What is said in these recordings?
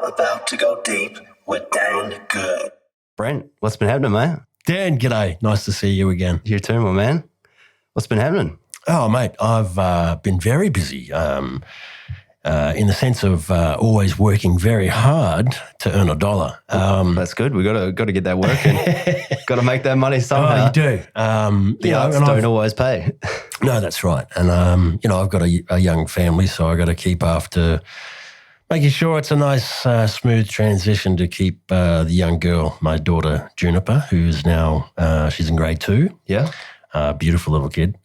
You're about to go deep with Dan Good. Brent, what's been happening, mate? Dan, g'day. Nice to see you again. You too, my man. What's been happening? Oh, mate, I've been very busy in the sense of always working very hard to earn a dollar. That's good. We got to get that working. Got to make that money somehow. Oh, you do. The arts don't always pay. No, that's right. And, I've got a young family, so I've got to keep after making sure it's a nice, smooth transition to keep the young girl, my daughter Juniper, who's now, she's in grade 2. Yeah. Beautiful little kid.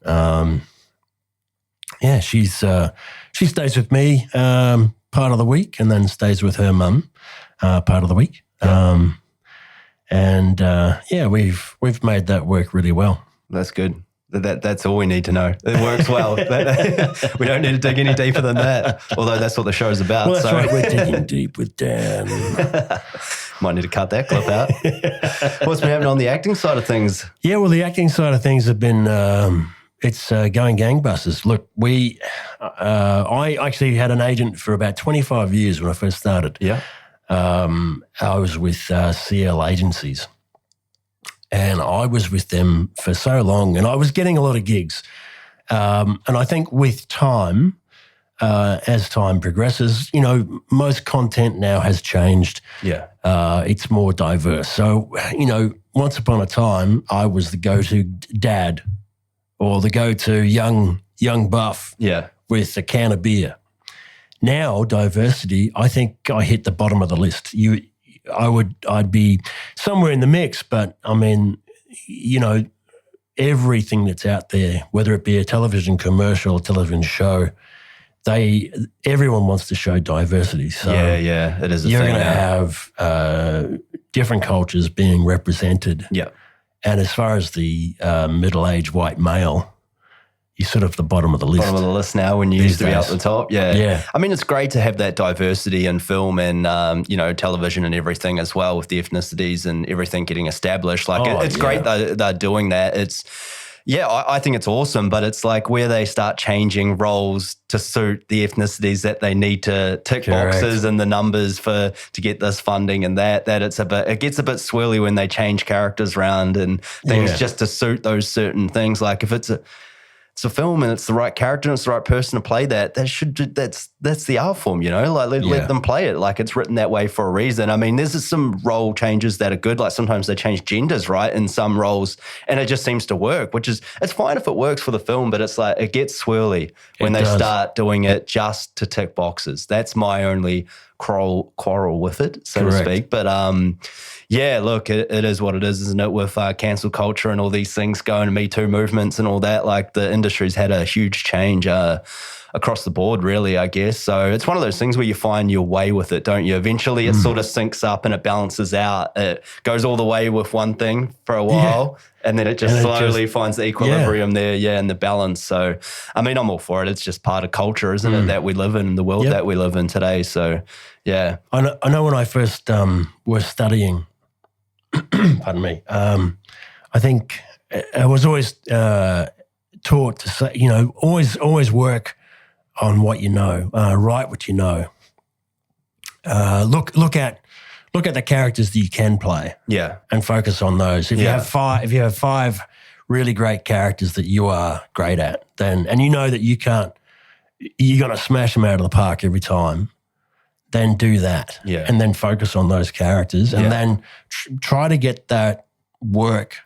She stays with me part of the week and then stays with her mum part of the week. Yeah. We've made that work really well. That's good. That's all we need to know. It works well. We don't need to dig any deeper than that, although that's what the show's about. Well, that's right. We're digging deep with Dan. Might need to cut that clip out. What's been happening on the acting side of things? Yeah, well, the acting side of things have been it's going gangbusters. Look, I actually had an agent for about 25 years when I first started. Yeah. I was with CL agencies, and I was with them for so long, and I was getting a lot of gigs. And I think with time, as time progresses, most content now has changed. Yeah. It's more diverse. So, once upon a time, I was the go-to dad or the go-to young buff with a can of beer. Now, diversity, I think I hit the bottom of the list. I'd be somewhere in the mix, but I mean, everything that's out there, whether it be a television commercial, a television show, everyone wants to show diversity. So yeah, it is a you're thing going to have different cultures being represented. Yeah. And as far as the middle-aged white male, you're sort of the bottom of the list. Bottom of the list now when you used to be up the top. Yeah. Yeah. I mean, it's great to have that diversity in film and, television and everything as well, with the ethnicities and everything getting established. It's great they're doing that. I think it's awesome, but it's like where they start changing roles to suit the ethnicities that they need to tick boxes and the numbers to get this funding and that it gets a bit swirly when they change characters around and things just to suit those certain things. Like if it's a film and it's the right character and it's the right person to play that's the art form, let them play it. Like it's written that way for a reason. I mean, there's some role changes that are good. Like sometimes they change genders, right, in some roles, and it just seems to work, it's fine if it works for the film, but it's like it gets swirly when they start doing it just to tick boxes. That's my only quarrel with it, so to speak. But look, it is what it is, isn't it? With cancel culture and all these things going, Me Too movements and all that, like the industry's had a huge change across the board, really, I guess. So it's one of those things where you find your way with it, don't you? Eventually it sort of syncs up and it balances out. It goes all the way with one thing for a while and then it just slowly finds the equilibrium there, and the balance. So, I mean, I'm all for it. It's just part of culture, isn't it, that we live in, the world that we live in today. So, yeah. I know when I first was studying, pardon me, I think I was always taught to say, always work on what you know, write what you know. Look at the characters that you can play, and focus on those. If you have five really great characters that you are great at, and you know that you're going to smash them out of the park every time, then do that, and then focus on those characters, and then try to get that work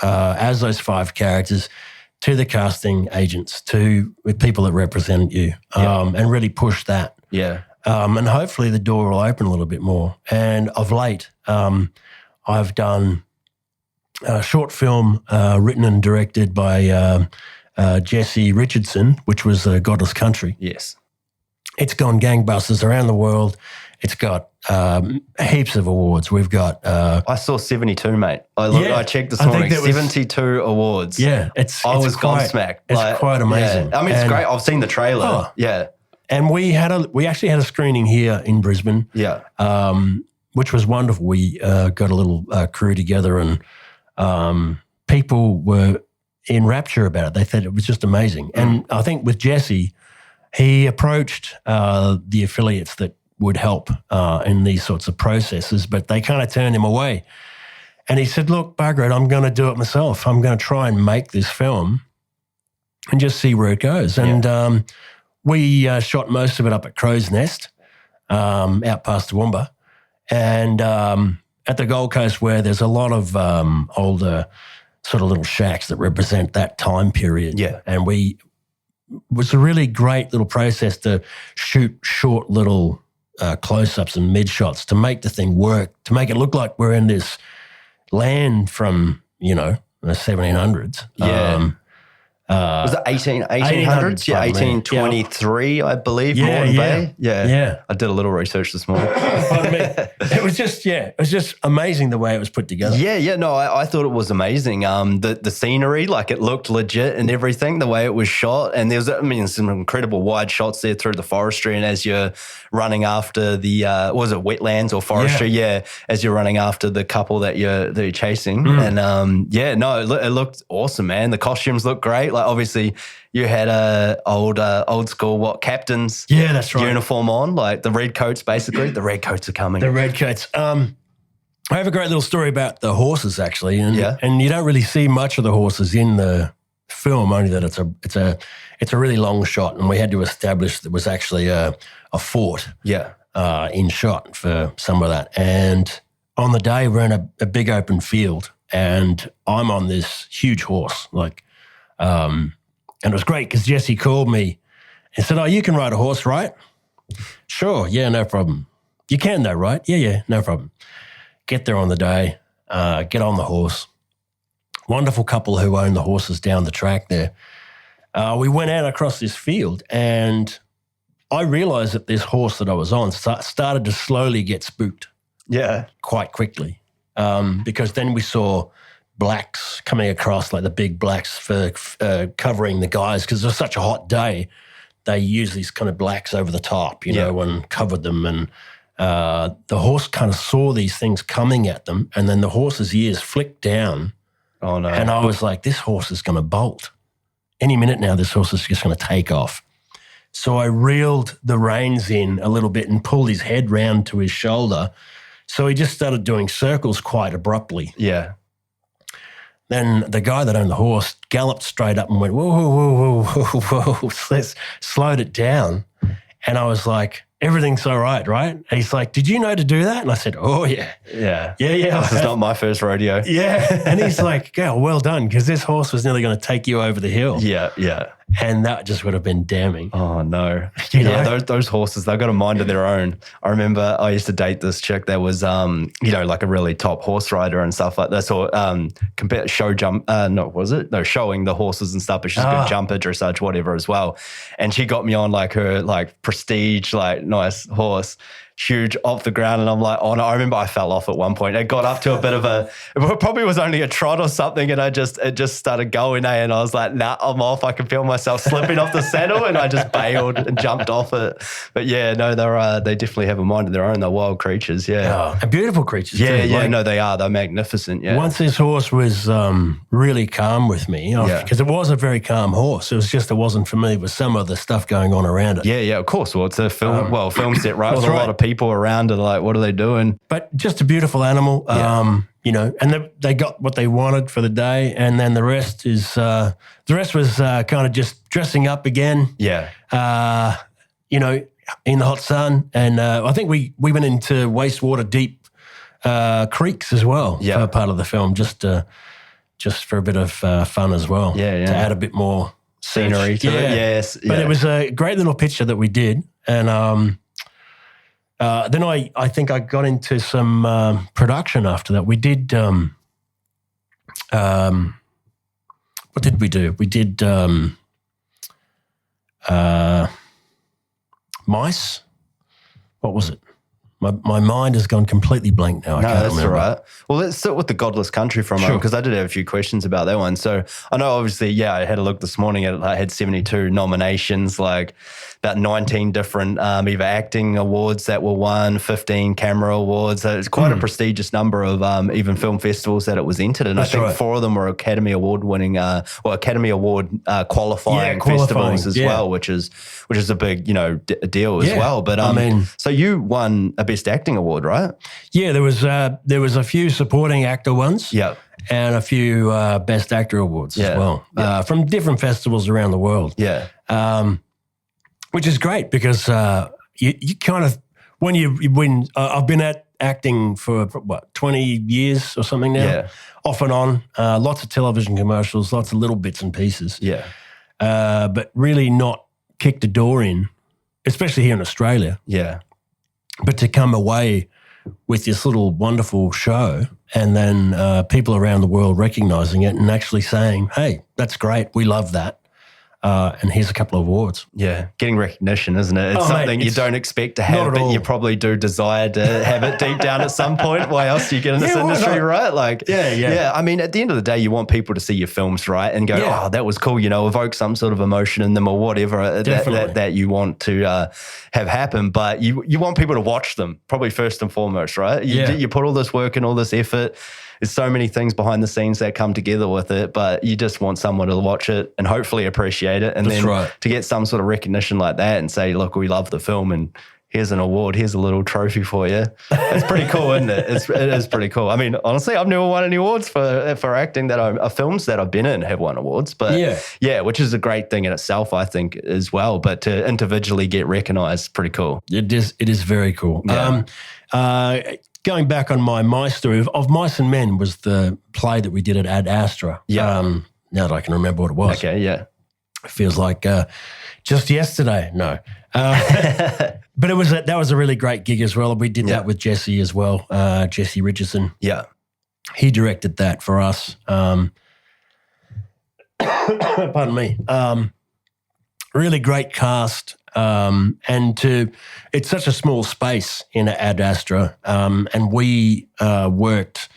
as those 5 characters to the casting agents, with people that represent you, and really push that. Yeah. And hopefully the door will open a little bit more. And of late, I've done a short film written and directed by Jesse Richardson, which was A Godless Country. Yes. It's gone gangbusters around the world. It's got heaps of awards. We've got... I saw 72, mate. I checked this morning. 72 awards. Yeah. I was gobsmacked. It's quite amazing. Yeah. I mean, it's great. I've seen the trailer. Oh. Yeah. And we actually had a screening here in Brisbane. Yeah. Which was wonderful. We got a little crew together, and people were in rapture about it. They thought it was just amazing. And I think with Jesse, he approached the affiliates that would help in these sorts of processes, but they kind of turned him away. And he said, look, bugger it, I'm going to do it myself. I'm going to try and make this film and just see where it goes. And we shot most of it up at Crow's Nest, out past Toowoomba, and at the Gold Coast, where there's a lot of older sort of little shacks that represent that time period. Yeah. And it was a really great little process to shoot short little close-ups and mid-shots to make the thing work, to make it look like we're in this land from, the 1700s. Yeah. Was it 1800s? Yeah, 1823, I believe. Moreton Bay. Yeah. I did a little research this morning. Pardon me. It was just amazing the way it was put together. Yeah. No, I thought it was amazing. The scenery, like it looked legit and everything, the way it was shot. And there's, some incredible wide shots there through the forestry. And as you're running after the, was it wetlands or forestry? Yeah. As you're running after the couple that you're chasing. And it looked awesome, man. The costumes looked great. Like obviously you had a old school captain's that's right. uniform on, like the red coats basically. The red coats are coming. The red coats. I have a great little story about the horses actually, and you don't really see much of the horses in the film, only that it's a really long shot, and we had to establish there was actually a fort in shot for some of that. And on the day we're in a big open field, and I'm on this huge horse, and it was great because Jesse called me and said, "Oh, you can ride a horse, right?" "Sure, yeah, no problem." "You can though, right?" Yeah, no problem." Get there on the day, get on the horse. Wonderful couple who own the horses down the track there. We went out across this field, and I realized that this horse that I was on started to slowly get spooked. Yeah. Quite quickly. Because then we saw blacks coming across, like the big blacks for covering the guys, because it was such a hot day. They used these kind of blacks over the top, and covered them. And the horse kind of saw these things coming at them, and then the horse's ears flicked down. Oh, no. And I was like, this horse is going to bolt. Any minute now, this horse is just going to take off. So I reeled the reins in a little bit and pulled his head round to his shoulder. So he just started doing circles quite abruptly. Yeah. Then the guy that owned the horse galloped straight up and went, whoa, whoa, whoa, whoa, whoa, whoa, slowed it down. And I was like, everything's all right, right? And he's like, did you know to do that? And I said, oh, yeah. Yeah. Yeah. This is not my first rodeo. Yeah. And he's like, yeah, well done, because this horse was nearly going to take you over the hill. Yeah. And that just would have been damning. Oh, no. Those horses, they've got a mind of their own. I remember I used to date this chick that was, like a really top horse rider and stuff like that. So showing the horses and stuff, but she's a good jumper, dressage, whatever as well. And she got me on her prestige, nice horse, huge off the ground. And I'm like, oh no, I remember I fell off at one point. It got up to a bit of it probably was only a trot or something. And it just started going, and I was like, nah, I'm off. I can feel myself slipping off the saddle, and I just bailed and jumped off it. But yeah, no, they definitely have a mind of their own. They're wild creatures. Yeah. Oh, and beautiful creatures. Yeah. Too. Yeah. No, they are. They're magnificent. Yeah. Once this horse was really calm with me, because it was a very calm horse. It was just I wasn't familiar with some of the stuff going on around it. Yeah, of course. Well, it's a film, film set, right? With a lot of people around it, like, what are they doing? But just a beautiful animal, and they got what they wanted for the day, and then the rest was kind of just dressing up again. Yeah. In the hot sun, and I think we went into wastewater deep creeks as well for part of the film, just for a bit of fun as well. Yeah. To add a bit more scenery to it. Yes. But it was a great little picture that we did, and then I think I got into some production after that. We did, what did we do? We did mice. What was it? My mind has gone completely blank now. I can't that's remember. all right. Well, let's sit with The Godless Country for a moment, because I did have a few questions about that one. So I know, obviously, I had a look this morning. It had 72 nominations, like about 19 different either acting awards that were won, 15 camera awards. So it's quite a prestigious number of even film festivals that it was entered in. That's I think 4 of them were Academy Award winning, Academy Award qualifying festivals as well, which is a big deal as well. But I mean, so you won a Best Acting Award, right? Yeah, there was a few supporting actor ones. Yeah. And a few Best Actor awards as well from different festivals around the world. Yeah. Which is great because you kind of, when you win, I've been at acting for 20 years or something now, off and on, lots of television commercials, lots of little bits and pieces. Yeah. But really not kicked a door in, especially here in Australia. Yeah. But to come away with this little wonderful show and then people around the world recognising it and actually saying, hey, that's great, we love that. And here's a couple of awards. Yeah, getting recognition, isn't it? It's something you don't expect to have, but you probably do desire to have it deep down at some point. Why else do you get in this industry, right? Like, yeah. I mean, at the end of the day, you want people to see your films, right? And go, oh, that was cool, evoke some sort of emotion in them or whatever that you want to have happen. But you want people to watch them, probably first and foremost, right? You put all this work and all this effort. There's so many things behind the scenes that come together with it, but you just want someone to watch it and hopefully appreciate it. And to get some sort of recognition like that and say, look, we love the film and here's an award, here's a little trophy for you. It's pretty cool, isn't it? It is pretty cool. I mean, honestly, I've never won any awards for acting films that I've been in have won awards, but which is a great thing in itself, I think, as well. But to individually get recognized, pretty cool. It is very cool. Yeah. Going back on my story of Mice and Men was the play that we did at Ad Astra. Yeah. Now that I can remember what it was. Okay, yeah. It feels like just yesterday. No. But that was a really great gig as well. We did that with Jesse as well, Jesse Richardson. Yeah. He directed that for us. Pardon me. Really great cast. It's such a small space in Ad Astra, and we worked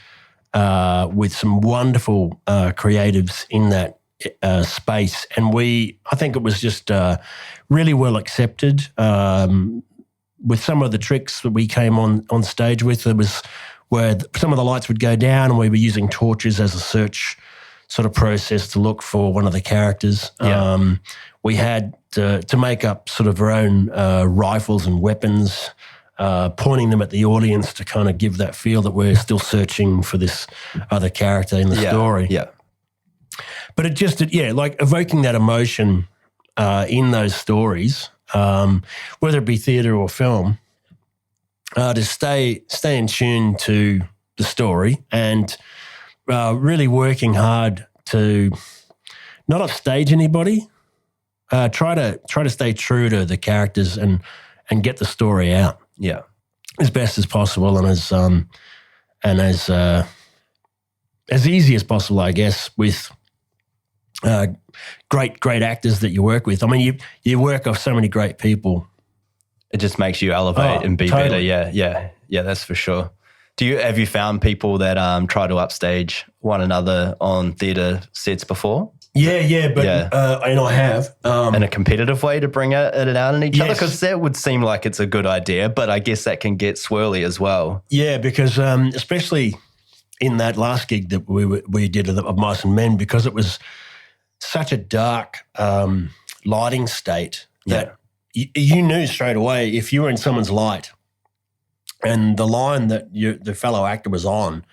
with some wonderful creatives in that space, and I think it was just really well accepted. With some of the tricks that we came on stage with, there was where some of the lights would go down, and we were using torches as a search sort of process to look for one of the characters. Yeah. We had to make up sort of our own rifles and weapons, pointing them at the audience to kind of give that feel that we're still searching for this other character in the story. Yeah. But like evoking that emotion in those stories, whether it be theatre or film, to stay in tune to the story and really working hard to not upstage anybody. Try to stay true to the characters and get the story out. Yeah, as best as possible and as easy as possible, I guess, with great actors that you work with. I mean, you work off so many great people. It just makes you elevate and be better. Yeah, that's for sure. Have you found people that try to upstage one another on theatre sets before? And I have. In a competitive way to bring it out on each other? Because that would seem like it's a good idea, but I guess that can get swirly as well. Yeah, because especially in that last gig that we did of Mice and Men, because it was such a dark lighting state that you knew straight away if you were in someone's light and the line that the fellow actor was on,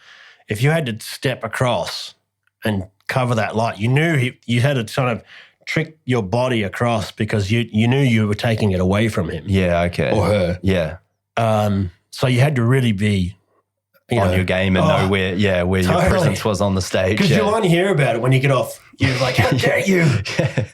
if you had to step across and cover that light, you knew you had to sort of trick your body across because you knew you were taking it away from him. Yeah, okay. Or her. Yeah. So you had to really be on your game and know where your presence was on the stage. Because you'll only hear about it when you get off. You're like, how dare you?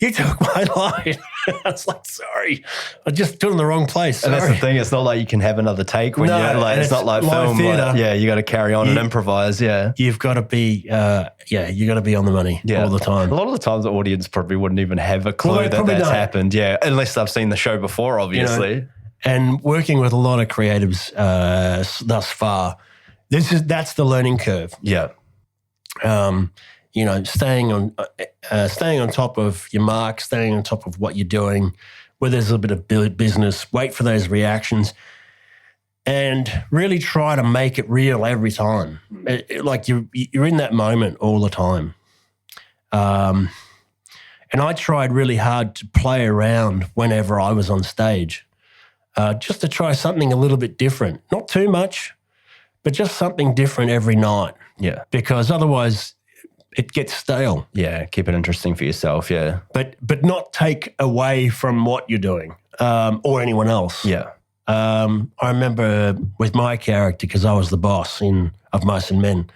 You took my line. I was like, sorry. I just took it in the wrong place. Sorry. And that's the thing. It's not like you can have another take when it's not like film. You got to carry on and improvise. Yeah. You've got to be, you got to be on the money all the time. A lot of the times the audience probably wouldn't even have a clue that's happened. Yeah. Unless they've seen the show before, obviously. And working with a lot of creatives thus far, that's the learning curve. Yeah. Staying on top of your mark, staying on top of what you're doing, where there's a bit of business, wait for those reactions, and really try to make it real every time. Like you're in that moment all the time. And I tried really hard to play around whenever I was on stage, just to try something a little bit different. Not too much, but just something different every night. Yeah. Because otherwise it gets stale. Yeah, keep it interesting for yourself, yeah. But not take away from what you're doing or anyone else. Yeah. I remember with my character, because I was the boss of Mice and Men,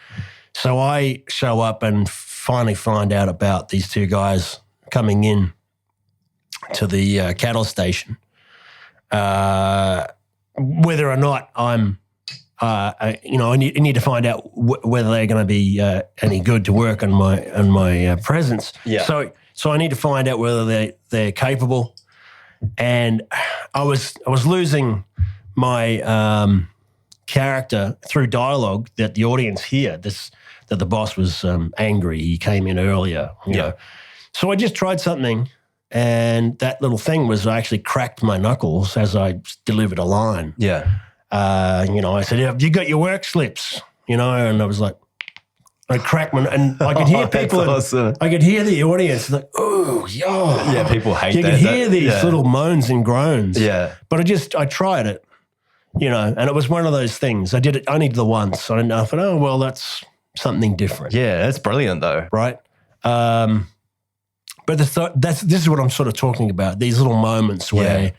so I show up and finally find out about these two guys coming in to the cattle station. Whether or not I'm, I need to find out whether they're going to be any good to work on my presence. Yeah. So I need to find out whether they're capable. And I was losing my character through dialogue that the audience hear. That the boss was angry. He came in earlier. You know. So I just tried something, and that little thing was I actually cracked my knuckles as I delivered a line. Yeah. I said, "Have you got your work slips?" And I was like, I cracked my, and I could hear people. Awesome. I could hear the audience like, "Oh, yeah." Yeah, people hate you that. You could hear these little moans and groans. Yeah. But I tried it, and it was one of those things. I did it only the once. I thought, oh, well, that's something different. Yeah, that's brilliant though. Right? But this is what I'm sort of talking about, these little moments where,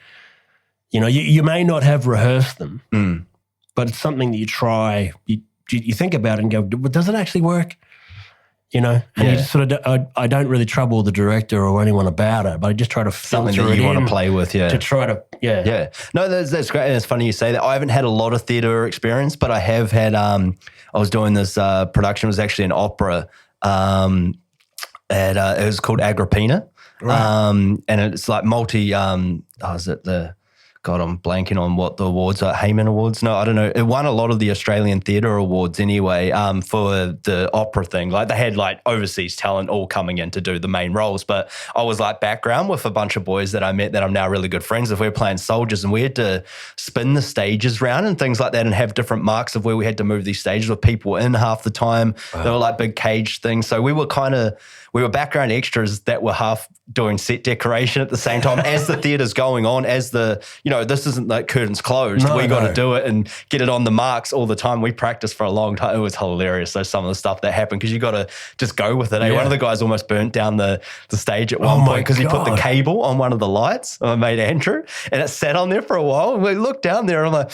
you may not have rehearsed them, but it's something that you try, you think about it and go, does it actually work? And you just sort of, I don't really trouble the director or anyone about it, but I just try to filter something that you want to play with, to try to, Yeah. No, that's great. And it's funny you say that. I haven't had a lot of theatre experience, but I have had, I was doing this production, it was actually an opera, it was called Agrippina. Right. And it's like I'm blanking on what the awards are. Heyman Awards? No, I don't know. It won a lot of the Australian Theatre Awards anyway for the opera thing. Like they had like overseas talent all coming in to do the main roles, but I was like background with a bunch of boys that I met that I'm now really good friends with. We were playing soldiers and we had to spin the stages round and things like that and have different marks of where we had to move these stages with people in half the time. Wow. They were like big cage things. So we were background extras that were half doing set decoration at the same time as the theatre's going on, as this isn't like curtains closed. We got to do it and get it on the marks all the time. We practiced for a long time. It was hilarious. So some of the stuff that happened because you got to just go with it. Yeah. One of the guys almost burnt down the stage at one point because he put the cable on one of the lights. My mate Andrew, and it sat on there for a while. And we looked down there and I'm like,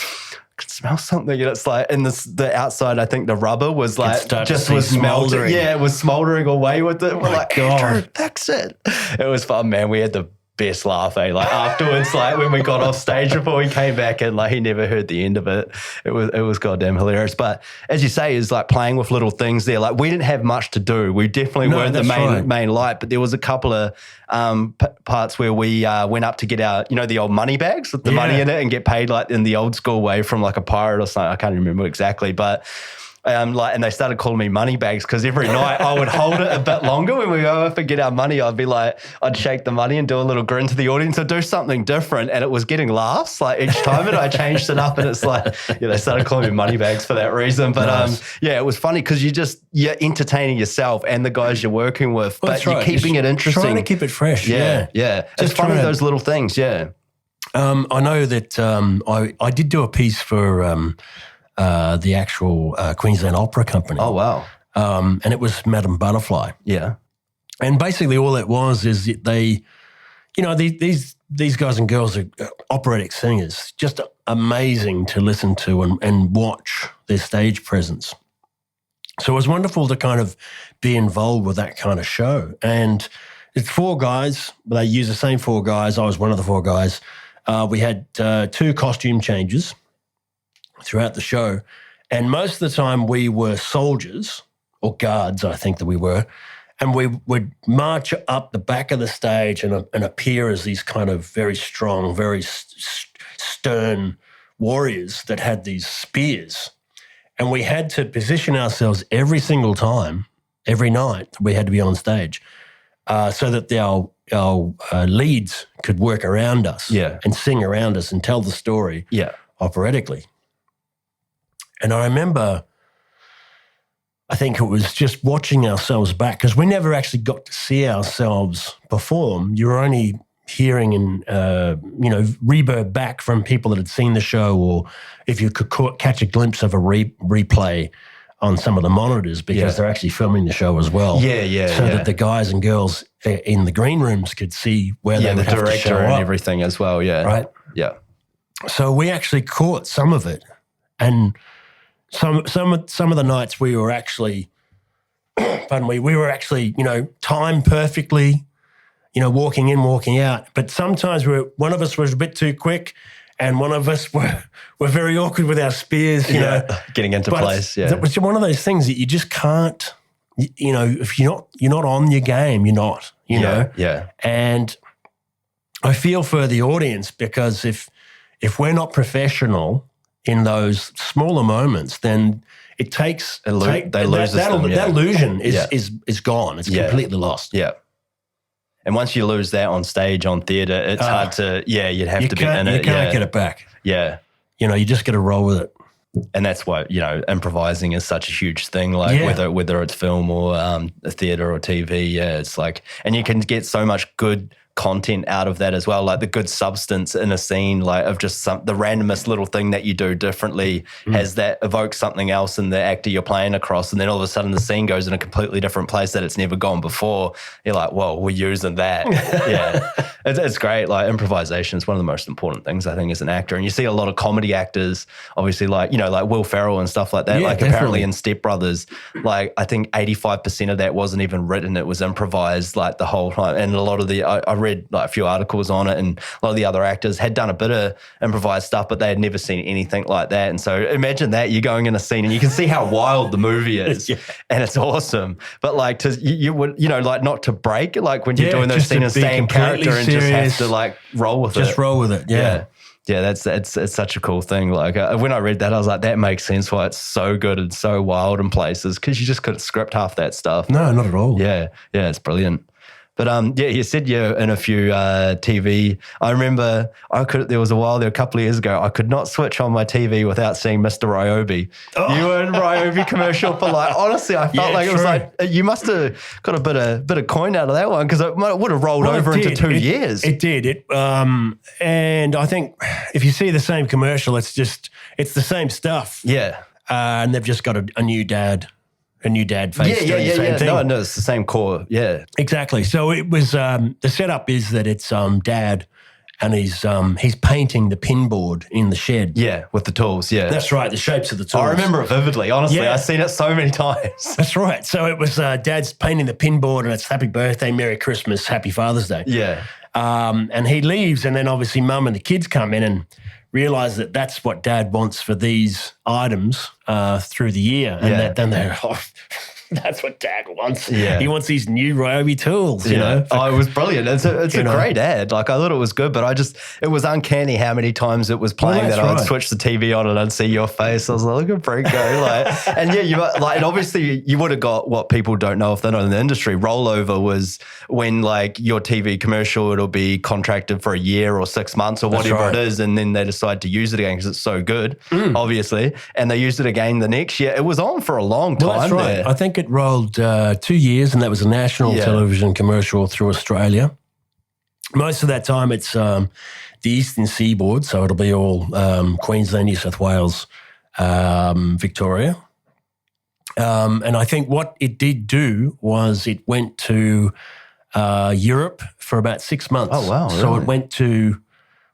I can smell something, and it's like, and the outside, I think the rubber was like just was smoldering. Yeah, it was smoldering away with it. We're like, Andrew, fix it. It was fun, man. We had the best laugh, like afterwards, like when we got off stage before we came back in, like he never heard the end of it. It was goddamn hilarious. But as you say, is like playing with little things there. Like we didn't have much to do. We definitely weren't the main light, but there was a couple of parts where we went up to get our, the old money bags with the money in it and get paid like in the old school way from like a pirate or something. I can't remember exactly, but and they started calling me money bags because every night I would hold it a bit longer when we go up and get our money. I'd shake the money and do a little grin to the audience or do something different, and it was getting laughs like each time. And I changed it up, and it's like they started calling me money bags for that reason. But nice. It was funny because you're entertaining yourself and the guys you're working with, but you're keeping it interesting, trying to keep it fresh. Yeah. It's funny those little things. Yeah. I know that I did do a piece for. The actual Queensland Opera Company. Oh, wow. And it was Madame Butterfly. Yeah. And basically all it was is that they, these guys and girls are operatic singers, just amazing to listen to and watch their stage presence. So it was wonderful to kind of be involved with that kind of show. And it's 4 guys. They use the same 4 guys. I was one of the 4 guys. We had 2 costume changes throughout the show. And most of the time we were soldiers or guards, I think that we were, and we would march up the back of the stage and appear as these kind of very strong, very stern warriors that had these spears. And we had to position ourselves every single time, every night we had to be on stage, so that our leads could work around us and sing around us and tell the story operatically. And I remember, I think it was just watching ourselves back, because we never actually got to see ourselves perform. You were only hearing and, reverb back from people that had seen the show, or if you could catch a glimpse of a replay on some of the monitors, because they're actually filming the show as well. So that the guys and girls in the green rooms could see where they would have to show up. And everything as well, Right? Yeah. So we actually caught some of it, and some of the nights we were actually, we were actually, timed perfectly, walking in, walking out. But sometimes one of us was a bit too quick, and one of us were very awkward with our spears, getting into place. It was one of those things that you just can't, if you're not on your game, you're not, know. Yeah. And I feel for the audience, because if we're not professional in those smaller moments, then it takes that illusion is gone. It's completely lost. Yeah. And once you lose that on stage, on theatre, it's hard to, you'd have to be in it. You can't get it back. Yeah. You just got to roll with it. And that's why, improvising is such a huge thing, like whether it's film or theatre or TV, it's like, and you can get so much good content out of that as well, like the good substance in a scene, like of just the randomest little thing that you do differently has that evokes something else in the actor you're playing across, and then all of a sudden the scene goes in a completely different place that it's never gone before. You're like, whoa, we're using that. It's great. Like improvisation is one of the most important things, I think, as an actor. And you see a lot of comedy actors, obviously, like like Will Ferrell and stuff like that. Apparently in Step Brothers, like I think 85% of that wasn't even written; it was improvised like the whole time. And a lot of I read like a few articles on it, and a lot of the other actors had done a bit of improvised stuff, but they had never seen anything like that. And so imagine that you're going in a scene and you can see how wild the movie is, and it's awesome. But like you would, like not to break, like when you're doing those scenes, stay in character and just have to like roll with it. Just roll with it. Yeah. Yeah, it's such a cool thing. Like when I read that, I was like, that makes sense why it's so good and so wild in places, because you just couldn't script half that stuff. No, not at all. Yeah, it's brilliant. But you said you're in a few TV. I remember there was a while there a couple of years ago, I could not switch on my TV without seeing Mr. Ryobi. Oh. You were in Ryobi commercial for like, honestly, I felt like it was like, you must have got a bit of coin out of that one, because it would have rolled over into 2 years. It did. And I think if you see the same commercial, it's the same stuff. Yeah. And they've just got a new dad. A new dad face doing the same thing. No, it's the same core. Yeah, exactly. So it was the setup is that it's dad, and he's painting the pinboard in the shed. Yeah, with the tools. Yeah, that's right. The shapes of the tools. I remember it vividly. Honestly, I've seen it so many times. That's right. So it was dad's painting the pinboard, and it's Happy Birthday, Merry Christmas, Happy Father's Day. Yeah. And he leaves, and then obviously Mum and the kids come in and realize that that's what Dad wants for these items through the year. And then they're, that's what Dad wants. Yeah. He wants these new Ryobi tools, you know. Oh, it was brilliant. It's a great ad. Like, I thought it was good, but it was uncanny how many times it was playing that I would switch the TV on and I'd see your face. I was like, look at Brent go. Like, and and obviously you would have got what people don't know if they're not in the industry. Rollover was when like your TV commercial, it'll be contracted for a year or 6 months or whatever it is. And then they decide to use it again because it's so good, obviously. And they used it again the next year. It was on for a long time. That's right. There. I think it rolled 2 years, and that was a national television commercial through Australia. Most of that time it's the Eastern Seaboard, so it'll be all Queensland, New South Wales, Victoria. And I think what it did do was it went to Europe for about 6 months. Oh, wow. So really? It went to,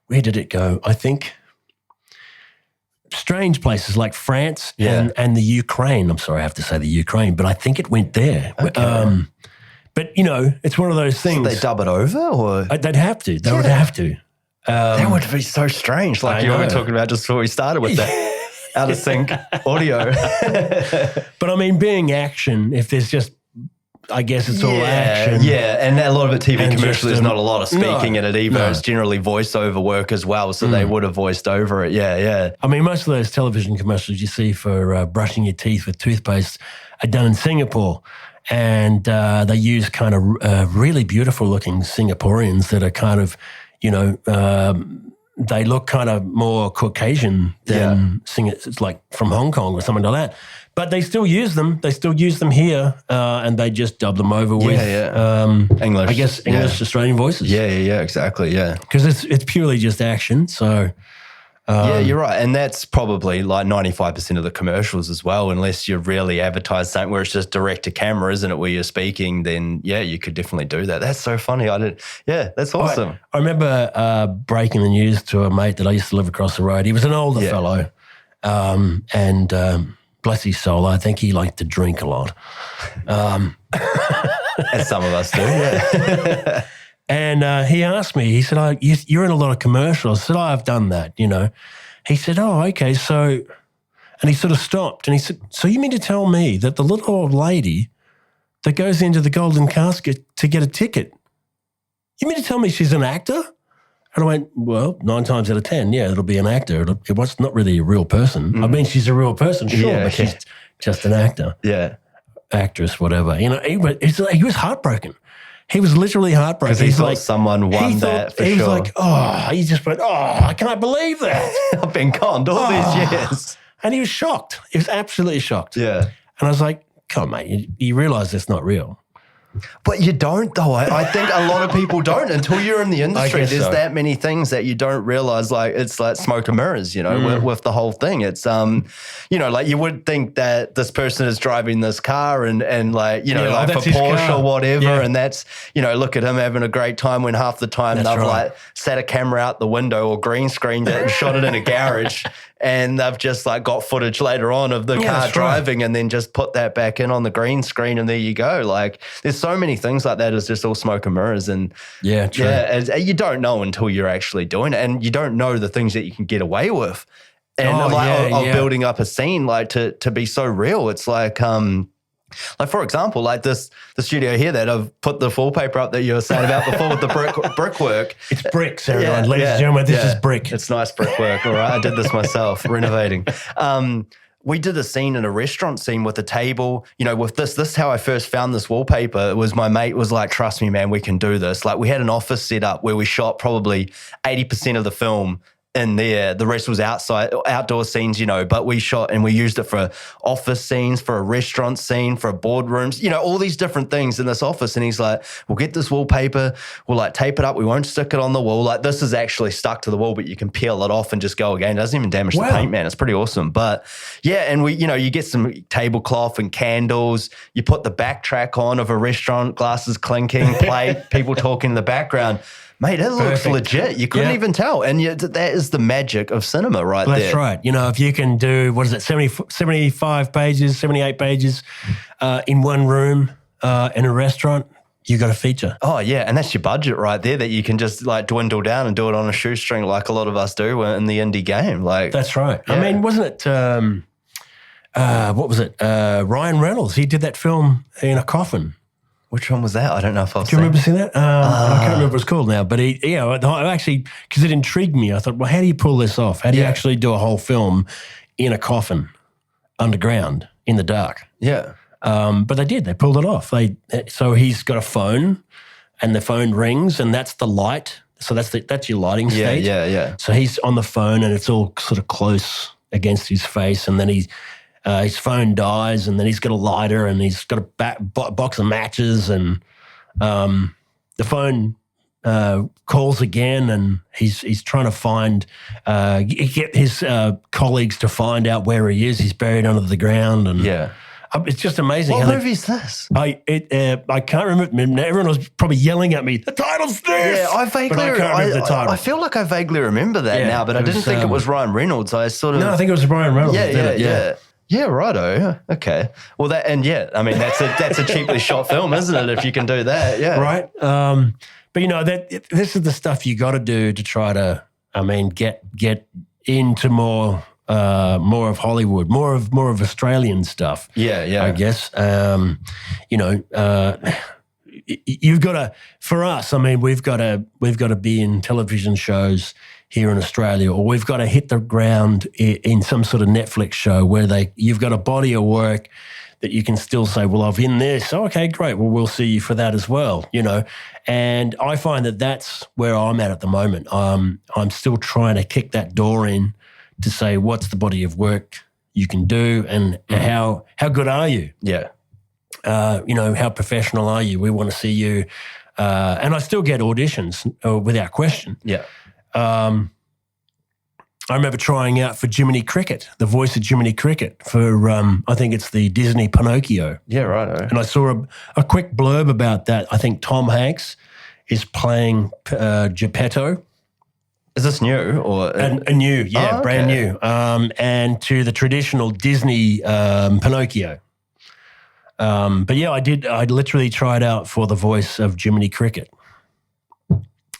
where did it go? I think strange places like France and the Ukraine. I'm sorry, I have to say the Ukraine, but I think it went there. Okay. But, it's one of those things. Should they dub it over? Or? They'd have to. They would have to. That would be so strange. Like you were talking about just before we started with that out of sync audio. But I mean, being action, if there's just I guess it's all action. Yeah, and a lot of it TV commercial, there's not a lot of speaking in it either. No. It's generally voiceover work as well, so they would have voiced over it. Yeah. I mean, most of those television commercials you see for brushing your teeth with toothpaste are done in Singapore. And they use kind of really beautiful looking Singaporeans that are kind of, they look kind of more Caucasian than it's like from Hong Kong or something like that. But they still use them. They still use them here, and they just dub them over with English. I guess English Australian voices. Yeah, exactly. Yeah, because it's purely just action. So. Yeah, you're right. And that's probably like 95% of the commercials as well, unless you really advertise something where it's just direct to camera, isn't it, where you're speaking, then, you could definitely do that. That's so funny. That's awesome. I remember breaking the news to a mate that I used to live across the road. He was an older fellow, and bless his soul, I think he liked to drink a lot. As some of us do, yeah. And he asked me, he said, you're in a lot of commercials. I said, I've done that, He said, oh, okay, so, and he sort of stopped and he said, so you mean to tell me that the little old lady that goes into the golden casket to get a ticket, you mean to tell me she's an actor? And I went, well, 9 times out of 10, it'll be an actor. It was not really a real person. I mean, she's a real person, sure, but she's just an actor. Yeah. Actress, whatever. He was heartbroken. He was literally heartbroken. Because he thought someone won that for sure. He was like, he just went, I can't believe that. I've been conned all these years. And he was shocked. He was absolutely shocked. Yeah. And I was like, come on, mate, you realise it's not real. But you don't, though. I think a lot of people don't until you're in the industry. There's that many things that you don't realize. Like, it's like smoke and mirrors, with the whole thing. It's, like you would think that this person is driving this car and like, like for Porsche or whatever. Yeah. And that's, look at him having a great time when half the time they've like set a camera out the window or green screened it and shot it in a garage. And they've just like got footage later on of the car driving and then just put that back in on the green screen and there you go. Like there's so many things like that. It's just all smoke and mirrors. And you don't know until you're actually doing it, and you don't know the things that you can get away with. And building up a scene like to be so real. It's like for example, like the studio here that I've put the wallpaper up that you were saying about before with the brickwork. It's bricks, everyone. Ladies and gentlemen, this is brick. It's nice brickwork. All right, I did this myself, renovating. We did a scene in a restaurant scene with a table, with this is how I first found this wallpaper. It was my mate was like, trust me, man, we can do this. Like we had an office set up where we shot probably 80% of the film in there. The rest was outdoor scenes, but we shot and we used it for office scenes, for a restaurant scene, for boardrooms, all these different things in this office. And he's like, we'll get this wallpaper, we'll like tape it up, we won't stick it on the wall. Like this is actually stuck to the wall, but you can peel it off and just go again. It doesn't even damage the paint, man. It's pretty awesome. But and we, you get some tablecloth and candles, you put the backtrack on of a restaurant, glasses clinking, plate, people talking in the background. Mate, it looks legit. You couldn't even tell. And that is the magic of cinema there. That's right. If you can do, 75 pages, 78 pages in one room in a restaurant, you got a feature. Oh, yeah. And that's your budget right there that you can just like dwindle down and do it on a shoestring like a lot of us do in the indie game. Like that's right. Yeah. I mean, wasn't it, what was it? Ryan Reynolds, he did that film in a coffin. Which one was that? I don't know if I've seen. Do you remember seeing that? I can't remember what it's called now. But actually, because it intrigued me, I thought, well, how do you pull this off? How do you actually do a whole film in a coffin, underground, in the dark? Yeah. But they did. They pulled it off. So he's got a phone, and the phone rings, and that's the light. So that's your lighting stage. Yeah. So he's on the phone, and it's all sort of close against his face, and then his phone dies, and then he's got a lighter, and he's got a box of matches, and the phone calls again, and he's trying to get his colleagues to find out where he is. He's buried under the ground, and it's just amazing. What movie is this? I can't remember. Everyone was probably yelling at me. The title's this. Yeah, I can't remember the title. I feel like I vaguely remember that now, but I didn't think it was Ryan Reynolds. I think it was Ryan Reynolds. Yeah. Yeah, righto. Okay. Well, that's a cheaply shot film, isn't it? If you can do that, yeah. Right. But this is the stuff you got to do to try to, get into more more of Hollywood, more of Australian stuff. Yeah. I guess. You've got to. For us, I mean, we've got to be in television shows here in Australia, or we've got to hit the ground in some sort of Netflix show where you've got a body of work that you can still say, well, I've in this. Oh, okay, great. Well, we'll see you for that as well, And I find that that's where I'm at the moment. I'm still trying to kick that door in to say, what's the body of work you can do, and how good are you? Yeah. How professional are you? We want to see you. And I still get auditions without question. Yeah. I remember trying out for Jiminy Cricket, the voice of Jiminy Cricket for, I think it's the Disney Pinocchio. Yeah, right. And I saw a quick blurb about that. I think Tom Hanks is playing Geppetto. Is this new or a new? Yeah, brand new. And to the traditional Disney Pinocchio. But yeah, I literally tried out for the voice of Jiminy Cricket.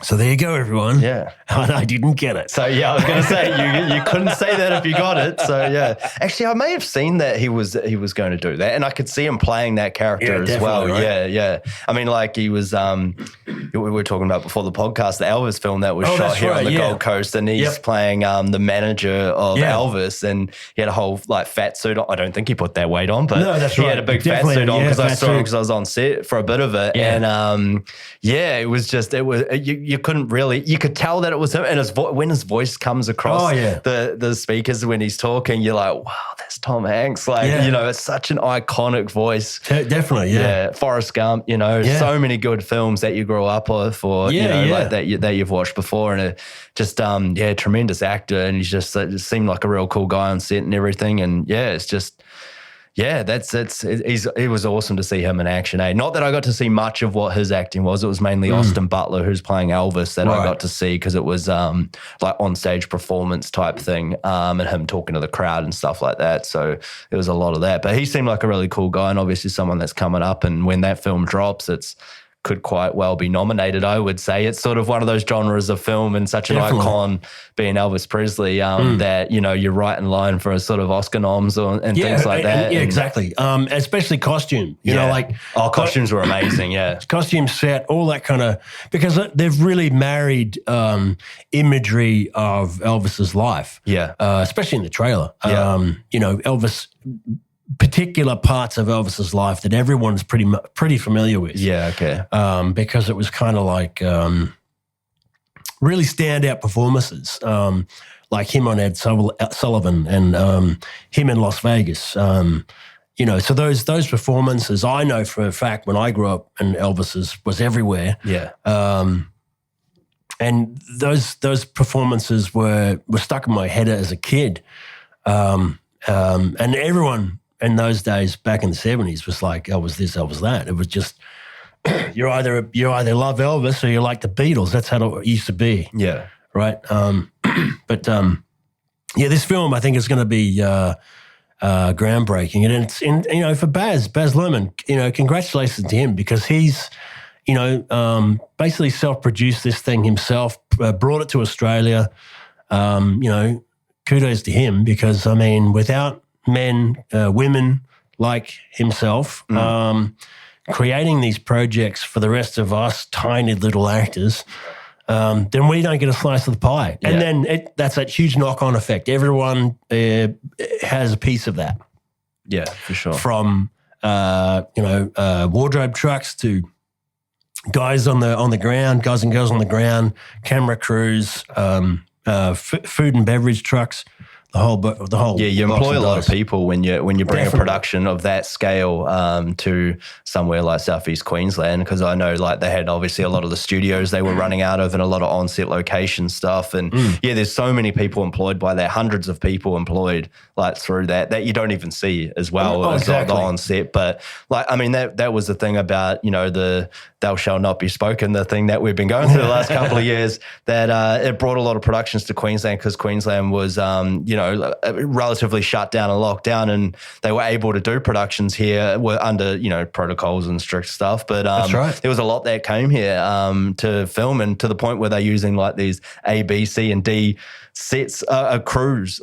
So there you go, everyone. Yeah. And I didn't get it. So, yeah, I was going to say, you couldn't say that if you got it. So, yeah. Actually, I may have seen that he was going to do that, and I could see him playing that character as well. Right? Yeah. I mean, like he was, we were talking about before the podcast, the Elvis film that was shot here on the Gold Coast, and he's playing the manager of Elvis, and he had a whole fat suit on. I don't think he put that weight on, but he had a big fat suit on because I saw him because I was on set for a bit of it. Yeah. And it was just, you couldn't really, you could tell that it was him. And when his voice comes across the speakers when he's talking, you're like, wow, that's Tom Hanks. It's such an iconic voice. Definitely, yeah. Forrest Gump, so many good films that you grew up with or, that you've watched before. And just, tremendous actor. And he just seemed like a real cool guy on set and everything. And it's just, it was awesome to see him in action. Not that I got to see much of what his acting was. It was mainly Austin Butler, who's playing Elvis, that I got to see because it was on-stage performance type thing and him talking to the crowd and stuff like that. So it was a lot of that. But he seemed like a really cool guy and obviously someone that's coming up. And when that film drops, could quite well be nominated, I would say. It's sort of one of those genres of film and such an icon being Elvis Presley that, you're right in line for a sort of Oscar noms and things like that. Yeah, exactly. Especially costume. Costumes were amazing, yeah. Costume set, all that kind of, because they've really married imagery of Elvis's life. Yeah. Especially in the trailer. Elvis, particular parts of Elvis's life that everyone's pretty familiar with. Yeah, okay. Because it was kind of like really standout performances, like him on Ed Sullivan and him in Las Vegas. So those performances, I know for a fact when I grew up and Elvis's was everywhere. Yeah. And those performances were stuck in my head as a kid. And everyone in those days back in the 70s was like, Elvis this, Elvis that. It was just, you either love Elvis or you like the Beatles. That's how it used to be. Yeah. Right? But this film I think is going to be groundbreaking. And it's, for Baz Luhrmann, congratulations to him because he's, basically self-produced this thing himself, brought it to Australia. Kudos to him because, I mean, without women like himself, creating these projects for the rest of us tiny little actors, then we don't get a slice of the pie. Yeah. And then that's that huge knock-on effect. Everyone has a piece of that. Yeah, for sure. From, wardrobe trucks to guys on the ground, guys and girls on the ground, camera crews, food and beverage trucks. The whole. Yeah, you employ a lot of people when you bring a production of that scale to somewhere like Southeast Queensland, because I know they had obviously a lot of the studios they were running out of and a lot of on-set location stuff, and there's so many people employed by that, hundreds of people employed through that you don't even see as well as the on-set. But that was the thing about the thou shall not be spoken, the thing that we've been going through the last couple of years, that it brought a lot of productions to Queensland because Queensland was relatively shut down and locked down, and they were able to do productions here under protocols and strict stuff. But That's right. There was a lot that came here to film, and to the point where they're using these A, B, C, and D sets, crews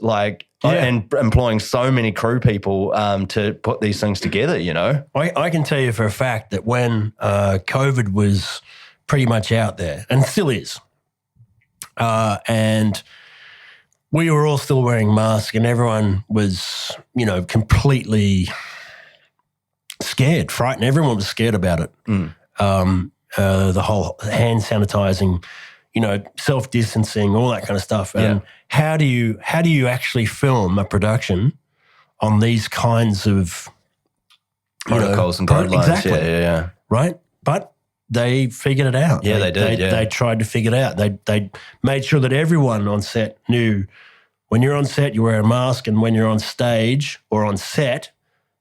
and employing so many crew people to put these things together, you know. I can tell you for a fact that when COVID was pretty much out there, and still is, and we were all still wearing masks and everyone was, you know, completely scared, frightened. Everyone was scared about it. The whole hand sanitizing, you know, self-distancing, all that kind of stuff. And how do you actually film a production on these kinds of protocols and guidelines? Exactly. Yeah. Right? But they figured it out. Yeah, they did. They tried to figure it out. They made sure that everyone on set knew when you're on set, you wear a mask, and when you're on stage or on set,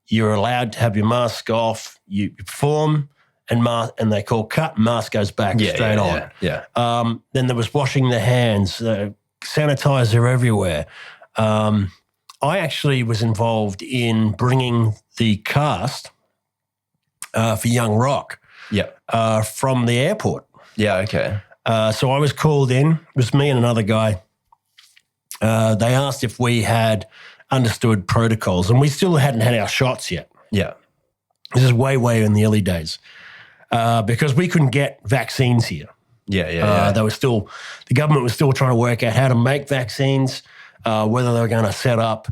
you're allowed to have your mask off. You perform, and they call cut, mask goes back straight on. Yeah. Then there was washing the hands, sanitizer everywhere. I actually was involved in bringing the cast for Young Rock from the airport. Yeah, okay. So I was called in. It was me and another guy. They asked if we had understood protocols, and we still hadn't had our shots yet. Yeah. This is way in the early days. Because we couldn't get vaccines here. Yeah. The government was still trying to work out how to make vaccines, whether they were going to set up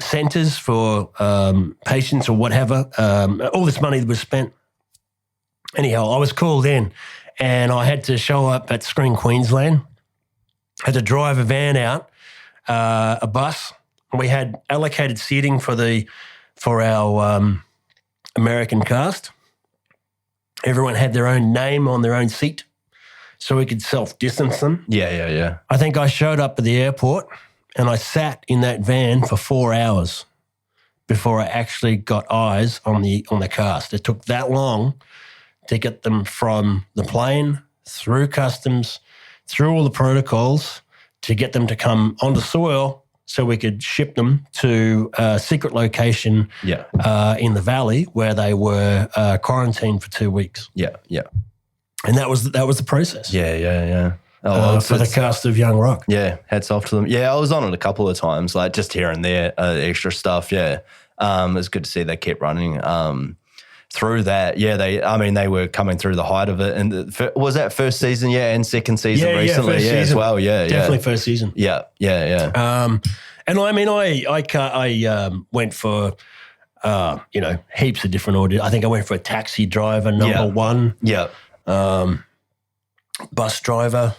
centres for patients or whatever. All this money was spent. Anyhow, I was called in and I had to show up at Screen Queensland. I had to drive a van out, a bus. We had allocated seating for our American cast. Everyone had their own name on their own seat so we could self-distance them. Yeah. I think I showed up at the airport and I sat in that van for 4 hours before I actually got eyes on the cast. It took that long to get them from the plane, through customs, through all the protocols, to get them to come onto soil so we could ship them to a secret location in the valley where they were quarantined for 2 weeks. Yeah. And that was the process. Yeah. For the cast of Young Rock. Yeah, hats off to them. Yeah, I was on it a couple of times, like just here and there, extra stuff. Yeah, it was good to see they kept running through that. Yeah, they were coming through the height of it. And was that first season? Yeah, and second season recently. Yeah, as well. Yeah, definitely first season. Yeah. And I mean, I went for heaps of different auditions. I think I went for a taxi driver, number one. Yeah. Bus driver.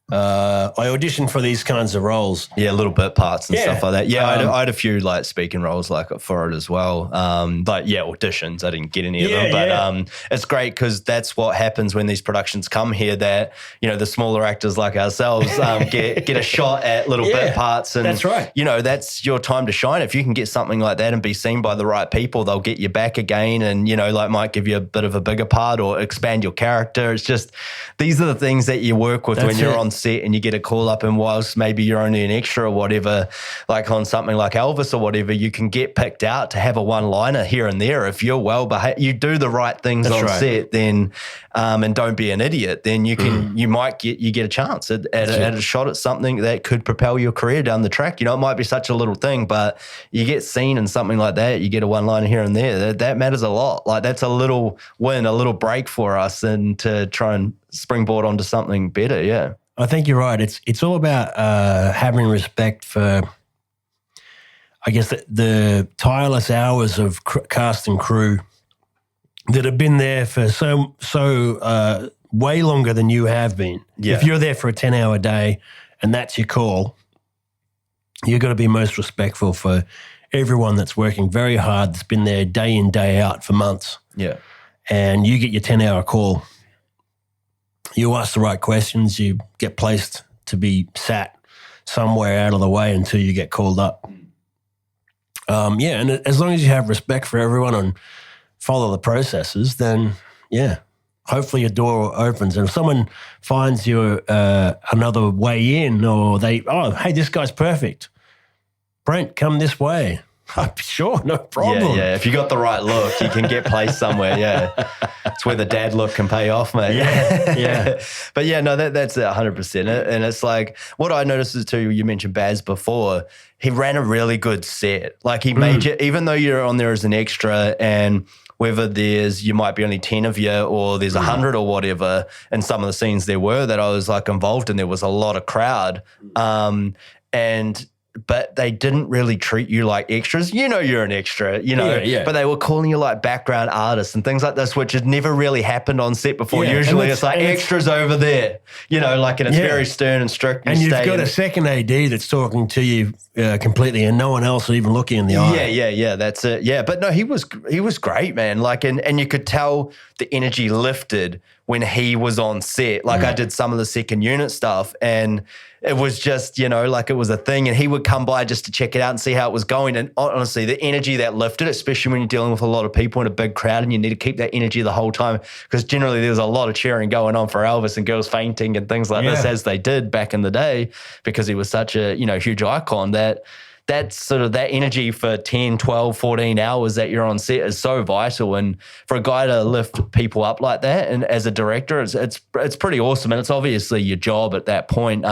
I auditioned for these kinds of roles. Yeah, little bit parts and stuff like that. Yeah, I had a few like speaking roles like for it as well. But yeah, auditions, I didn't get any of them. But it's great because that's what happens when these productions come here that, you know, the smaller actors like ourselves get a shot at little bit parts. And, that's right. You know, that's your time to shine. If you can get something like that and be seen by the right people, they'll get you back again and, you know, like might give you a bit of a bigger part or expand your character. It's just, these are the things that you work with when you're on set and you get a call up, and whilst maybe you're only an extra or whatever, like on something like Elvis or whatever, you can get picked out to have a one-liner here and there. If you're well behaved, you do the right things on set, then and don't be an idiot, then you can you get a chance at a shot at something that could propel your career down the track. You know, it might be such a little thing, but you get seen in something like that, you get a one-liner here and there. That matters a lot. Like that's a little win, a little break for us, and to try and springboard onto something better. Yeah. I think you're right. It's all about having respect for, I guess, the tireless hours of cast and crew that have been there for so way longer than you have been. Yeah. If you're there for a 10-hour day and that's your call, you've got to be most respectful for everyone that's working very hard, that's been there day in, day out for months. Yeah. And you get your 10-hour call. You ask the right questions, you get placed to be sat somewhere out of the way until you get called up. And as long as you have respect for everyone and follow the processes, then, hopefully a door opens. And if someone finds you another way in, or hey, this guy's perfect. Brent, come this way. Sure, no problem. Yeah. If you got the right look, you can get placed somewhere. Yeah, it's where the dad look can pay off, mate. Yeah. But yeah, no, that's 100%. And it's like what I noticed is too. You mentioned Baz before. He ran a really good set. Like he made you, even though you're on there as an extra, and whether you might be only 10 of you or there's 100 or whatever. And some of the scenes there were that I was like involved in, there was a lot of crowd. But they didn't really treat you like extras. You know you're an extra, but they were calling you like background artists and things like this, which had never really happened on set before. Yeah. Usually it's like extras over there, and it's very stern and strict. And you've got a second AD that's talking to you completely and no one else even looking in the eye. Yeah, that's it. Yeah, but no, he was great, man. Like, and you could tell the energy lifted when he was on set. Like I did some of the second unit stuff and it was just, like it was a thing, and he would come by just to check it out and see how it was going. And honestly, the energy that lifted, especially when you're dealing with a lot of people in a big crowd and you need to keep that energy the whole time, because generally there's a lot of cheering going on for Elvis and girls fainting and things like this, as they did back in the day, because he was such a, huge icon. That's sort of that energy for 10, 12, 14 hours that you're on set is so vital. And for a guy to lift people up like that, and as a director, it's pretty awesome. And it's obviously your job at that point.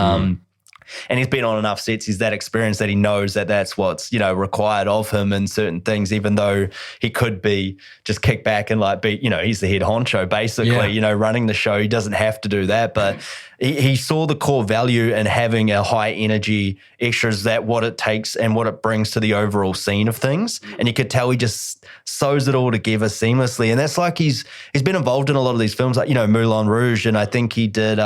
And he's been on enough sets, he's that experienced that he knows that that's what's, required of him in certain things, even though he could be just kick back and like be, he's the head honcho basically, running the show. He doesn't have to do that, but he saw the core value in having a high energy extras, that what it takes and what it brings to the overall scene of things. And you could tell he just sews it all together seamlessly. And that's like he's been involved in a lot of these films, like, Moulin Rouge, and I think he did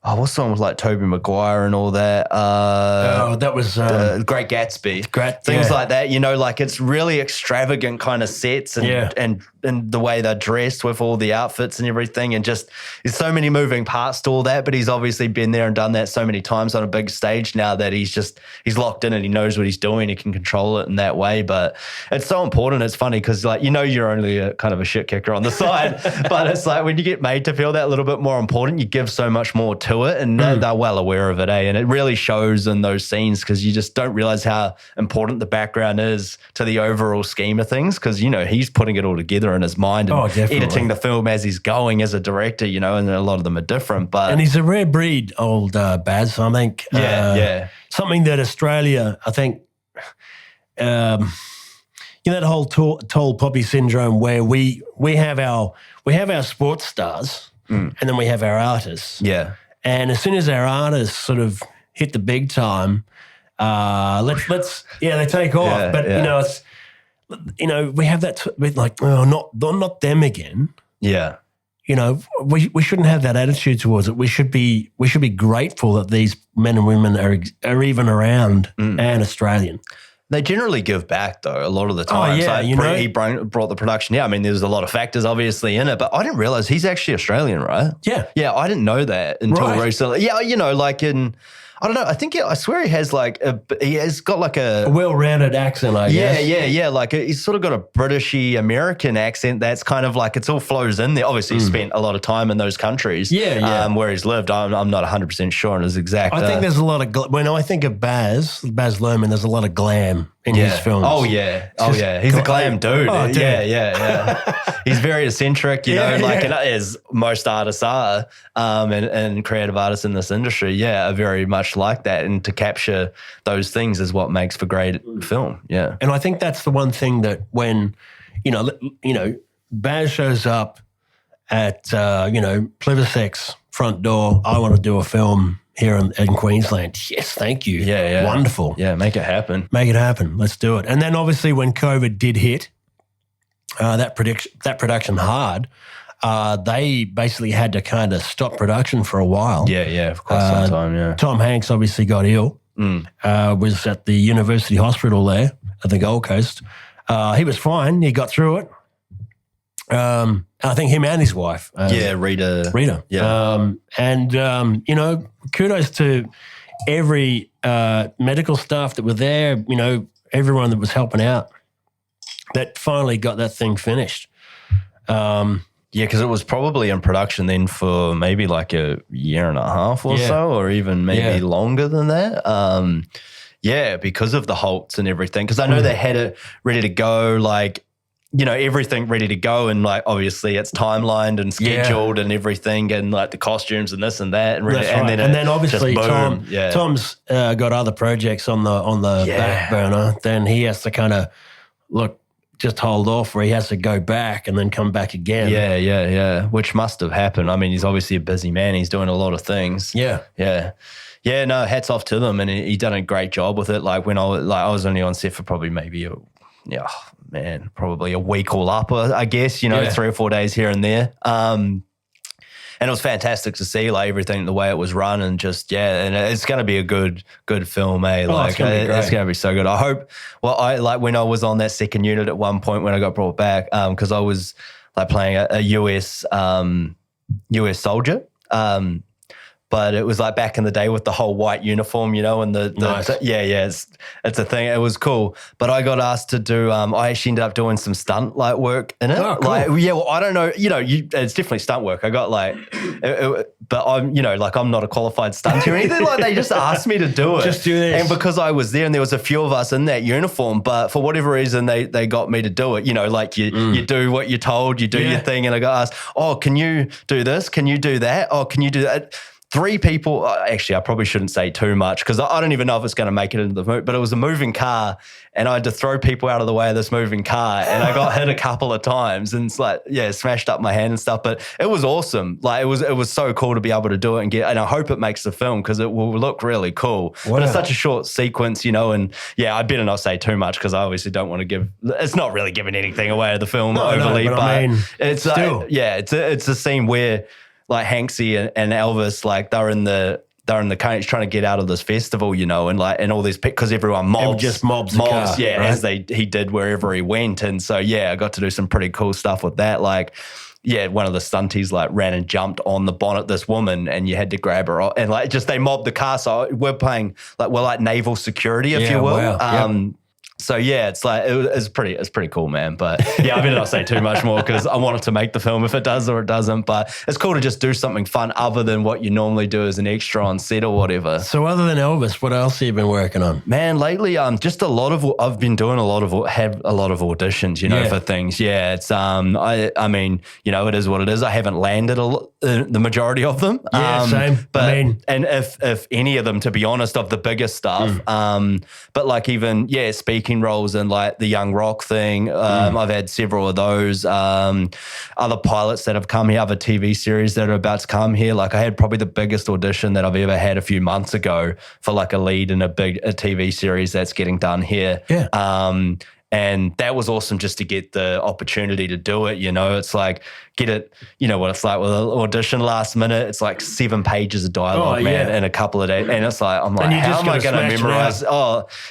what song was like Tobey Maguire and all that? That was the Great Gatsby. Things like that, like it's really extravagant kind of sets and the way they're dressed with all the outfits and everything, and just there's so many moving parts to all that, but he's obviously been there and done that so many times on a big stage now that he's locked in and he knows what he's doing. He can control it in that way, but it's so important. It's funny because you're only a kind of a shit kicker on the side, but it's like when you get made to feel that a little bit more important, you give so much more to it, and they're well aware of it, and it really shows in those scenes, because you just don't realize how important the background is to the overall scheme of things, because he's putting it all together in his mind and editing the film as he's going as a director, and a lot of them are different. But and he's a rare breed, old Baz. I think something that Australia, I think, that whole tall poppy syndrome, where we have our sports stars and then we have our artists. Yeah. And as soon as our artists sort of hit the big time, they take off. It's, we have that with not them again. Yeah. We shouldn't have that attitude towards it. We should be grateful that these men and women are even around and Australian. They generally give back, though, a lot of the time. He brought the production. Yeah, I mean, there's a lot of factors, obviously, in it, but I didn't realize he's actually Australian, right? Yeah. Yeah, I didn't know that until recently. Yeah, I don't know. I think I swear he has got a well-rounded accent, I guess. Yeah. Like he's sort of got a Britishy American accent that's kind of like, it's all flows in there. Obviously, he spent a lot of time in those countries. Where he's lived. I'm not 100% sure on his exact. I think there's a lot of when I think of Baz Luhrmann, there's a lot of glam in his films. Oh yeah. He's a glam dude. Yeah. He's very eccentric, as most artists are, and creative artists in this industry, are very much like that. And to capture those things is what makes for great film. Yeah. And I think that's the one thing that when, Baz shows up at, Pliversex front door, I want to do a film here in Queensland. Yes, thank you. Yeah. Wonderful. Yeah, make it happen. Let's do it. And then obviously when COVID did hit, that production hard, they basically had to kind of stop production for a while. Yeah, for quite some time, yeah. Tom Hanks obviously got ill, was at the University Hospital there at the Gold Coast. He was fine. He got through it. I think him and his wife. Rita. Yeah. Kudos to every medical staff that were there, everyone that was helping out that finally got that thing finished. Because it was probably in production then for maybe like a year and a half or so, or even maybe longer than that. Yeah, because of the halts and everything. Because I know they had it ready to go, like, you know, everything ready to go, and like obviously it's timelined and scheduled and everything, and like the costumes and this and that, and really, and then obviously just Tom's got other projects on the back burner. Then he has to kind of just hold off, where he has to go back and then come back again. Yeah. Which must have happened. I mean, he's obviously a busy man. He's doing a lot of things. Yeah. No, hats off to them, and he done a great job with it. Like when I was only on set for probably maybe probably a week all up, I guess, you know, 3 or 4 days here and there. And it was fantastic to see like everything, the way it was run, and just, and it's going to be a good film, eh? It's going to be so good. I hope, I like when I was on that second unit at one point when I got brought back, because I was like playing a US soldier. But it was like back in the day with the whole white uniform, you know, and it's a thing. It was cool. But I got asked to do, I actually ended up doing some stunt like work in it. Oh, cool. Like, I don't know, you know, it's definitely stunt work. I got like, but I'm, you know, like I'm not a qualified stunter or anything. Like they just asked me to do it. Just do this. And because I was there and there was a few of us in that uniform, but for whatever reason, they got me to do it. You know, like you do what you're told, you do your thing. And I got asked, oh, can you do this? Can you do that? Oh, can you do that? 3 people, actually, I probably shouldn't say too much because I don't even know if it's going to make it into the movie, but it was a moving car and I had to throw people out of the way of this moving car and I got hit a couple of times and it's like, smashed up my hand and stuff, but it was awesome. Like it was so cool to be able to do it and I hope it makes the film because it will look really cool. Wow. But it's such a short sequence, you know, and I better not say too much because I obviously don't want to it's not really giving anything away of the film overly, but I mean, it's still. It's a scene where like Hanksy and Elvis, like they're in the cage trying to get out of this festival, you know, and all these because everyone mobs the car, right? as he did wherever he went, and so I got to do some pretty cool stuff with that. Like, one of the stunties like ran and jumped on the bonnet this woman, and you had to grab her, and like just they mobbed the car. So we're playing like naval security, if you will. Wow. So it's like it's pretty cool, man. But I better not say too much more because I want it to make the film if it does or it doesn't. But it's cool to just do something fun other than what you normally do as an extra on set or whatever. So other than Elvis, what else have you been working on? Man, lately, just I've been doing a lot of auditions, you know, for things. Yeah, it's I mean, you know, it is what it is. I haven't landed the majority of them. Same. But and if any of them, to be honest, of the biggest stuff. But like even speaking roles and like the Young Rock thing. I've had several of those. Other pilots that have come here, other TV series that are about to come here. Like I had probably the biggest audition that I've ever had a few months ago for like a lead in a TV series that's getting done here. Yeah. And that was awesome just to get the opportunity to do it. You know, it's like get it, you know what it's like with an audition last minute. It's like 7 pages of dialogue, in a couple of days. And it's like, I'm like, how am I going to memorize?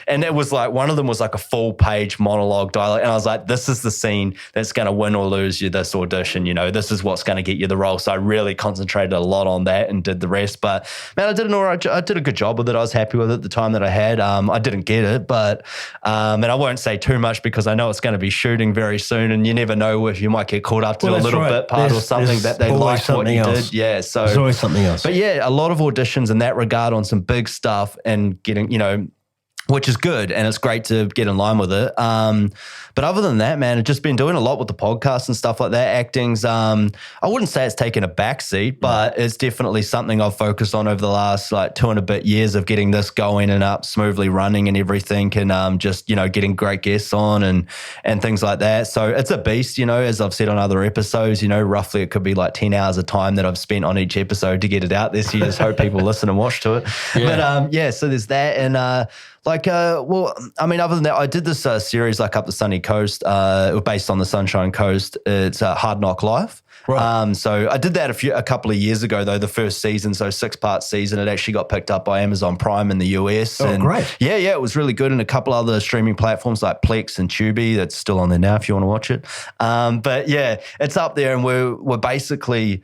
And it was like, one of them was like a full page monologue dialogue. And I was like, this is the scene that's going to win or lose you this audition. You know, this is what's going to get you the role. So I really concentrated a lot on that and did the rest. But man, I did a good job with it. I was happy with it the time that I had. I didn't get it, but, and I won't say too much because I know it's going to be shooting very soon and you never know if you might get caught up to a little bit part or something that they liked what you did. Yeah, so there's always something else. But a lot of auditions in that regard on some big stuff and getting, you know, which is good and it's great to get in line with it. But other than that, man, I've just been doing a lot with the podcast and stuff like that. Acting's, I wouldn't say it's taken a backseat, but it's definitely something I've focused on over the last like 2 and a bit years of getting this going and up smoothly running and everything and just, you know, getting great guests on and things like that. So it's a beast, you know, as I've said on other episodes, you know, roughly it could be like 10 hours of time that I've spent on each episode to get it out there. So you just hope people listen and watch to it. Yeah. But so there's that. And well, I mean, other than that, I did this series like up the Sunny Coast, based on the Sunshine Coast. It's Hard Knock Life. Right. So I did that a couple of years ago, though, the first season, so 6-part season. It actually got picked up by Amazon Prime in the US. Oh, great. Yeah, it was really good. And a couple other streaming platforms like Plex and Tubi. That's still on there now if you want to watch it. But it's up there and we're basically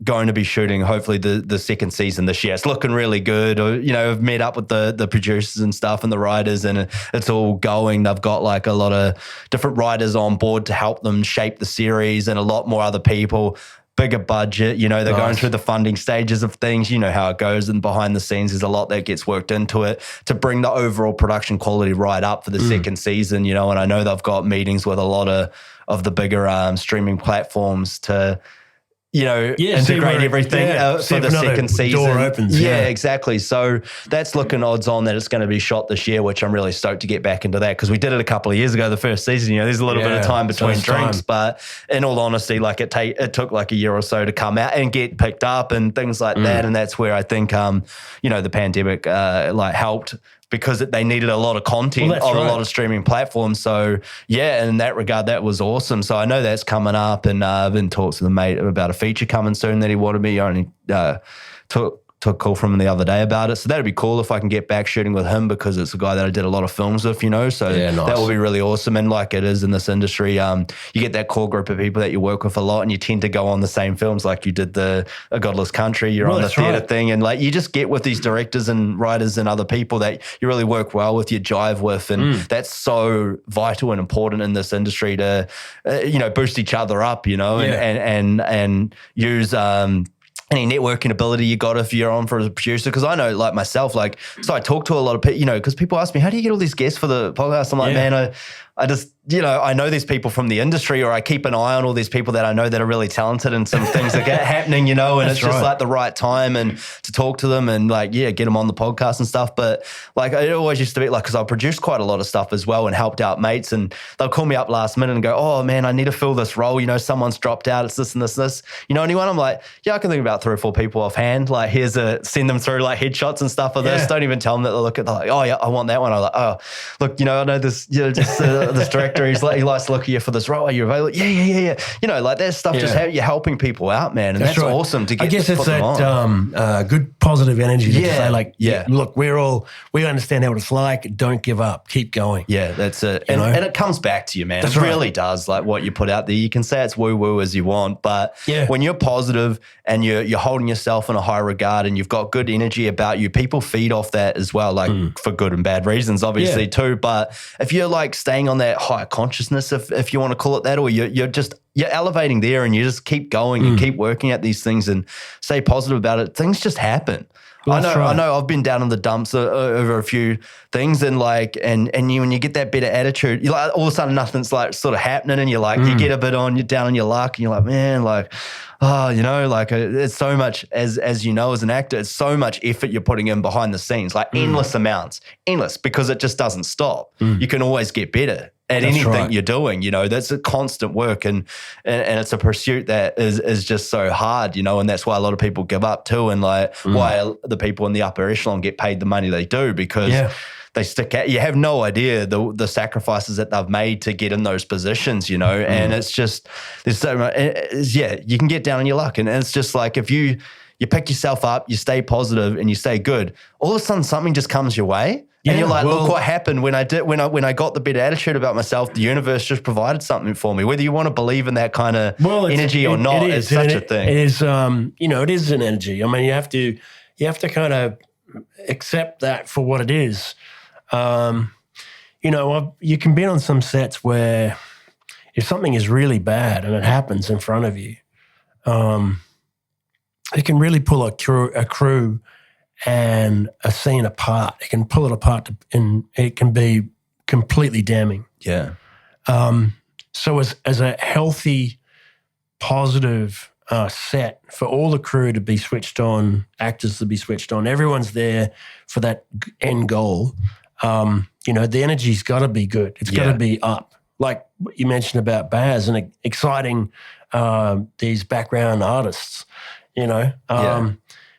going to be shooting hopefully the second season this year. It's looking really good. You know, I've met up with the producers and stuff and the writers and it's all going. They've got like a lot of different writers on board to help them shape the series and a lot more other people. bigger budget. You know, they're going through the funding stages of things. You know how it goes, and behind the scenes, there's a lot that gets worked into it to bring the overall production quality right up for the second season. You know, and I know they've got meetings with a lot of the bigger streaming platforms to, you know, integrate everything for the second season. Door opens. Yeah, exactly. So that's looking odds on that it's going to be shot this year, which I'm really stoked to get back into that, because we did it a couple of years ago, the first season. You know, there's a little bit of time between drinks, but in all honesty, like it took like a year or so to come out and get picked up and things like that. And that's where I think, you know, the pandemic like helped, because they needed a lot of content on a lot of streaming platforms. So, yeah, in that regard, that was awesome. So I know that's coming up, and I've been talking to the mate about a feature coming soon that he wanted me. I only took a call from him the other day about it. So that'd be cool if I can get back shooting with him, because it's a guy that I did a lot of films with, you know. So that will be really awesome. And like it is in this industry, you get that core group of people that you work with a lot, and you tend to go on the same films. Like you did the A Godless Country, you're on the theatre thing, and like you just get with these directors and writers and other people that you really work well with, you jive with, and that's so vital and important in this industry to, you know, boost each other up, you know, and use any networking ability you got if you're on for a producer. Because I know, like myself, like, so I talk to a lot of people, you know, because people ask me, how do you get all these guests for the podcast? I'm like, man, I just, you know, I know these people from the industry, or I keep an eye on all these people that I know that are really talented, and some things that get happening, you know, and it's just like the right time and to talk to them and like, get them on the podcast and stuff. But like, it always used to be like, because I produced quite a lot of stuff as well and helped out mates, and they'll call me up last minute and go, oh man, I need to fill this role. You know, someone's dropped out. It's this and this and this. You know, anyone? I'm like, yeah, I can think about 3 or 4 people offhand. Like, send them through like headshots and stuff of this. Don't even tell them that they look at, they're like, oh yeah, I want that one. I'm like, oh, look, you know, I know this, you know, just this director, he likes to look at you for this role. Are you available? Yeah. You know, like that stuff, just you're helping people out, man. And that's awesome to get. I guess it's that good positive energy to say like, look, we understand how it's like. Don't give up. Keep going. Yeah, that's it. And it comes back to you, man. It really does. Like what you put out there, you can say it's woo-woo as you want, but when you're positive and you're holding yourself in a high regard and you've got good energy about you, people feed off that as well, like for good and bad reasons, too. But if you're like staying on that high consciousness, if you want to call it that, or you're elevating there and you just keep going and keep working at these things and stay positive about it, things just happen. I know I've been down in the dumps over a few things, and like, and you, when you get that better attitude, you like all of a sudden nothing's like sort of happening, and you're like, you get a bit you're down on your luck, and you're like, man, like, oh, you know, like it's so much, as you know, as an actor, it's so much effort you're putting in behind the scenes, like endless amounts, because it just doesn't stop. You can always get better at anything you're doing, you know. That's a constant work, and it's a pursuit that is just so hard, you know, and that's why a lot of people give up too, and like why the people in the upper echelon get paid the money they do, because they stick at, you have no idea the sacrifices that they've made to get in those positions, you know, and it's just, there's so much, you can get down on your luck, and it's just like, if you pick yourself up, you stay positive and you stay good, all of a sudden something just comes your way. And you're like, look what happened when I got the better attitude about myself. The universe just provided something for me. Whether you want to believe in that kind of energy or not, it's such a thing. It is, you know, it is an energy. I mean, you have to kind of accept that for what it is. You know, you can be on some sets where if something is really bad and it happens in front of you, it can really pull a crew and a scene apart. It can pull it apart, and it can be completely damning. Yeah. So as a healthy, positive set for all the crew to be switched on, actors to be switched on, everyone's there for that end goal. You know, the energy's got to be good. It's got to be up. Like what you mentioned about Baz and exciting these background artists, you know.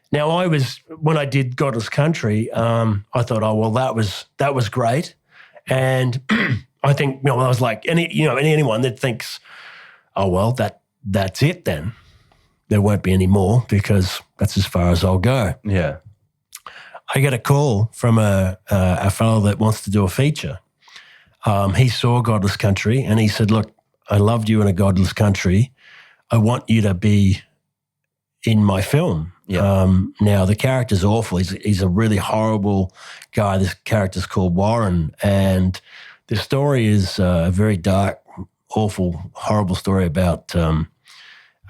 Now, when I did Godless Country, I thought, oh, well, that was great. And I think, you know, I was like, anyone that thinks, oh, well, that's it then. There won't be any more, because that's as far as I'll go. Yeah. I get a call from a fellow that wants to do a feature. He saw Godless Country and he said, look, I loved you in A Godless Country. I want you to be in my film. Yeah. Now, the character's awful. He's a really horrible guy. This character's called Warren, and the story is a very dark, awful, horrible story about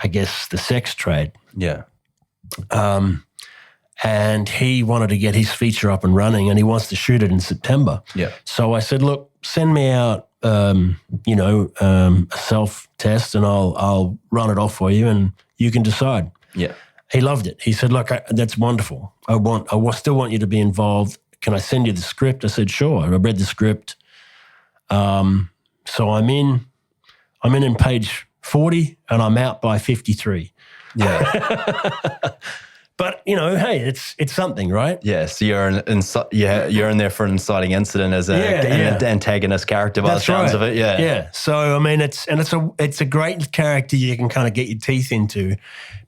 I guess, the sex trade. Yeah. And he wanted to get his feature up and running, and he wants to shoot it in September. Yeah. So I said, look, send me out, a self-test, and I'll run it off for you, and you can decide. Yeah. He loved it. He said, look, that's wonderful. I still want you to be involved. Can I send you the script? I said, sure. And I read the script. So I'm in page 40, and I'm out by 53. Yeah. But, hey, it's something, right? Yeah, so you're in there for an inciting incident as an antagonist character by the sounds of it. Yeah. Yeah. So, it's a great character you can kind of get your teeth into,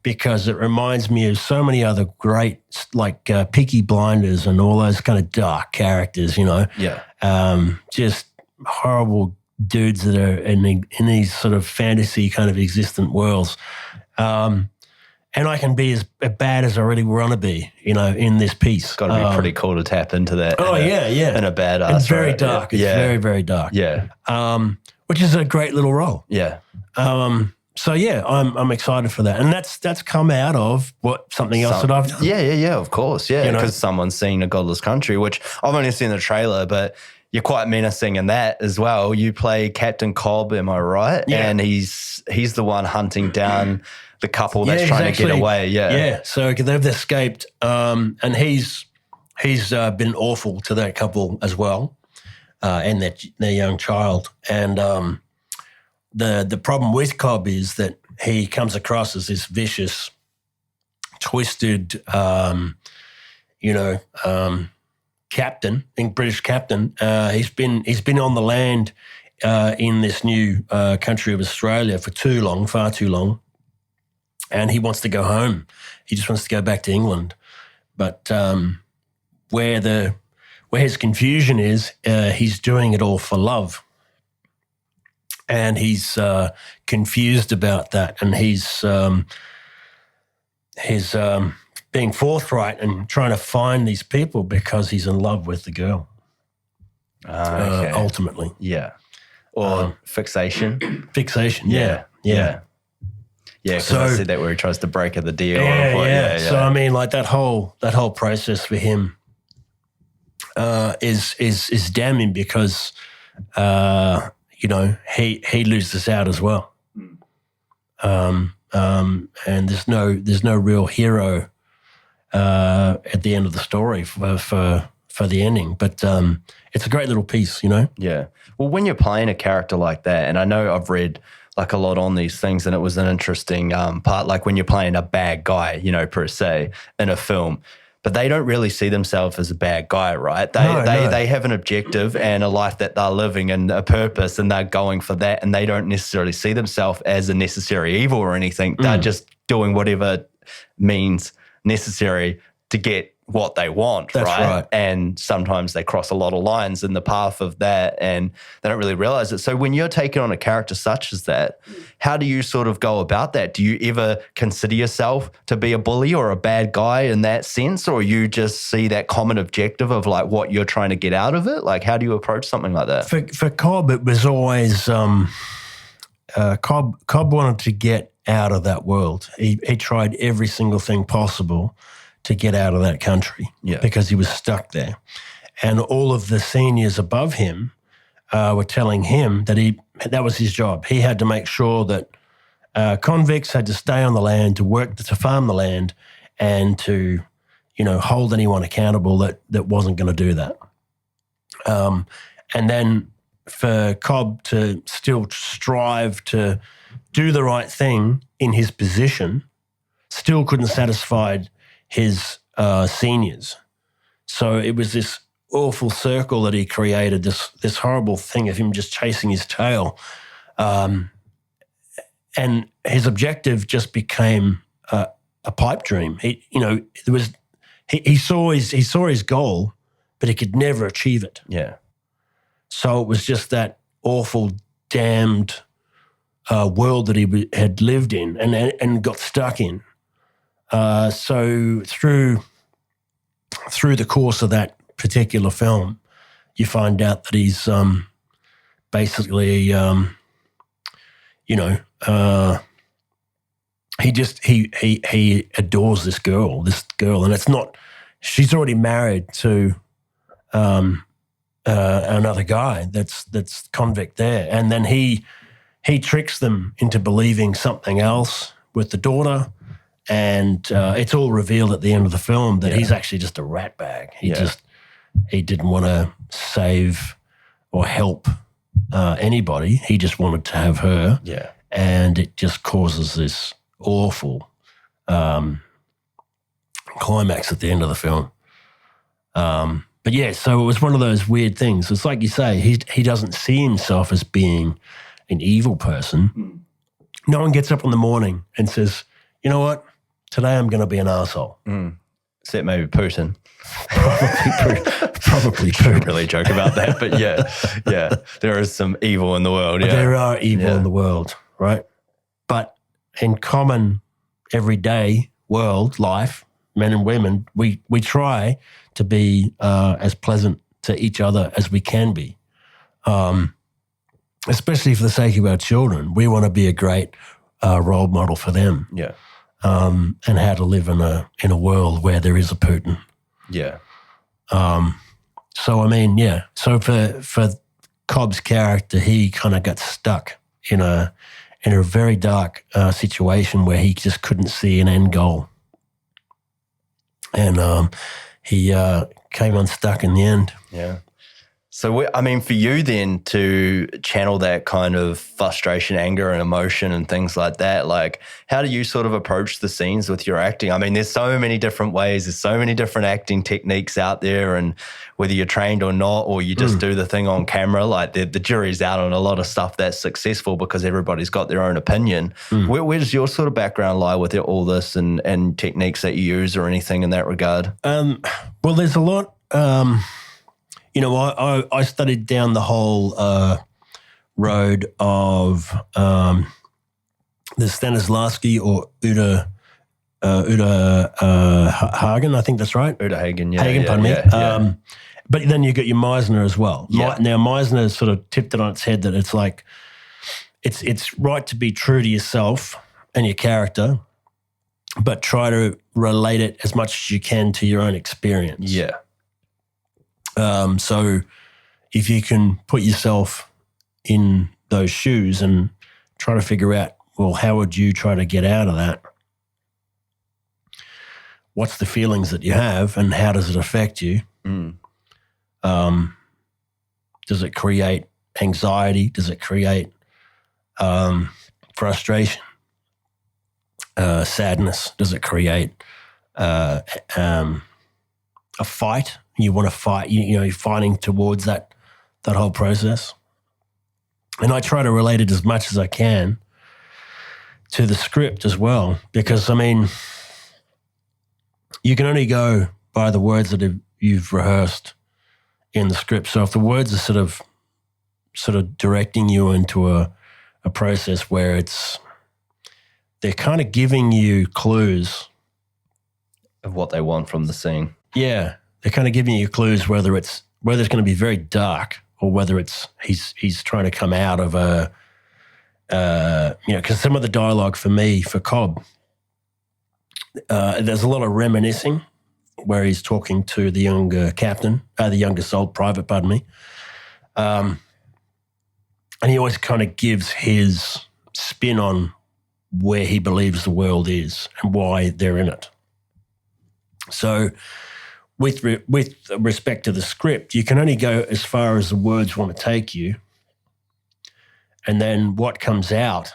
because it reminds me of so many other great, like Peaky Blinders and all those kind of dark characters, Yeah. Just horrible dudes that are in these sort of fantasy kind of existent worlds. And I can be as bad as I really want to be, in this piece. It's got to be pretty cool to tap into that. Oh, yeah. In a badass. It's very dark. It's very, very dark. Yeah. Which is a great little role. Yeah. So yeah, I'm excited for that, and that's come out of something else that I've done. Yeah, of course, yeah, because someone's seen A Godless Country, which I've only seen the trailer, but you're quite menacing in that as well. You play Captain Cobb, am I right? Yeah. And he's the one hunting down the couple that's trying to get away. Yeah, yeah. So they've escaped, and he's been awful to that couple as well, and their young child, and. The problem with Cobb is that he comes across as this vicious, twisted, captain, British captain. He's been on the land in this new country of Australia for too long, far too long, and he wants to go home. He just wants to go back to England. But where his confusion is, he's doing it all for love. And he's confused about that, and he's being forthright and trying to find these people because he's in love with the girl. Okay. Ultimately, yeah, or fixation. Fixation, yeah. Yeah, because I see that where he tries to break the deal. Yeah. So I mean, like that whole process for him is damning because. He loses out as well. And there's no real hero at the end of the story for the ending. But it's a great little piece, Yeah. Well, when you're playing a character like that, and I know I've read like a lot on these things, and it was an interesting part, like when you're playing a bad guy, per se, in a film. But they don't really see themselves as a bad guy, right? They have an objective and a life that they're living and a purpose, and they're going for that, and they don't necessarily see themselves as a necessary evil or anything. They're just doing whatever means necessary to get what they want, right? And sometimes they cross a lot of lines in the path of that, and they don't really realize it. So when you're taking on a character such as that, how do you sort of go about that? Do you ever consider yourself to be a bully or a bad guy in that sense, or you just see that common objective of like what you're trying to get out of it? Like, how do you approach something like that? For Cobb, it was always Cobb wanted to get out of that world. He tried every single thing possible to get out of that country because he was stuck there. And all of the seniors above him were telling him that that was his job. He had to make sure that convicts had to stay on the land, to work, to farm the land, and to, hold anyone accountable that wasn't going to do that. And then for Cobb to still strive to do the right thing in his position still couldn't satisfy his seniors. So it was this awful circle that he created, this horrible thing of him just chasing his tail. And his objective just became a pipe dream. He saw his goal, but he could never achieve it. Yeah. So it was just that awful, damned world that he had lived in and got stuck in. So through the course of that particular film, you find out that he's basically, he adores this girl, and it's not. She's already married to another guy that's convict there, and then he tricks them into believing something else with the daughter, and it's all revealed at the end of the film that he's actually just a rat bag. He didn't want to save or help anybody. He just wanted to have her. Yeah. And it just causes this awful climax at the end of the film. But yeah, so it was one of those weird things. It's like you say, he doesn't see himself as being an evil person. Mm. No one gets up in the morning and says, you know what, today I'm going to be an asshole. Mm. Except maybe Putin. Probably Shouldn't really joke about that, but yeah, there is some evil in the world. Yeah. There are evil in the world, right? But in common everyday world life, men and women, we try to be as pleasant to each other as we can be, especially for the sake of our children. We want to be a great role model for them. Yeah, and how to live in a world where there is a Putin. Yeah. So I mean, yeah. So for Cobb's character, he kind of got stuck in a very dark situation where he just couldn't see an end goal, and he came unstuck in the end. Yeah. So, I mean, for you then to channel that kind of frustration, anger and emotion and things like that, like how do you sort of approach the scenes with your acting? I mean, there's so many different ways. There's so many different acting techniques out there, and whether you're trained or not, or you just do the thing on camera, like the jury's out on a lot of stuff that's successful because everybody's got their own opinion. Where does your sort of background lie with all this and techniques that you use or anything in that regard? Well, there's a lot. You know, I studied down the whole road of the Stanislavski or Uta Hagen, I think that's right. Uta Hagen, yeah. Hagen, pardon me. Yeah. But then you got your Meisner as well. Yeah. Now, Meisner sort of tipped it on its head that it's like it's right to be true to yourself and your character, but try to relate it as much as you can to your own experience. Yeah. So if you can put yourself in those shoes and try to figure out, well, how would you try to get out of that? What's the feelings that you have and how does it affect you? Does it create anxiety? Does it create frustration? Sadness? Does it create a fight? You want to fight, you're fighting towards that whole process. And I try to relate it as much as I can to the script as well, because, I mean, you can only go by the words that you've rehearsed in the script. So if the words are sort of directing you into a process where they're kind of giving you clues of what they want from the scene. Yeah. They're kind of giving you clues whether it's going to be very dark or whether it's he's trying to come out of because some of the dialogue for Cobb, there's a lot of reminiscing where he's talking to the younger captain, the younger private, pardon me. And he always kind of gives his spin on where he believes the world is and why they're in it. So with respect to the script, you can only go as far as the words want to take you. And then what comes out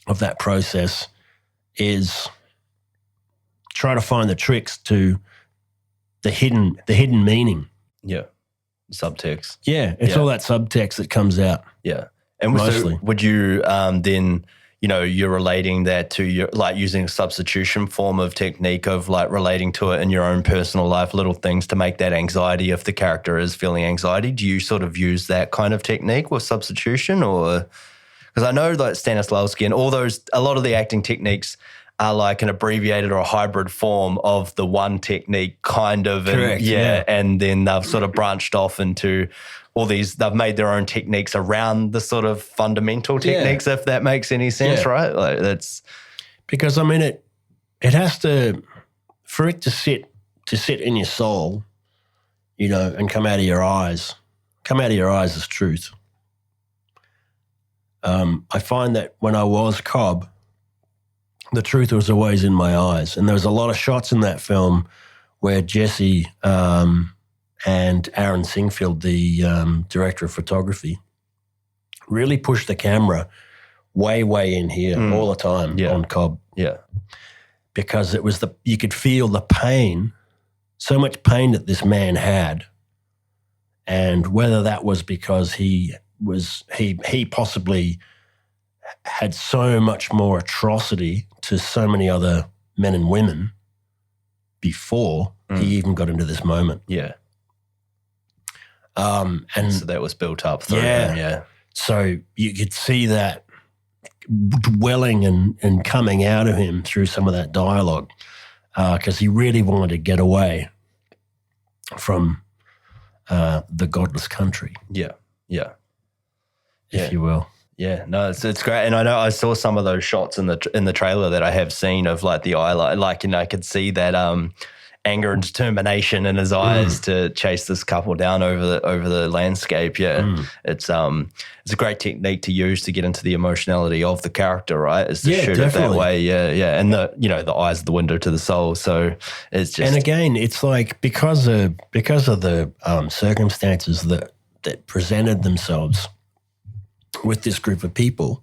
of that process is try to find the tricks to the hidden meaning. Yeah. Subtext. Yeah. It's all that subtext that comes out. Yeah. And mostly. So would you then, you're relating that to your, like using a substitution form of technique of like relating to it in your own personal life, little things to make that anxiety if the character is feeling anxiety. Do you sort of use that kind of technique with substitution or, because I know like Stanislavski and a lot of the acting techniques are like an abbreviated or a hybrid form of the one technique kind of. Correct. Yeah. And then they've sort of branched off into all these, they've made their own techniques around the sort of fundamental techniques, if that makes any sense, right? Like that's... Because I mean, it has to, for it to sit in your soul, you know, and come out of your eyes. Come out of your eyes as truth. I find that when I was Cobb, the truth was always in my eyes. And there was a lot of shots in that film where Jesse and Aaron Singfield, the director of photography, really pushed the camera way in here all the time on Cobb. Yeah. Because it was you could feel the pain, so much pain that this man had. And whether that was because he possibly had so much more atrocity to so many other men and women before he even got into this moment. Yeah. And so that was built up through him, yeah. So you could see that dwelling and coming out of him through some of that dialogue because he really wanted to get away from the godless country. Yeah. If you will. Yeah, no, it's great, and I know I saw some of those shots in the trailer that I have seen of like the eye, like, you know, I could see that anger and determination in his eyes to chase this couple down over the landscape. Yeah, it's a great technique to use to get into the emotionality of the character, right? Is to shoot it that way. Yeah, and the eyes are the window to the soul. So it's just, and again, it's like because of the circumstances that presented themselves with this group of people,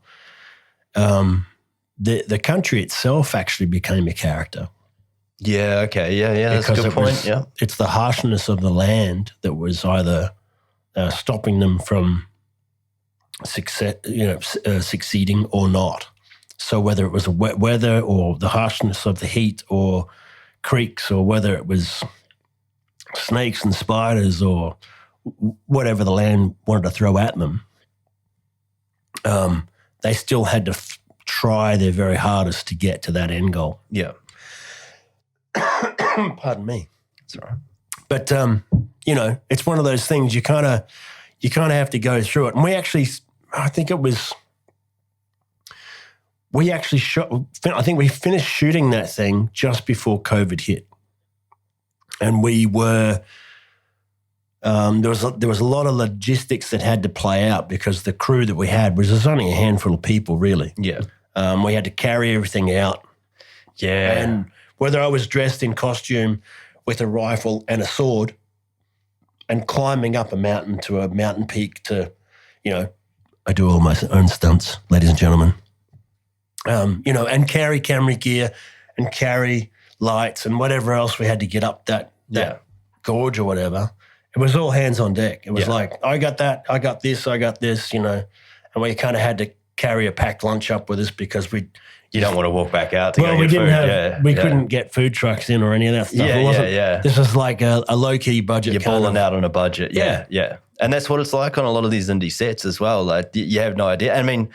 the country itself actually became a character. Yeah, okay, yeah, that's a good point. Yeah, it's the harshness of the land that was either stopping them from succeeding or not. So whether it was wet weather or the harshness of the heat or creeks, or whether it was snakes and spiders or whatever the land wanted to throw at them, they still had to try their very hardest to get to that end goal. Yeah. Pardon me. That's all right. But, you know, it's one of those things you kind of have to go through it. And we actually finished shooting that thing just before COVID hit. And we were, there was a lot of logistics that had to play out because the crew that we had was only a handful of people, really. Yeah. We had to carry everything out. Yeah. And whether I was dressed in costume with a rifle and a sword and climbing up a mountain to a mountain peak to, you know, I do all my own stunts, ladies and gentlemen. You know, and carry camera gear and carry lights and whatever else we had to get up that gorge or whatever. It was all hands on deck. It was like, I got that, I got this, you know, and we kind of had to carry a packed lunch up with us because you don't want to walk back out to go get food. We couldn't get food trucks in or any of that stuff. This was like a low-key budget. You're balling out on a budget. Yeah. And that's what it's like on a lot of these indie sets as well. Like, you have no idea. I mean,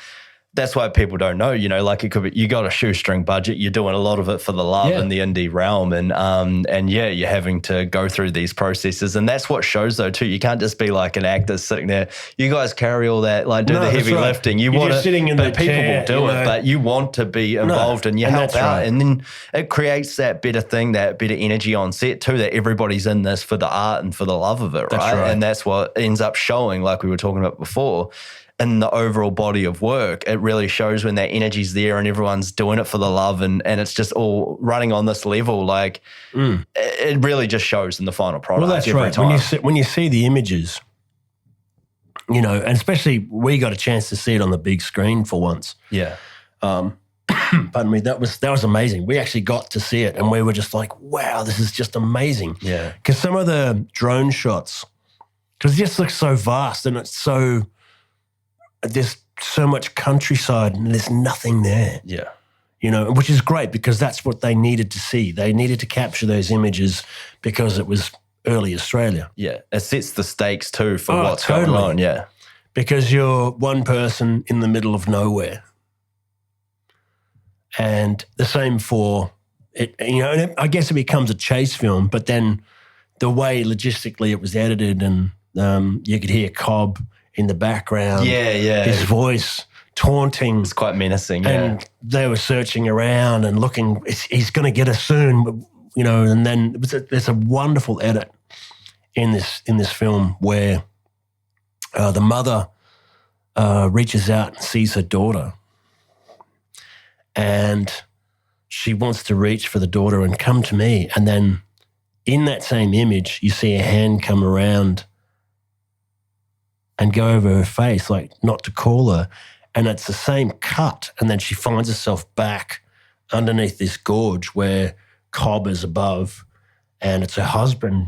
that's why people don't know, you know, like it could be, you got a shoestring budget, you're doing a lot of it for the love in the indie realm. And you're having to go through these processes. And that's what shows though too. You can't just be like an actor sitting there. You guys carry all that, like do the heavy lifting. You're want to, sitting in but the people chair, will do it, but you want to be involved and you help out. Right. And then it creates that better thing, that better energy on set too, that everybody's in this for the art and for the love of it, right? And that's what ends up showing, like we were talking about before, in the overall body of work. It really shows when that energy's there and everyone's doing it for the love and it's just all running on this level. Like it really just shows in the final product. Well, that's every time. When you see the images, you know, and especially we got a chance to see it on the big screen for once. Yeah. Pardon me. That was amazing. We actually got to see it and we were just like, wow, this is just amazing. Yeah. Because some of the drone shots, because it just looks so vast and it's so, there's so much countryside and there's nothing there. Yeah. You know, which is great because that's what they needed to see. They needed to capture those images because it was early Australia. Yeah. It sets the stakes too for what's going on. Yeah. Because you're one person in the middle of nowhere. And the same for it, you know, and I guess it becomes a chase film, but then the way logistically it was edited and you could hear Cobb in the background. Yeah. His voice taunting. It's quite menacing, and they were searching around and looking. He's going to get us soon, you know. And then there's a wonderful edit in this film where the mother reaches out and sees her daughter, and she wants to reach for the daughter and come to me, and then in that same image, you see a hand come around and go over her face, like not to call her. And it's the same cut. And then she finds herself back underneath this gorge where Cobb is above, and it's her husband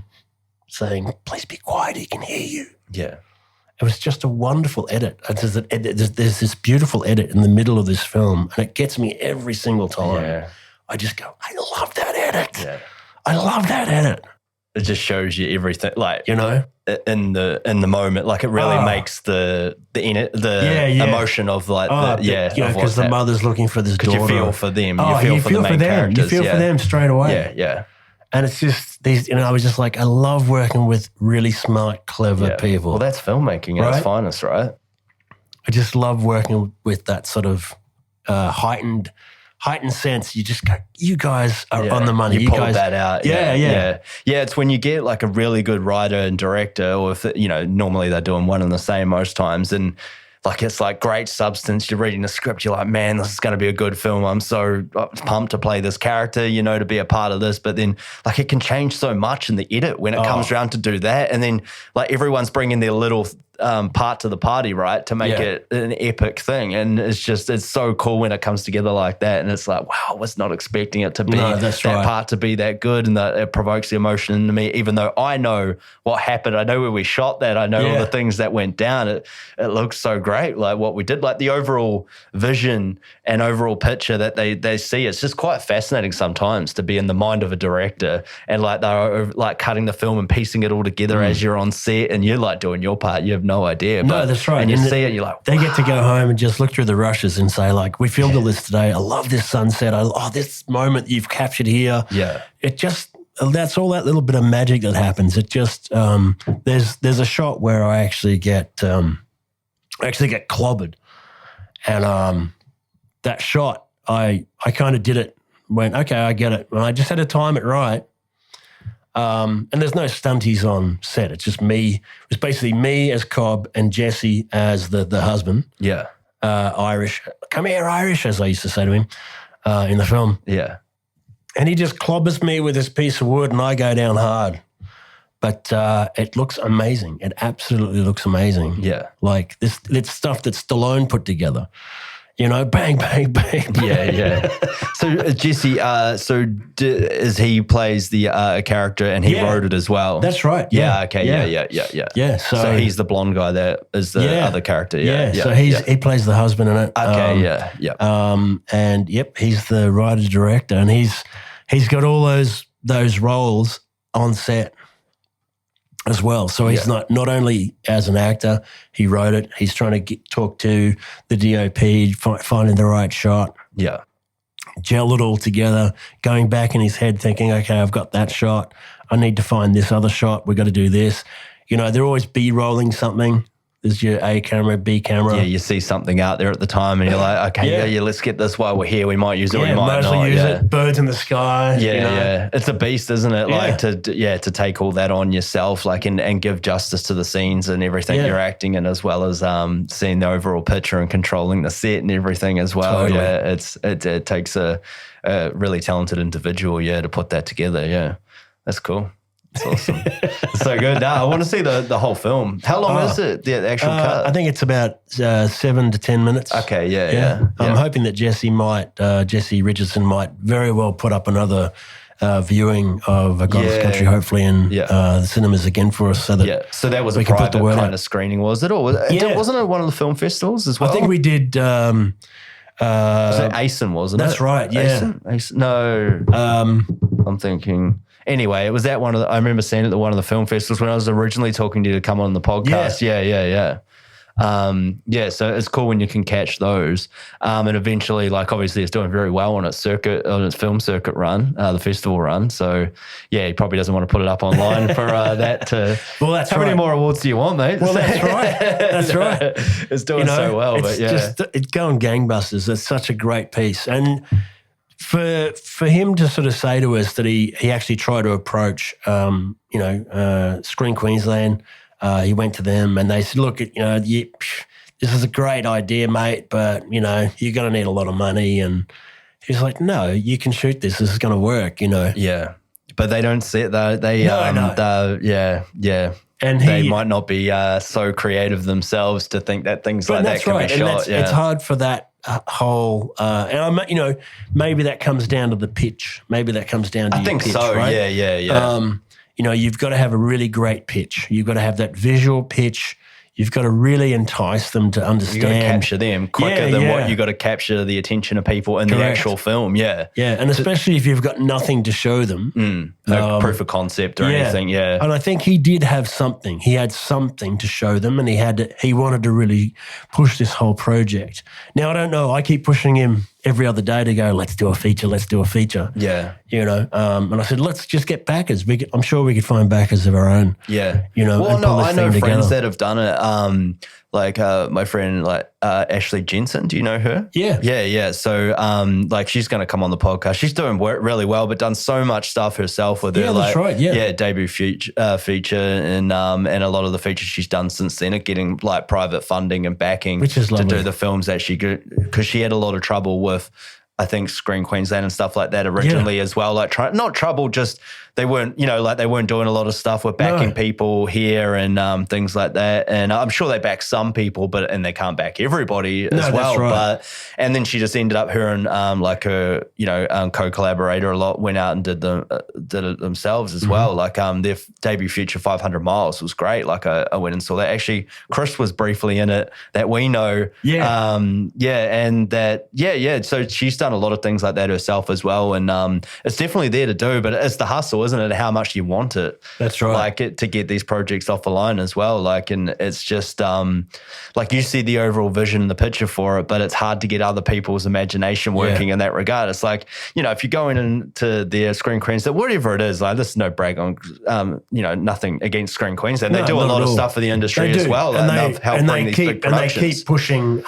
saying, please be quiet, he can hear you. Yeah. It was just a wonderful edit. There's this beautiful edit in the middle of this film, and it gets me every single time. Yeah. I just go, I love that edit. Yeah. I love that edit. It just shows you everything, like, you know, in the moment. Like, it really makes the emotion of like because the mother's looking for this daughter. You feel for them. You feel for the main characters. You feel for them straight away. Yeah, yeah. And it's just these. You know, I was just like, I love working with really smart, clever people. Well, that's filmmaking at its finest, right? I just love working with that sort of heightened sense. You just go, you guys are on the money. You pulled guys, that out. Yeah. It's when you get like a really good writer and director, or if, you know, normally they're doing one and the same most times, and like it's like great substance. You're reading the script, you're like, man, this is going to be a good film. I'm so pumped to play this character, you know, to be a part of this. But then like it can change so much in the edit when it comes around to do that. And then like everyone's bringing their little part to the party, right, to make it an epic thing. And it's so cool when it comes together like that. And it's like, wow, I was not expecting it to be part to be that good, and that it provokes the emotion into me, even though I know what happened. I know where we shot that. I know all the things that went down. It looks so great, like what we did, like the overall vision and overall picture that they see. It's just quite fascinating sometimes to be in the mind of a director, and like they're like cutting the film and piecing it all together as you're on set, and you're like doing your part. You have no idea. No, that's right. And you see it, you're like, they get to go home and just look through the rushes and say, like, we filmed all this today. I love this sunset. This moment you've captured here. Yeah. It just, that's all that little bit of magic that happens. It just, there's a shot where I actually get clobbered. And that shot, I kind of did it, went, okay, I get it. And I just had to time it right. And there's no stunties on set. It's just me. It was basically me as Cobb and Jesse as the husband. Yeah. Irish. Come here, Irish, as I used to say to him in the film. Yeah. And he just clobbers me with this piece of wood, and I go down hard. But it looks amazing. It absolutely looks amazing. Yeah. Like it's stuff that Stallone put together. You know, bang, bang, bang, bang. Yeah. So Jesse, is he plays the character, and he wrote it as well? That's right. Yeah. Okay. Yeah. Yeah. So he's the blonde guy that is the other character. Yeah. So he plays the husband in it. Okay. Yeah. And he's the writer director, and he's got all those roles on set as well. So he's not only as an actor, he wrote it, he's trying to talk to the DOP, finding the right shot. Yeah. Gel it all together, going back in his head thinking, okay, I've got that shot. I need to find this other shot. We've got to do this. You know, they're always B-rolling something. There's your A camera, B camera. Yeah, you see something out there at the time and you're like, okay, let's get this while we're here. We might use it, we might not. Use it. Birds in the sky. Yeah, you know? It's a beast, isn't it? Like to take all that on yourself, like and give justice to the scenes and everything you're acting in, as well as seeing the overall picture and controlling the set and everything as well. Totally. Yeah, it takes a really talented individual, to put that together. Yeah, that's cool. That's awesome. So good. No, I want to see the whole film. How long is it, the actual cut? I think it's about 7 to 10 minutes. Okay, yeah. I'm hoping that Jesse Richardson might very well put up another viewing of A Godless Country, hopefully in the cinemas again for us. So that was a private kind of screening, was it? Or wasn't it one of the film festivals as well? I think we did... was it ASIN, wasn't it? That's right, yeah. ASIN? No. I'm thinking... Anyway, it was at I remember seeing it at one of the film festivals when I was originally talking to you to come on the podcast. Yeah. So it's cool when you can catch those. And eventually, like obviously it's doing very well on its film circuit run, the festival run. So yeah, he probably doesn't want to put it up online for that to. Well, that's how right. many more awards do you want, mate? Well, that's right. That's right. It's doing so well, but yeah. It's going gangbusters. It's such a great piece. And for him to sort of say to us that he actually tried to approach, Screen Queensland, he went to them and they said, look, this is a great idea, mate, but, you're going to need a lot of money. And he's like, no, you can shoot this. This is going to work, Yeah. But they don't see it though. No. Yeah. And they might not be so creative themselves to think that things like that can be shot. It's hard for that whole, and maybe that comes down to the pitch. Maybe that comes down to your pitch, so. Right? Yeah. You've got to have a really great pitch. You've got to have that visual pitch. You've got to really entice them to understand. You've got to capture them quicker than what you've got to capture the attention of people in the actual film, Yeah, and especially if you've got nothing to show them. No proof of concept or anything, And I think he did have something. He had something to show them and he wanted to really push this whole project. Now, I don't know. I keep pushing him every other day to go, let's do a feature. Yeah. And I said, let's just get backers. I'm sure we could find backers of our own. Yeah. Well, no, I know friends that have done it. My friend, Ashley Jensen, do you know her? Yeah. Yeah. So, she's going to come on the podcast. She's doing really well, but done so much stuff herself with her. That's right. Yeah. Yeah, debut feature and a lot of the features she's done since then are getting like private funding and backing, which is lovely, to do the films that because she had a lot of trouble with, I think, Screen Queensland and stuff like that originally as well. Like, not trouble, just they weren't, they weren't doing a lot of stuff with backing people here and things like that. And I'm sure they back some people, and they can't back everybody as well. That's right. And then she just ended up, her and her co-collaborator a lot went out and did it themselves as well. Like their debut feature 500 Miles was great. Like I went and saw that. Actually, Chris was briefly in it that we know. Yeah. And that, So she's done a lot of things like that herself as well. And it's definitely there to do, but it's the hustle, isn't it? How much you want it. That's right. To get these projects off the line as well. And it's just you see the overall vision and the picture for it, but it's hard to get other people's imagination working in that regard. It's like, if you're going into their Screen Queensland, whatever it is, this is no brag on, nothing against Screen Queensland. They do a lot of stuff for the industry as well. And they keep pushing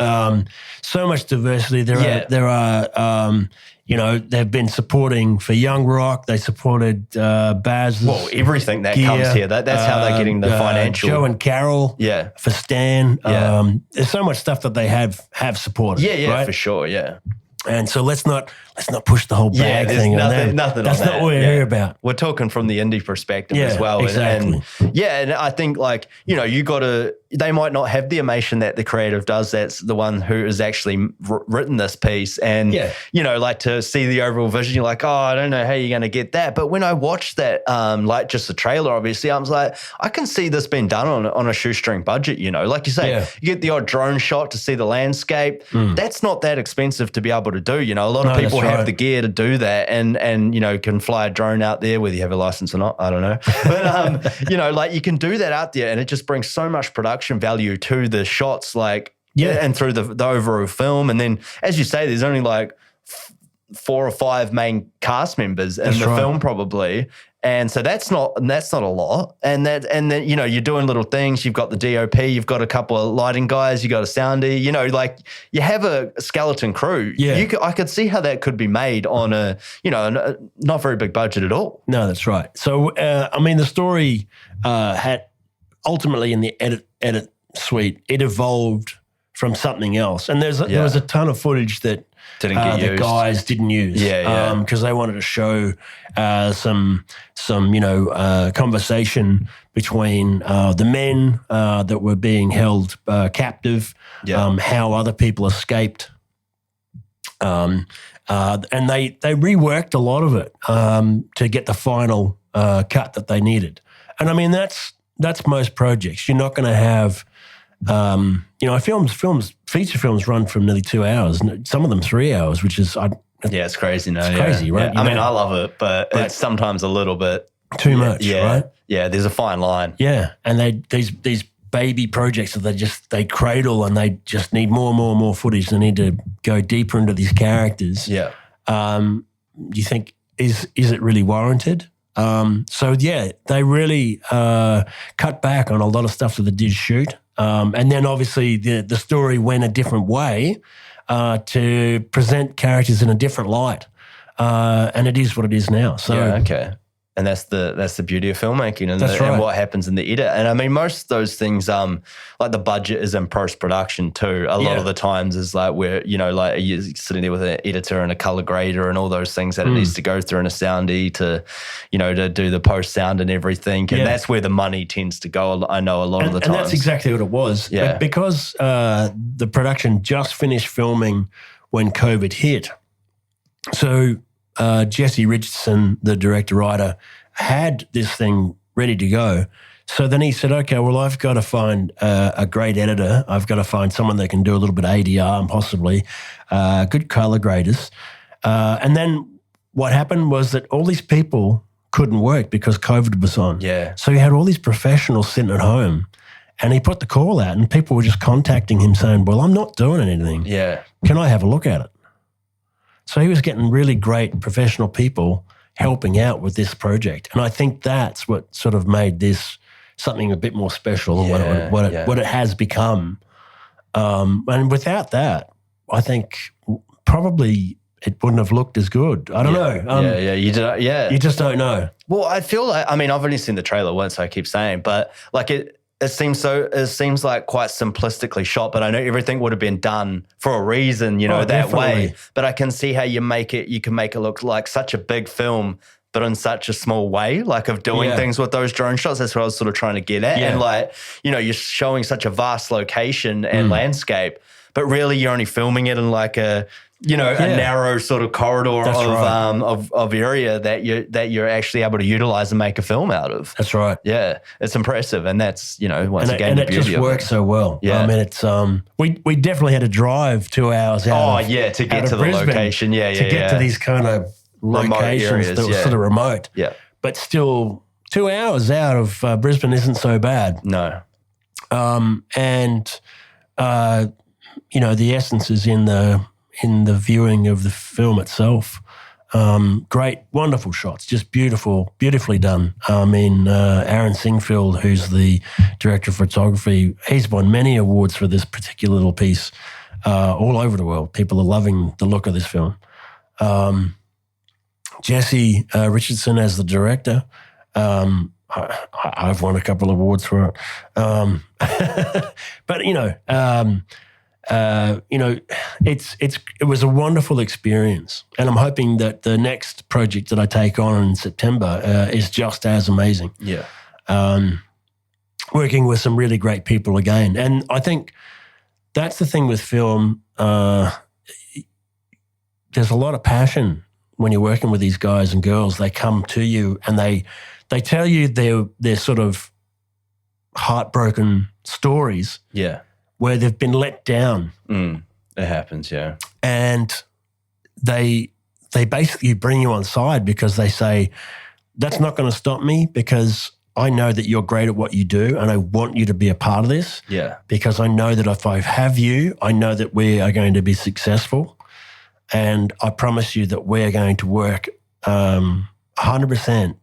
so much diversity. There are they've been supporting for Young Rock. They supported Baz. Well, everything that comes here. That's how they're getting the financial. Joe and Carol. Yeah. For Stan. Yeah. There's so much stuff that they have supported. Yeah, right? For sure. Yeah. And so let's not push the whole bag thing. Nothing That's not what we're here about. We're talking from the indie perspective as well. Exactly. And I think you got to, they might not have the emotion that the creative does. That's the one who has actually written this piece. And, to see the overall vision, you're like, oh, I don't know how you're going to get that. But when I watched that, just the trailer, obviously, I was like, I can see this being done on a shoestring budget, like you say, you get the odd drone shot to see the landscape. That's not that expensive to be able to do. A lot of people have the gear to do that and can fly a drone out there, whether you have a license or not, I don't know. But, you can do that out there and it just brings so much production value to the shots, and through the overall film. And then, as you say, there's only 4 or 5 main cast members in the film probably. And so that's not a lot. And then you're doing little things. You've got the DOP, you've got a couple of lighting guys, you got a sounder, you have a skeleton crew. Yeah. I could see how that could be made on a not very big budget at all. No, that's right. So, the story had ultimately in the edit suite, it evolved from something else. And there was a ton of footage that the guys didn't use. Because they wanted to show some conversation between the men that were being held captive, how other people escaped. And they reworked a lot of it to get the final cut that they needed. And that's most projects. You're not going to have feature films run from nearly 2 hours, some of them 3 hours, which is it's crazy. No, it's crazy, right? Yeah. I love it, but it's sometimes a little bit too much, right? Yeah, there's a fine line. Yeah, and these baby projects that they cradle and they just need more and more and more footage. They need to go deeper into these characters. Yeah. You think, is it really warranted? They really cut back on a lot of stuff that they did shoot. And then obviously the story went a different way to present characters in a different light. And it is what it is now. So okay. And that's the beauty of filmmaking and, right. and what happens in the edit. And I mean, most of those things, like the budget is in post-production too. A lot of the times is like where, like you're sitting there with an editor and a color grader and all those things that it needs to go through and a soundy to, to do the post-sound and everything. And that's where the money tends to go, I know, a lot of the time. And that's exactly what it was. Yeah. Because the production just finished filming when COVID hit. So Jesse Richardson, the director-writer, had this thing ready to go. So then he said, okay, well, I've got to find a great editor. I've got to find someone that can do a little bit of ADR and possibly good color graders. And then what happened was that all these people couldn't work because COVID was on. Yeah. So he had all these professionals sitting at home and he put the call out and people were just contacting him saying, well, I'm not doing anything. Yeah. Can I have a look at it? So he was getting really great professional people helping out with this project. And I think that's what sort of made this something a bit more special than what it has become. And without that, I think probably it wouldn't have looked as good. I don't know. You just don't know. Well, I feel like, I mean, I've only seen the trailer once, so I keep saying, but like it seems like quite simplistically shot, but I know everything would have been done for a reason, that definitely. way. But I can see how you can make it look like such a big film, but in such a small way, like of doing things with those drone shots. That's what I was sort of trying to get at. Yeah. And like, you're showing such a vast location and landscape, but really you're only filming it in like a narrow sort of corridor of area that you're actually able to utilize and make a film out of. That's right. Yeah, it's impressive, and that's once again and the it beauty just of works it. so well. Yeah, I mean, it's we definitely had to drive 2 hours out. To get to the Brisbane location. To get to these kind of locations areas, that were sort of remote. Yeah, but still 2 hours out of Brisbane isn't so bad. No, the essence is in the viewing of the film itself. Great, wonderful shots, just beautifully done. Aaron Singfield, who's the director of photography, he's won many awards for this particular little piece all over the world. People are loving the look of this film. Jesse Richardson as the director, I've won a couple of awards for it. But, it was a wonderful experience, and I'm hoping that the next project that I take on in September is just as amazing. Yeah, working with some really great people again, and I think that's the thing with film. There's a lot of passion when you're working with these guys and girls. They come to you and they tell you their sort of heartbroken stories. Yeah. Where they've been let down. It happens, yeah. And they basically bring you on side because they say, that's not going to stop me because I know that you're great at what you do and I want you to be a part of this. Yeah. Because I know that if I have you, I know that we are going to be successful. And I promise you that we're going to work 100%.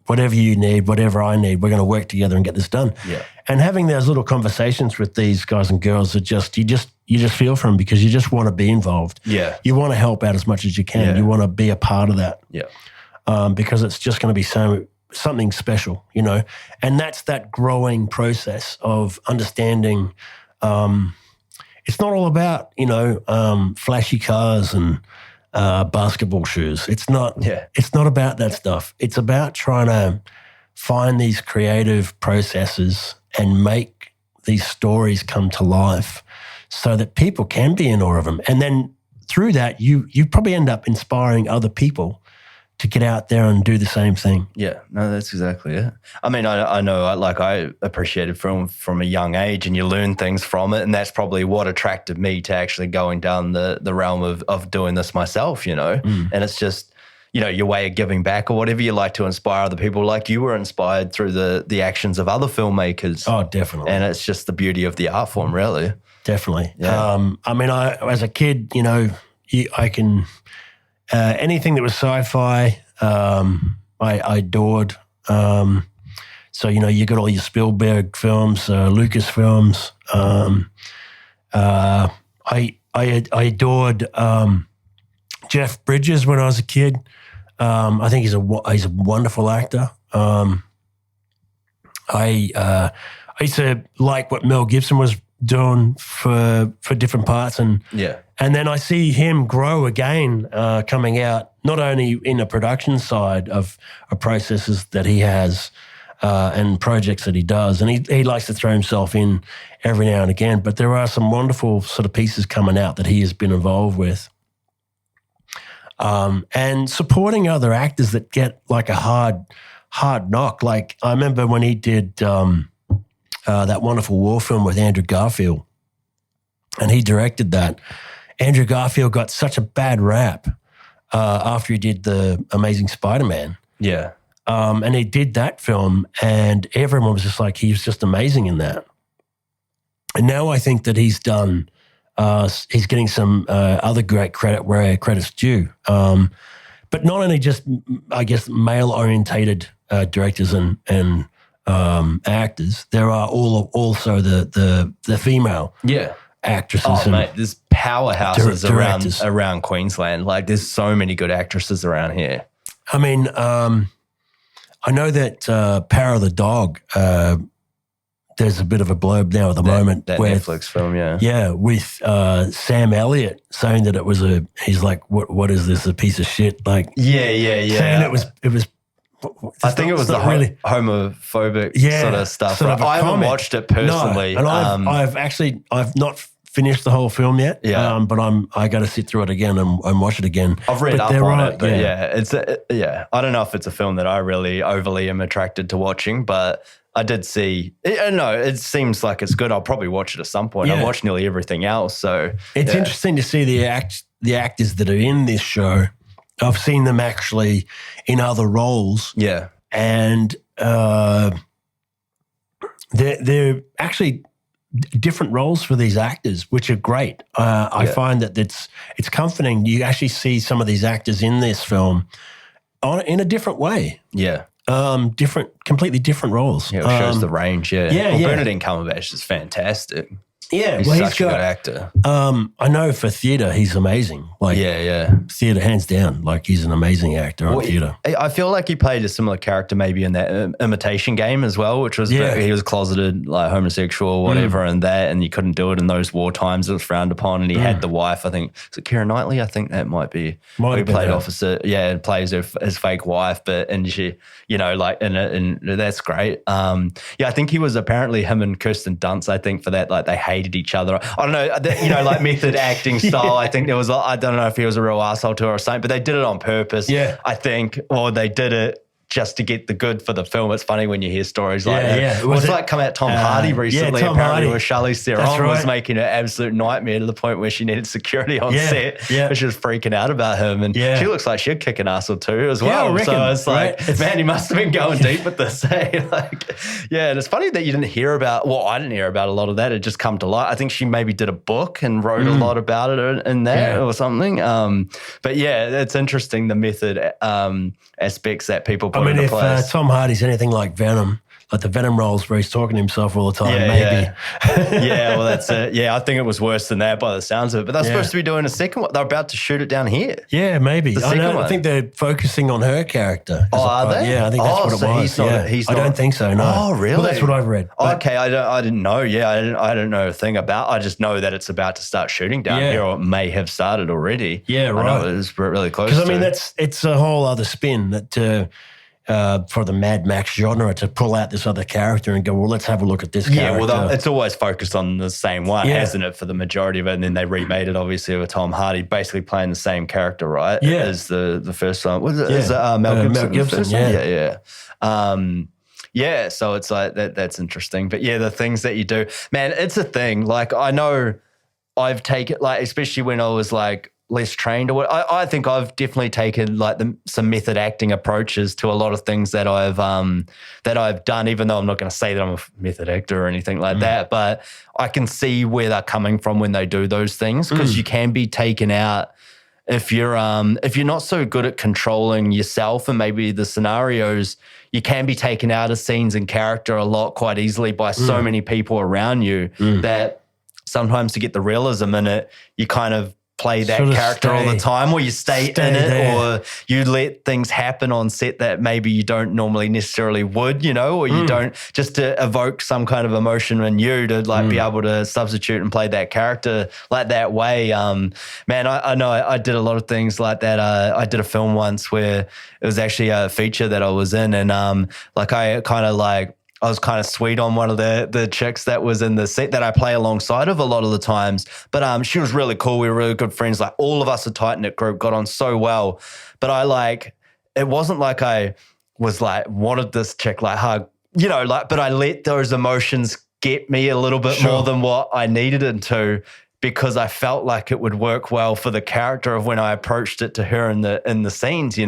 Whatever you need, whatever I need, we're going to work together and get this done. Yeah. And having those little conversations with these guys and girls are just you just feel for them because you just want to be involved. Yeah. You want to help out as much as you can. Yeah. You want to be a part of that. Yeah. Because it's just going to be something special, And that's that growing process of understanding. It's not all about flashy cars and basketball shoes. It's not about that stuff. It's about trying to find these creative processes and make these stories come to life so that people can be in awe of them. And then through that, you probably end up inspiring other people to get out there and do the same thing. Yeah, no, that's exactly it. I mean, I know, I appreciated film from a young age and you learn things from it, and that's probably what attracted me to actually going down the realm of doing this myself, And it's just, your way of giving back or whatever. You like to inspire other people, like you were inspired through the actions of other filmmakers. Oh, definitely. And it's just the beauty of the art form, really. Definitely. Yeah. I mean, as a kid, I can anything that was sci-fi, I adored. So you got all your Spielberg films, Lucasfilms. I adored Jeff Bridges when I was a kid. I think he's a wonderful actor. I used to like what Mel Gibson was doing for different parts, and then I see him grow again, coming out not only in the production side of processes that he has and projects that he does, and he likes to throw himself in every now and again, but there are some wonderful sort of pieces coming out that he has been involved with. And supporting other actors that get like a hard knock. Like I remember when he did that wonderful war film with Andrew Garfield, and he directed that. Andrew Garfield got such a bad rap after he did the Amazing Spider-Man. Yeah. And he did that film, and everyone was just like, he was just amazing in that. And now I think that he's done, he's getting some other great credit where credit's due. But not only just, I guess, male-orientated directors and actors, there are also the female actresses. Oh, mate, there's powerhouses around Queensland. Like, there's so many good actresses around here. I mean, I know that Power of the Dog, there's a bit of a blurb now at the moment. That Netflix film, yeah. Yeah, with Sam Elliott saying that he's like, what is this, a piece of shit? Like, yeah. Saying it was. I think it was the homophobic sort of stuff. Sort of I haven't watched it personally. No, and I've not finished the whole film yet. Yeah. But I got to sit through it again and watch it again. I've read up on it, but I don't know if it's a film that I really overly am attracted to watching, but I did see. It seems like it's good. I'll probably watch it at some point. I watch nearly everything else, so it's interesting to see the actors that are in this show. I've seen them actually in other roles. Yeah. And they're actually different roles for these actors, which are great. I find that it's comforting. You actually see some of these actors in this film in a different way. Yeah. Completely different roles. Yeah, it shows the range, yeah. Yeah, Benedict Cumberbatch is fantastic. Yeah, he's such a good actor. I know for theatre he's amazing. Like, theatre hands down. Like, he's an amazing actor on theatre. I feel like he played a similar character maybe in that Imitation Game as well, which was he was closeted, like homosexual or whatever, and you couldn't do it in those war times. It was frowned upon, and he had the wife. I think is it Keira Knightley? I think that might be. He played opposite. Yeah, it plays his fake wife, and she, and that's great. I think he was apparently him and Kirsten Dunst. I think for that, like they hated each other. I don't know, like method acting style. I think there was, I don't know if he was a real asshole to her or something, but they did it on purpose. Yeah. I think, or they did it just to get the good for the film. It's funny when you hear stories like that. Yeah. It was like come out Tom Hardy recently, Tom apparently, Hardy. where Charlize Theron was making an absolute nightmare to the point where she needed security on set. Yeah. She was freaking out about him. And she looks like she'd kick an ass or two as well. I reckon, so it's like, man, he must have been going deep with this. And it's funny that you didn't hear about, I didn't hear about a lot of that. It just come to light. I think she maybe did a book and wrote a lot about it in that or something. But yeah, it's interesting, the method aspects that people put into place. Tom Hardy's anything like Venom, like the Venom roles where he's talking to himself all the time, maybe. Well, that's it. Yeah, I think it was worse than that by the sounds of it. But they're supposed to be doing a second one. They're about to shoot it down here. Yeah, maybe. I think they're focusing on her character. Are they? Yeah, I think that's what it was. I don't think so, no. Oh, really? Well, that's what I've read. Okay, I didn't know. Yeah, I don't know a thing about. I just know that it's about to start shooting down here, or it may have started already. Yeah, right. I know it was really close. Because, I mean, it's a whole other spin that for the Mad Max genre to pull out this other character and go, well, let's have a look at this character. Yeah, well, it's always focused on the same one, hasn't it, for the majority of it? And then they remade it, obviously, with Tom Hardy basically playing the same character, right? Yeah. As the first one. Was it Mel Gibson? Mel Gibson, yeah. So it's like, that's interesting. But yeah, the things that you do, man, it's a thing. Like, I know I've taken, like, especially when I was like less trained. Or I think I've definitely taken like some method acting approaches to a lot of things that I've done, even though I'm not going to say that I'm a method actor or anything like that, but I can see where they're coming from when they do those things, because you can be taken out if you're not so good at controlling yourself and maybe the scenarios. You can be taken out of scenes and character a lot quite easily by so many people around you that sometimes to get the realism in it, you kind of play that character all the time, or you stay in it there. Or you let things happen on set that maybe you don't normally necessarily would, or you don't, just to evoke some kind of emotion in you to like be able to substitute and play that character like that way. Man, I know I did a lot of things like that. I did a film once where it was actually a feature that I was in, and I was kind of sweet on one of the chicks that was in the set that I play alongside of a lot of the times. But she was really cool. We were really good friends. Like all of us, a tight-knit group, got on so well. But it wasn't like I was like, wanted this chick like hug, but I let those emotions get me a little bit more than what I needed it to, because I felt like it would work well for the character of when I approached it to her in the scenes,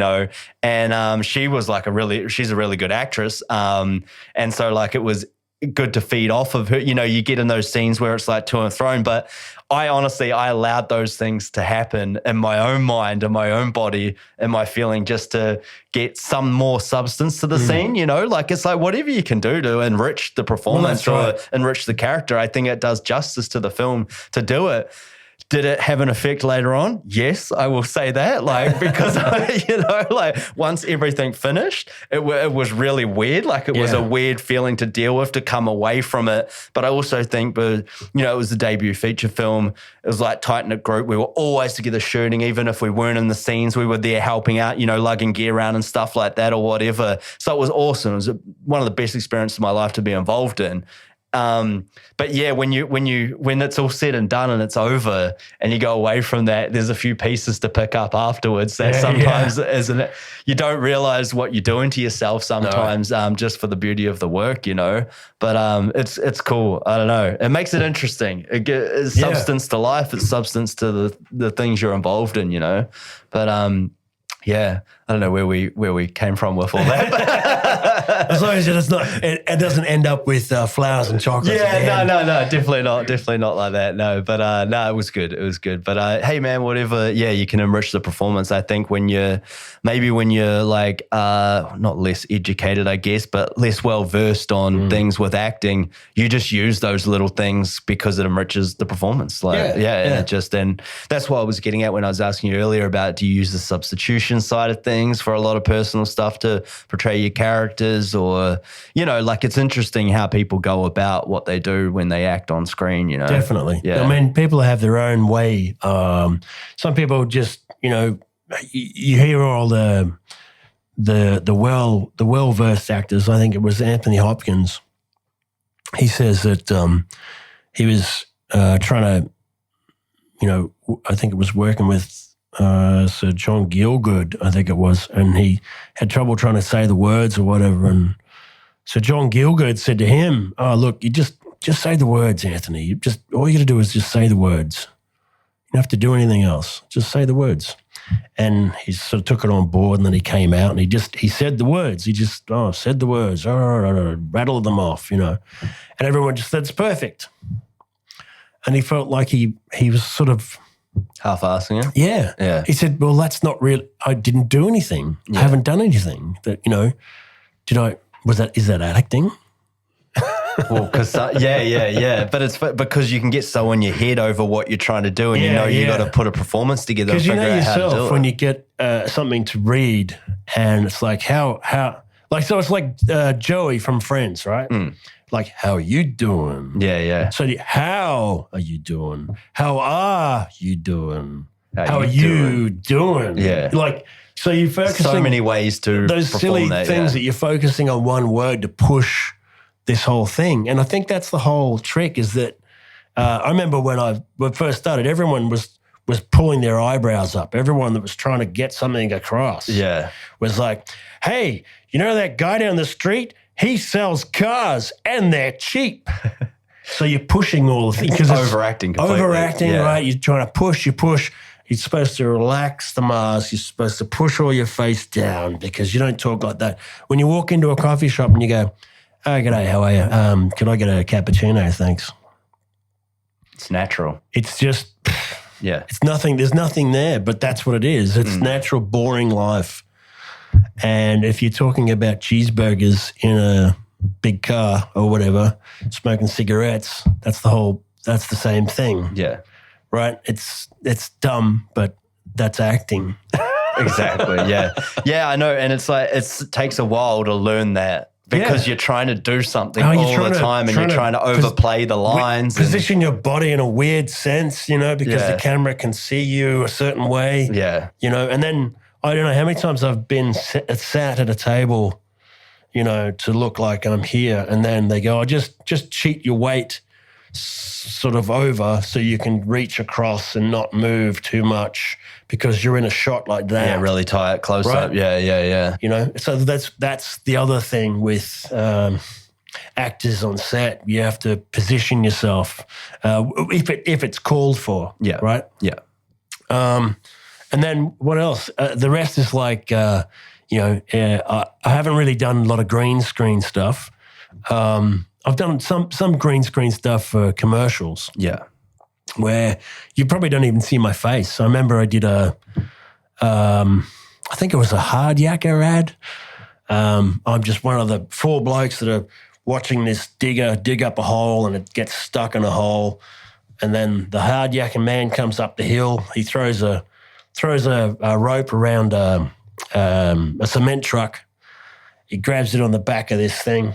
And she was like she's a really good actress. And so like it was good to feed off of her. You get in those scenes where it's like to and thrown, but I allowed those things to happen in my own mind and my own body and my feeling, just to get some more substance to the scene, like it's like whatever you can do to enrich the performance or enrich the character. I think it does justice to the film to do it. Did it have an effect later on? Yes, I will say that. Like, because, once everything finished, it was really weird. Like, it was a weird feeling to deal with, to come away from it. But I also think, it was a debut feature film. It was like tight-knit group. We were always together shooting. Even if we weren't in the scenes, we were there helping out, lugging gear around and stuff like that or whatever. So it was awesome. It was one of the best experiences of my life to be involved in. But yeah, when it's all said and done and it's over and you go away from that, there's a few pieces to pick up afterwards that sometimes isn't it? You don't realize what you're doing to yourself sometimes, just for the beauty of the work, but, it's cool. I don't know. It makes it interesting. It's substance to life. It's substance to the things you're involved in, but, yeah, I don't know where we came from with all that. As long as it doesn't end up with flowers and chocolate. Yeah, no, definitely not like that. No, but no, it was good. But hey, man, whatever. Yeah, you can enrich the performance. I think when you're like not less educated, I guess, but less well versed on things with acting, you just use those little things because it enriches the performance. And that's what I was getting at when I was asking you earlier about, do you use the substitution side of things for a lot of personal stuff to portray your characters, or like it's interesting how people go about what they do when they act on screen. Definitely. I mean, people have their own way. Some people just you hear all the well-versed actors. I think it was Anthony Hopkins. He says that he was trying to, I think it was working with Sir John Gielgud, I think it was, and he had trouble trying to say the words or whatever. And so John Gielgud said to him, "Oh, look, you just say the words, Anthony. All you got to do is just say the words. You don't have to do anything else. Just say the words." And he sort of took it on board, and then he came out and he said the words. He just said the words, rattled them off, and everyone just said, "It's perfect." And he felt like he was sort of half-assing it. Yeah. He said, "Well, that's not real. I didn't do anything. I haven't done anything. That is that acting?" Well, because but it's because you can get so in your head over what you're trying to do, and you got to put a performance together and figure out how to do it. When you get something to read, and it's like so it's like Joey from Friends, right? Like, how are you doing? Yeah. So how are you doing? How are you doing? How are you doing? Yeah. Like, so you're focusing. So many ways to those silly things that you're focusing on one word to push this whole thing. And I think that's the whole trick, is that I remember when I first started, everyone was pulling their eyebrows up. Everyone that was trying to get something across was like, "Hey, that guy down the street? He sells cars and they're cheap." So you're pushing all the things. Overacting completely. Right? You're trying to push, You're supposed to relax the mask. You're supposed to push all your face down because you don't talk like that. When you walk into a coffee shop and you go, "Oh, g'day, how are you? Can I get a cappuccino, thanks?" It's natural. It's just, yeah. It's nothing. There's nothing there, but that's what it is. It's natural, boring life. And if you're talking about cheeseburgers in a big car or whatever, smoking cigarettes, that's the same thing. Yeah. Right? It's dumb, but that's acting. Exactly. Yeah. Yeah, I know. And it's like, it takes a while to learn that because you're trying to do something all the time and you're trying to overplay the lines. Position your body in a weird sense, because the camera can see you a certain way. Yeah. And then I don't know how many times I've been sat at a table, to look like I'm here. And then they go, just cheat your weight sort of over so you can reach across and not move too much because you're in a shot like that. Yeah, really tight, close up. Yeah. So that's the other thing with actors on set. You have to position yourself if it's called for. Yeah. Right? Yeah. And then what else? The rest is like, I haven't really done a lot of green screen stuff. I've done some green screen stuff for commercials. Yeah. Where you probably don't even see my face. I remember I did I think it was a hard yakka ad. I'm just one of the 4 blokes that are watching this digger dig up a hole and it gets stuck in a hole. And then the hard yakka man comes up the hill. He throws a rope around a cement truck. He grabs it on the back of this thing,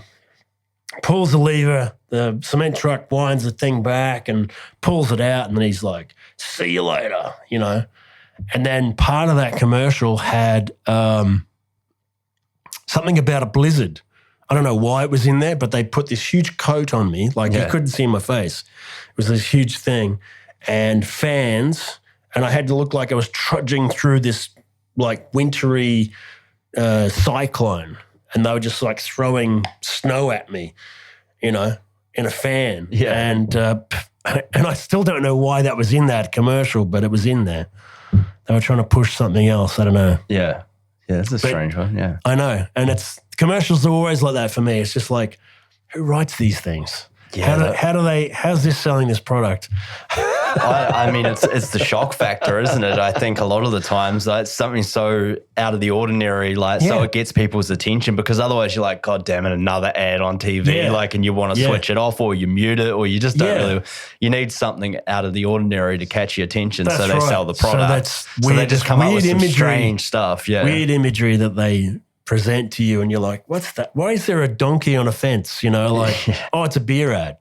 pulls the lever, the cement truck winds the thing back and pulls it out, and then he's like, "See you later," And then part of that commercial had something about a blizzard. I don't know why it was in there, but they put this huge coat on me, like you couldn't see my face. It was this huge thing. And fans, and I had to look like I was trudging through this like wintry cyclone, and they were just like throwing snow at me, in a fan. Yeah. And I still don't know why that was in that commercial, but it was in there. They were trying to push something else. I don't know. Yeah. Yeah, that's a strange one, yeah. I know. And commercials are always like that for me. It's just like, who writes these things? Yeah. How's this selling this product? I mean, it's the shock factor, isn't it? I think a lot of the times it's something so out of the ordinary, so it gets people's attention, because otherwise you're like, God damn it, another ad on TV, and you want to switch it off or you mute it or you just don't really, you need something out of the ordinary to catch your attention. That's so they sell the product. So they just come up with some strange stuff. Yeah. Weird imagery that they present to you and you're like, what's that? Why is there a donkey on a fence? Oh, it's a beer ad.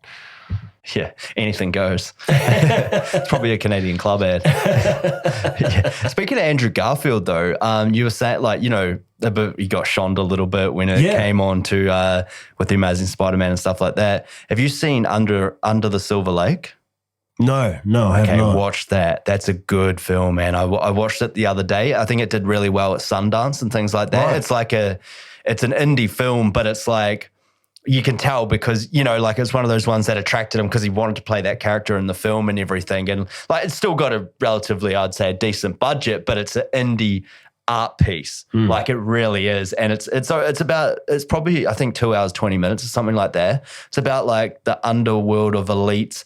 Yeah, anything goes. It's probably a Canadian club ad. Yeah. Speaking of Andrew Garfield, though, you were saying, he got shonned a little bit when it came on to with the Amazing Spider-Man and stuff like that. Have you seen Under the Silver Lake? No, I have not. Okay, watch that. That's a good film, man. I watched it the other day. I think it did really well at Sundance and things like that. Right. It's an indie film, but it's like, you can tell because, it's one of those ones that attracted him because he wanted to play that character in the film and everything. And it's still got a relatively, I'd say, a decent budget, but it's an indie art piece. It really is. And it's probably, I think, 2 hours, 20 minutes or something like that. It's about the underworld of elites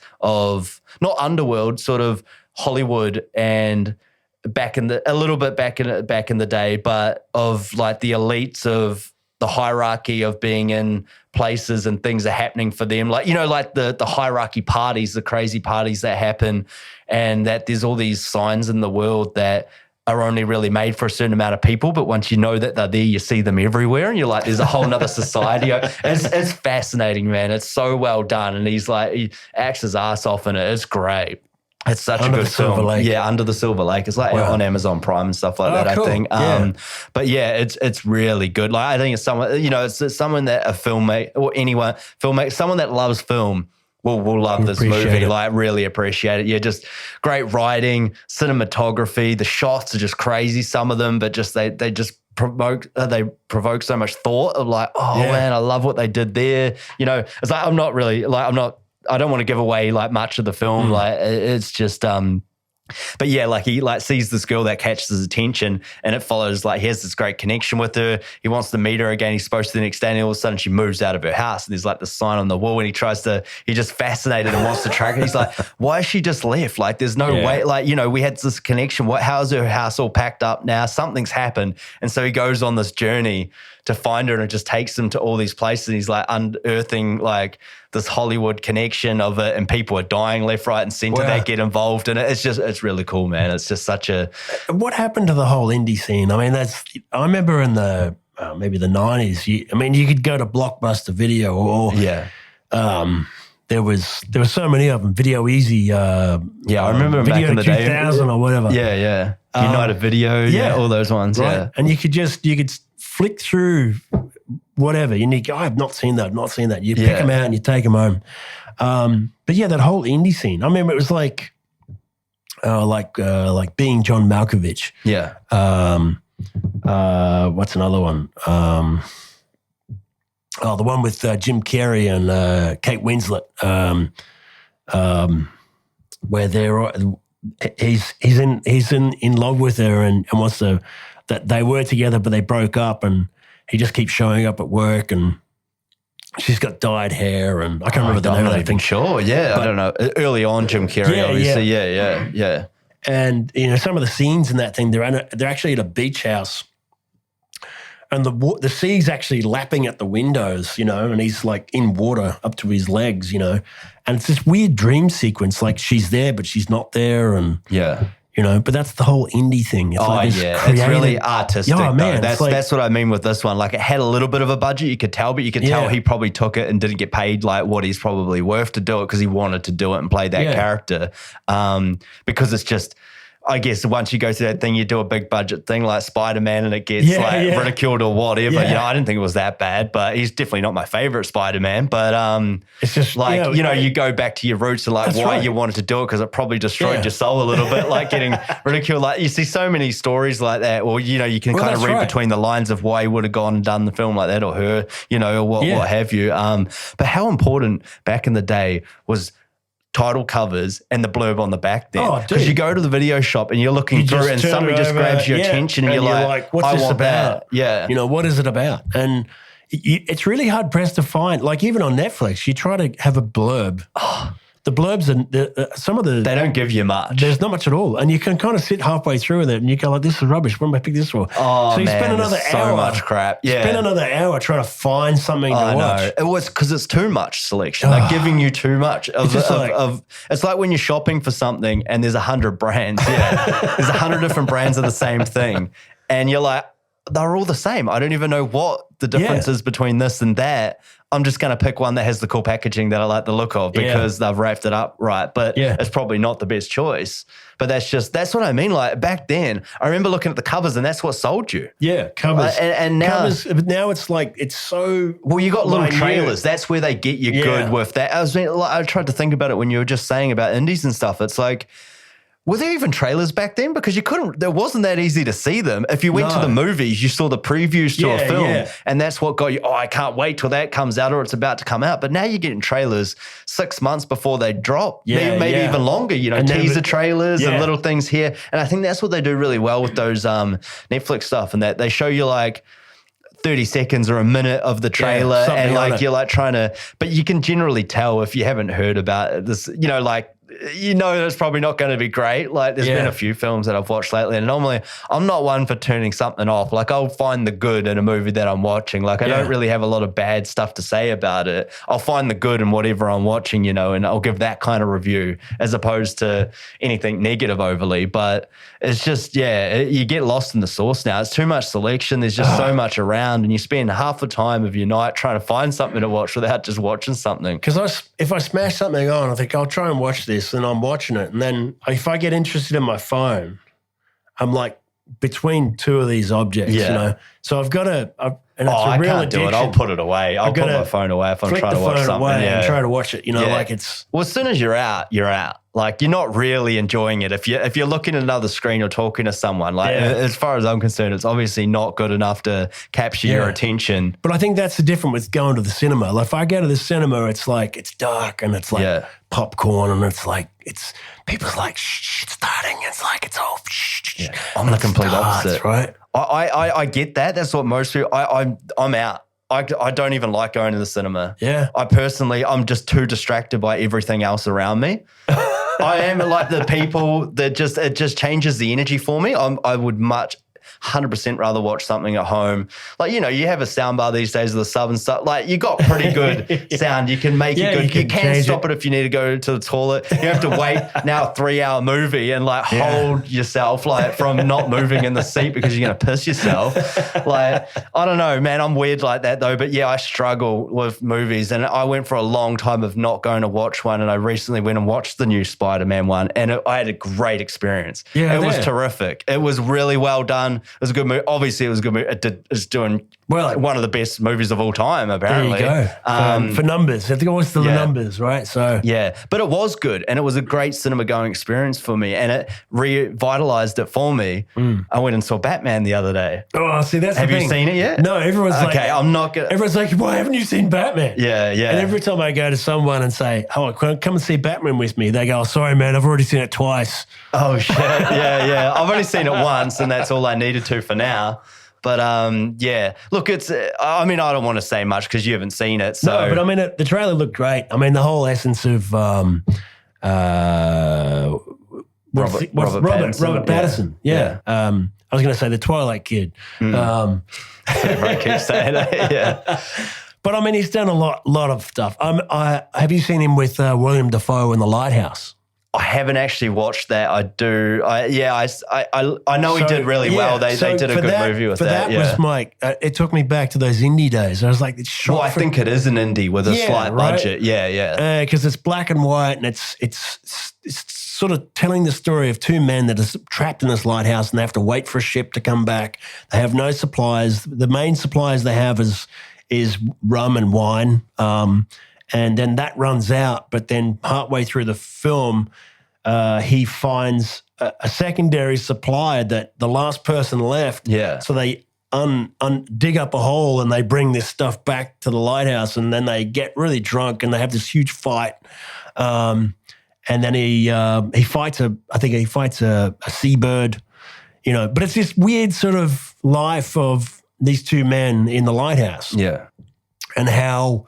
not underworld, sort of Hollywood and back in the day, but of the elites of the hierarchy of being in places and things are happening for them. The hierarchy parties, the crazy parties that happen, and that there's all these signs in the world that are only really made for a certain amount of people. But once you know that they're there, you see them everywhere and you're like, there's a whole nother society. It's fascinating, man. It's so well done. And he acts his ass off in it. It's great. It's such a good film. Yeah, Under the Silver Lake. It's on Amazon Prime and stuff like that, cool. I think. But yeah, it's really good. I think it's someone, it's someone that a filmmaker or anyone, someone that loves film will love this movie. Really appreciate it. Yeah, just great writing, cinematography. The shots are just crazy, some of them, but just they just provoke so much thought of man, I love what they did there. It's I don't want to give away much of the film. It's just But yeah, like he like sees this girl that catches his attention, and it follows like he has this great connection with her. He wants to meet her again. He's supposed to the next day, and all of a sudden she moves out of her house, and there's like the sign on the wall, and he's just fascinated and wants to track her. He's like, why has she just left? Like there's no way, like, you know, we had this connection. How is her house all packed up now? Something's happened. And so he goes on this journey to find her, and it just takes him to all these places. And he's like unearthing like this Hollywood connection of it, and people are dying left, right, and center that get involved in it. It's really cool, man. It's just such a... What happened to the whole indie scene? I mean, I remember in the maybe the 90s, you could go to Blockbuster Video or there was so many of them. Video Easy. I remember Video back in the 2000 day. or whatever. Yeah. United Video. Yeah, all those ones. Right. Yeah. And you could flick through whatever. You need, I've not seen that. You pick them out and you take them home. But yeah, that whole indie scene. I remember it was like being John Malkovich. Yeah. What's another one? The one with Jim Carrey and Kate Winslet, where he's in love with her and wants to, that they were together but they broke up, and he just keeps showing up at work, and she's got dyed hair, and I can't remember the name of that thing. Sure, yeah, I don't know. Early on, Jim Carrey, obviously, yeah. And you know, some of the scenes in that thing, they're actually at a beach house, and the sea's actually lapping at the windows, you know, and he's like in water up to his legs, you know, and it's this weird dream sequence, like she's there but she's not there, and you know, but that's the whole indie thing. It's it's really artistic. Oh, man, that's what I mean with this one. Like it had a little bit of a budget, you could tell, but you could tell he probably took it and didn't get paid like what he's probably worth to do it, because he wanted to do it and play that character. Because it's just, I guess once you go through that thing, you do a big budget thing like Spider-Man and it gets ridiculed or whatever. Yeah. You know, I didn't think it was that bad, but he's definitely not my favorite Spider-Man. But it's just like, you go back to your roots and like why you wanted to do it, because it probably destroyed your soul a little bit, like getting ridiculed. Like you see so many stories like that, or, you know, you can kind of read between the lines of why he would have gone and done the film like that, or her, you know, or what have you. But how important back in the day was title covers and the blurb on the back there. Because you go to the video shop and you're looking through and somebody just grabs your attention and you're like, what's this about? That. Yeah. You know, what is it about? And it's really hard pressed to find, like even on Netflix, you try to have a blurb. The blurbs and some of the... They don't give you much. There's not much at all. And you can kind of sit halfway through with it and you go like, this is rubbish. What am I pick this for? Oh, so you spend another hour. So much crap. Yeah. Spend another hour trying to find something to watch. Know. It was because it's too much selection. They're giving you too much. It's like when you're shopping for something and there's 100 brands. Yeah. There's 100 different brands of the same thing. And you're like, they're all the same. I don't even know what the difference is between this and that. I'm just going to pick one that has the cool packaging that I like the look of because they've wrapped it up right. But it's probably not the best choice. But that's what I mean. Like back then, I remember looking at the covers and that's what sold you. Yeah, covers. And now, but now it's like, it's so... Well, you got little trailers. That's where they get you good with that. I tried to think about it when you were just saying about indies and stuff. It's like, were there even trailers back then? Because it wasn't that easy to see them. If you went to the movies, you saw the previews to a film and that's what got you, I can't wait till that comes out or it's about to come out. But now you're getting trailers 6 months before they drop, maybe even longer, you know, and teaser trailers and little things here. And I think that's what they do really well with those Netflix stuff, and that they show you like 30 seconds or a minute of the trailer and like you're like trying to, but you can generally tell if you haven't heard about this, you know, like, you know, it's probably not going to be great. Like there's been a few films that I've watched lately and normally I'm not one for turning something off. Like I'll find the good in a movie that I'm watching. Like I don't really have a lot of bad stuff to say about it. I'll find the good in whatever I'm watching, you know, and I'll give that kind of review as opposed to anything negative overly. But it's just, you get lost in the sauce now. It's too much selection. There's just so much around and you spend half the time of your night trying to find something to watch without just watching something. Because if I smash something on, I think I'll try and watch this and I'm watching it. And then if I get interested in my phone, I'm like between two of these objects, you know. So I've got to, and it's a real can't addiction. Do it. I'll put it away. I'll put my phone away if I'm trying to watch something. And try to watch it, you know, like it's... Well, as soon as you're out, you're out. Like you're not really enjoying it. If you're looking at another screen or talking to someone, like as far as I'm concerned, it's obviously not good enough to capture your attention. But I think that's the difference with going to the cinema. Like if I go to the cinema, it's like, it's dark and it's like popcorn and it's like, it's people's like, shh, it's starting. thing. It's like it's all. Yeah. I'm the complete opposite, right? I get that. That's what most people. I'm out. I don't even like going to the cinema. Yeah. I'm just too distracted by everything else around me. I am like the people that it just changes the energy for me. I would much 100% rather watch something at home. Like, you have a sound bar these days with the sub and stuff. Like, you got pretty good sound. You can make it good. You can stop it if you need to go to the toilet. You have to wait now a 3-hour movie and hold yourself from not moving in the seat because you're going to piss yourself. Like, I don't know, man. I'm weird like that though. But yeah, I struggle with movies, and I went for a long time of not going to watch one. And I recently went and watched the new Spider-Man one, and I had a great experience. Yeah, it was terrific. It was really well done. It was a good movie. Obviously, it was a good movie. It's doing one of the best movies of all time, apparently. There you go. For numbers. I think always the numbers, right? So yeah, but it was good, and it was a great cinema-going experience for me, and it revitalized it for me. I went and saw Batman the other day. Oh, see, that's Have the thing. you seen it yet? No, everyone's like... Okay, I'm not going to... Everyone's like, why haven't you seen Batman? Yeah. And every time I go to someone and say, oh, come and see Batman with me, they go, oh, sorry, man, I've already seen it twice. Oh, shit. Yeah. I've only seen it once, and that's all I needed to for now. But, yeah. Look, I don't want to say much because you haven't seen it. So. No, but I mean, the trailer looked great. I mean, the whole essence of Robert Pattinson. Yeah. I was going to say the Twilight Kid. Everyone keeps saying that, yeah. But, I mean, he's done a lot of stuff. Have you seen him with William Dafoe in The Lighthouse? I haven't actually watched that. I do. I know he did really well. They did a good movie with that. Was Mike. It took me back to those indie days. I was like, it's shot. Well, I think it is an indie with a slight budget. Yeah. Because it's black and white, and it's sort of telling the story of two men that are trapped in this lighthouse, and they have to wait for a ship to come back. They have no supplies. The main supplies they have is rum and wine. And then that runs out, but then partway through the film, he finds a secondary supply that the last person left. Yeah. So they dig up a hole and they bring this stuff back to the lighthouse, and then they get really drunk and they have this huge fight. And then he fights a seabird, But it's this weird sort of life of these two men in the lighthouse. Yeah. And how.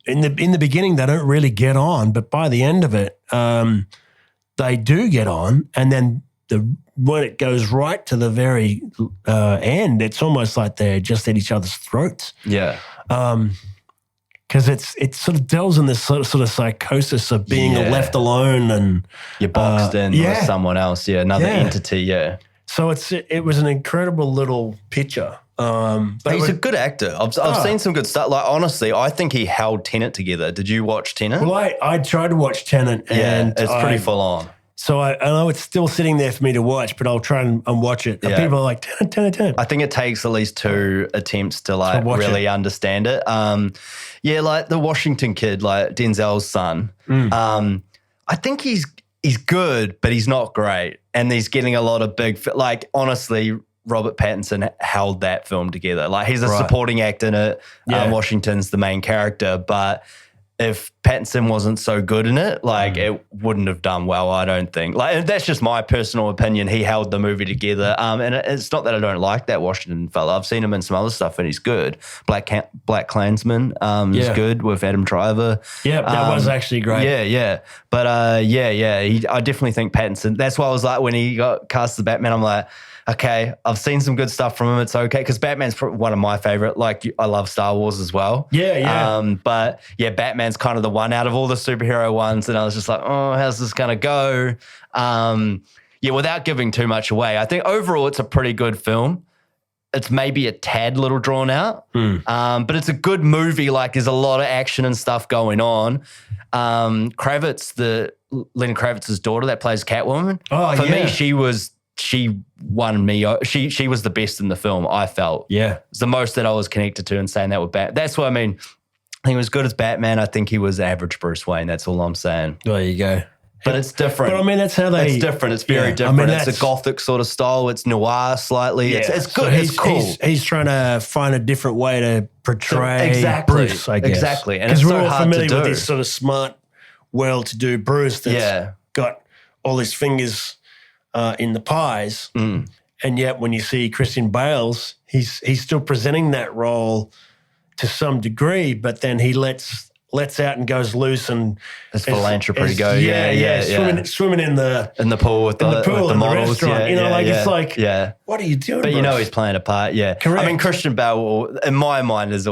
In the beginning, they don't really get on, but by the end of it, they do get on. And then when it goes right to the very end, it's almost like they're just at each other's throats. Yeah. Because it sort of delves in this sort of psychosis of being left alone and you're boxed in with someone else. Yeah, another entity. Yeah. So it was an incredible little picture. But he's a good actor. I've seen some good stuff. Like, honestly, I think he held Tenet together. Did you watch Tenet? Well, I tried to watch Tenet, and it's pretty full on. So I know it's still sitting there for me to watch, but I'll try and watch it. And people are like, Tenet. I think it takes at least 2 attempts to really understand it. Like the Washington kid, like Denzel's son. I think he's good, but he's not great, and he's getting a lot of big. Like, honestly, Robert Pattinson held that film together. Like, he's a supporting actor in it. Washington's the main character, but if Pattinson wasn't so good in it, it wouldn't have done well, I don't think. Like, that's just my personal opinion. He held the movie together. And it's not that I don't like that Washington fella. I've seen him in some other stuff, and he's good. Black Klansman is good with Adam Driver. Yeah, that was actually great. Yeah. But, I definitely think Pattinson. That's why I was like, when he got cast as Batman, I'm like, okay, I've seen some good stuff from him. It's okay. Because Batman's one of my favorite. Like, I love Star Wars as well. Yeah. But yeah, Batman's kind of the one out of all the superhero ones. And I was just like, oh, how's this going to go? Without giving too much away, I think overall it's a pretty good film. It's maybe a tad little drawn out, but it's a good movie. Like, there's a lot of action and stuff going on. Lenny Kravitz's daughter that plays Catwoman. Oh, for me, she won me. She was the best in the film, I felt. Yeah. It's the most that I was connected to, and saying that with Batman. That's what I mean. I think he was good as Batman. I think he was average Bruce Wayne. That's all I'm saying. There you go. But it's different. But I mean, that's how they... It's different. It's very different. I mean, it's a gothic sort of style. It's noir slightly. Yeah. It's good. So it's cool. He's trying to find a different way to portray Bruce, I guess. Exactly. And because we're all familiar with this sort of smart, well-to-do Bruce that's got all his fingers... in the pies. And yet when you see Christian Bale's, he's still presenting that role to some degree, but then he lets out and goes loose and as philanthropy go. Swimming in the pool with the models. It's like, what are you doing? But bro? He's playing a part. Yeah, correct. I mean, Christian Bale in my mind is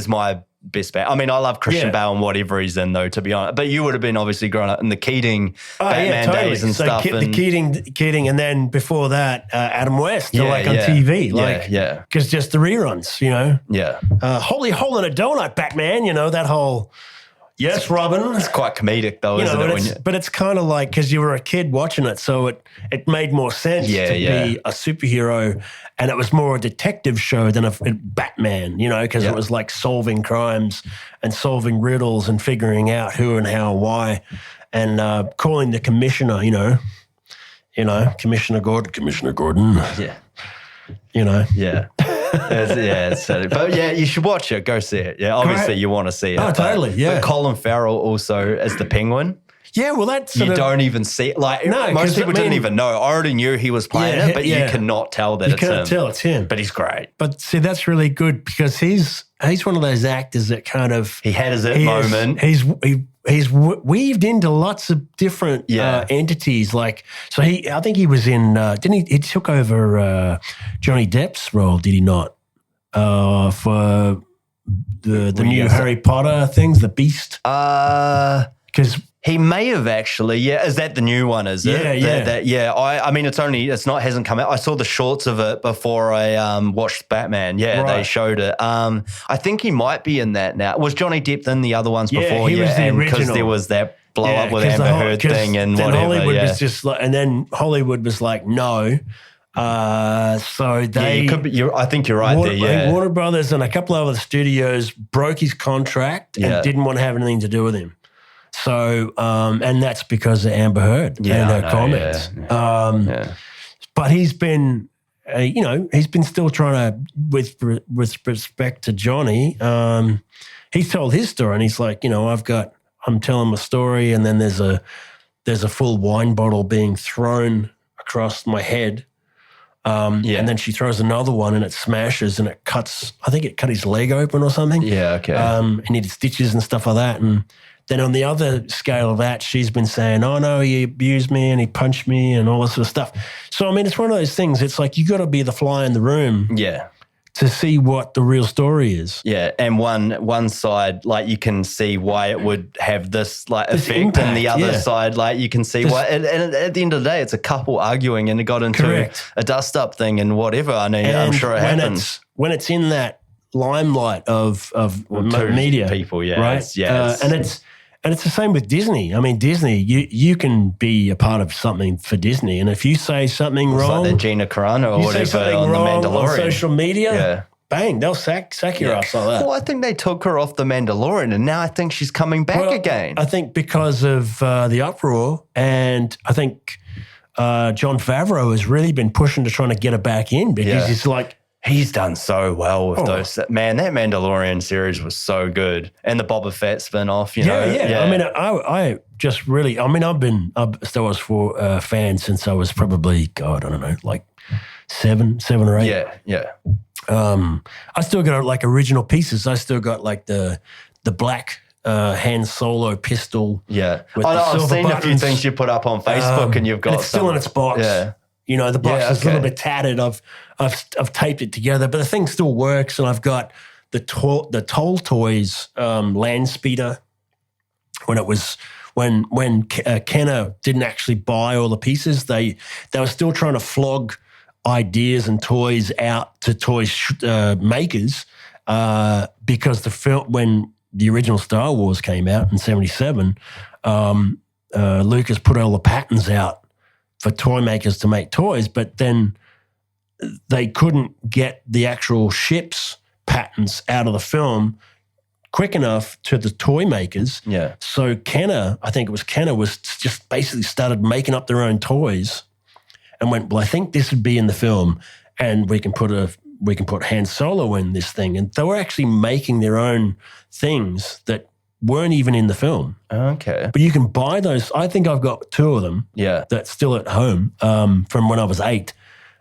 my best bet. I mean, I love Christian Bale and whatever he's in, though, to be honest. But you would have been obviously growing up in the Keating Batman days and stuff. The Keating, and then before that, Adam West, on TV, because just the reruns, Holy Hole in a Donut, Batman, that whole. Yes, Robin. It's quite comedic, though, isn't it? But it's kind of like because you were a kid watching it, so it made more sense to be a superhero, and it was more a detective show than a Batman, because it was like solving crimes and solving riddles and figuring out who and how and why, and calling the commissioner, Commissioner Gordon. Yeah. Yeah. But you should watch it. Go see it. Yeah, obviously you want to see it. Oh, totally. But Colin Farrell also as the Penguin. Yeah, well, that's don't even see it. Like most people didn't even know. I already knew he was playing it, but you cannot tell that it's him. You can't tell it's him. But he's great. But see, that's really good because he's one of those actors that kind of he had his moment. He's weaved into lots of different entities. Like, so I think he was in, didn't he? He took over Johnny Depp's role, did he not? For the new Harry Potter things, the Beast. Because he may have actually. Yeah, is that the new one? Is it? Yeah. I mean, hasn't come out. I saw the shorts of it before I watched Batman. Yeah, They showed it. I think he might be in that now. Was Johnny Depp in the other ones before? He was the original. Because there was that blow up with Amber Heard thing and then whatever. Hollywood was just like, and then Hollywood was like, no. So they. I think you're right there. Yeah, Warner Brothers and a couple of other studios broke his contract and didn't want to have anything to do with him. So, and that's because of Amber Heard and her comments. But he's been, he's been still trying to, with respect to Johnny, he's told his story and he's like, I'm telling my story and then there's a full wine bottle being thrown across my head. And then she throws another one and it smashes and it cuts, I think it cut his leg open or something. Yeah, okay. And he did stitches and stuff like that. And then on the other scale of that, she's been saying, oh, no, he abused me and he punched me and all this sort of stuff. So, I mean, it's one of those things. It's like you got to be the fly in the room to see what the real story is. Yeah, and one side, like you can see why it would have this effect, impact, and the other side, like you can see why. And at the end of the day, it's a couple arguing and it got into a dust-up thing and whatever. I mean, I'm sure it happens. When it's in that limelight of media. People, right? And it's the same with Disney. I mean, Disney, you can be a part of something for Disney, and if you say something wrong, like the Gina Carano or whatever on The Mandalorian, on social media, bang, they'll sack your ass like that. Well, I think they took her off The Mandalorian, and now I think she's coming back again. I think because of the uproar, and I think Jon Favreau has really been pushing to trying to get her back in because he's like. He's done so well with those. Man, that Mandalorian series was so good. And the Boba Fett spin-off, you know. Yeah. I mean, I just really, I've been a Star Wars fan since I was probably, God, I don't know, like seven or eight. Yeah. I still got like original pieces. I still got like the black Han Solo pistol. Yeah. I've seen buttons. A few things you put up on Facebook and you've got and it's still in its box. Yeah. You know, the box is a little bit tattered. I've taped it together, but the thing still works. And I've got the Toll Toys land speeder when Kenner didn't actually buy all the pieces. They were still trying to flog ideas and toys out to toys makers because the film when the original Star Wars came out in '77, Lucas put all the patents out for toy makers to make toys, but then they couldn't get the actual ship's patents out of the film quick enough to the toy makers. Yeah. So Kenner, I think it was Kenner, was just basically started making up their own toys and went, well, I think this would be in the film and we can put Han Solo in this thing. And they were actually making their own things that weren't even in the film. Okay. But you can buy those. I think I've got 2 of them. Yeah. That's still at home from when I was 8.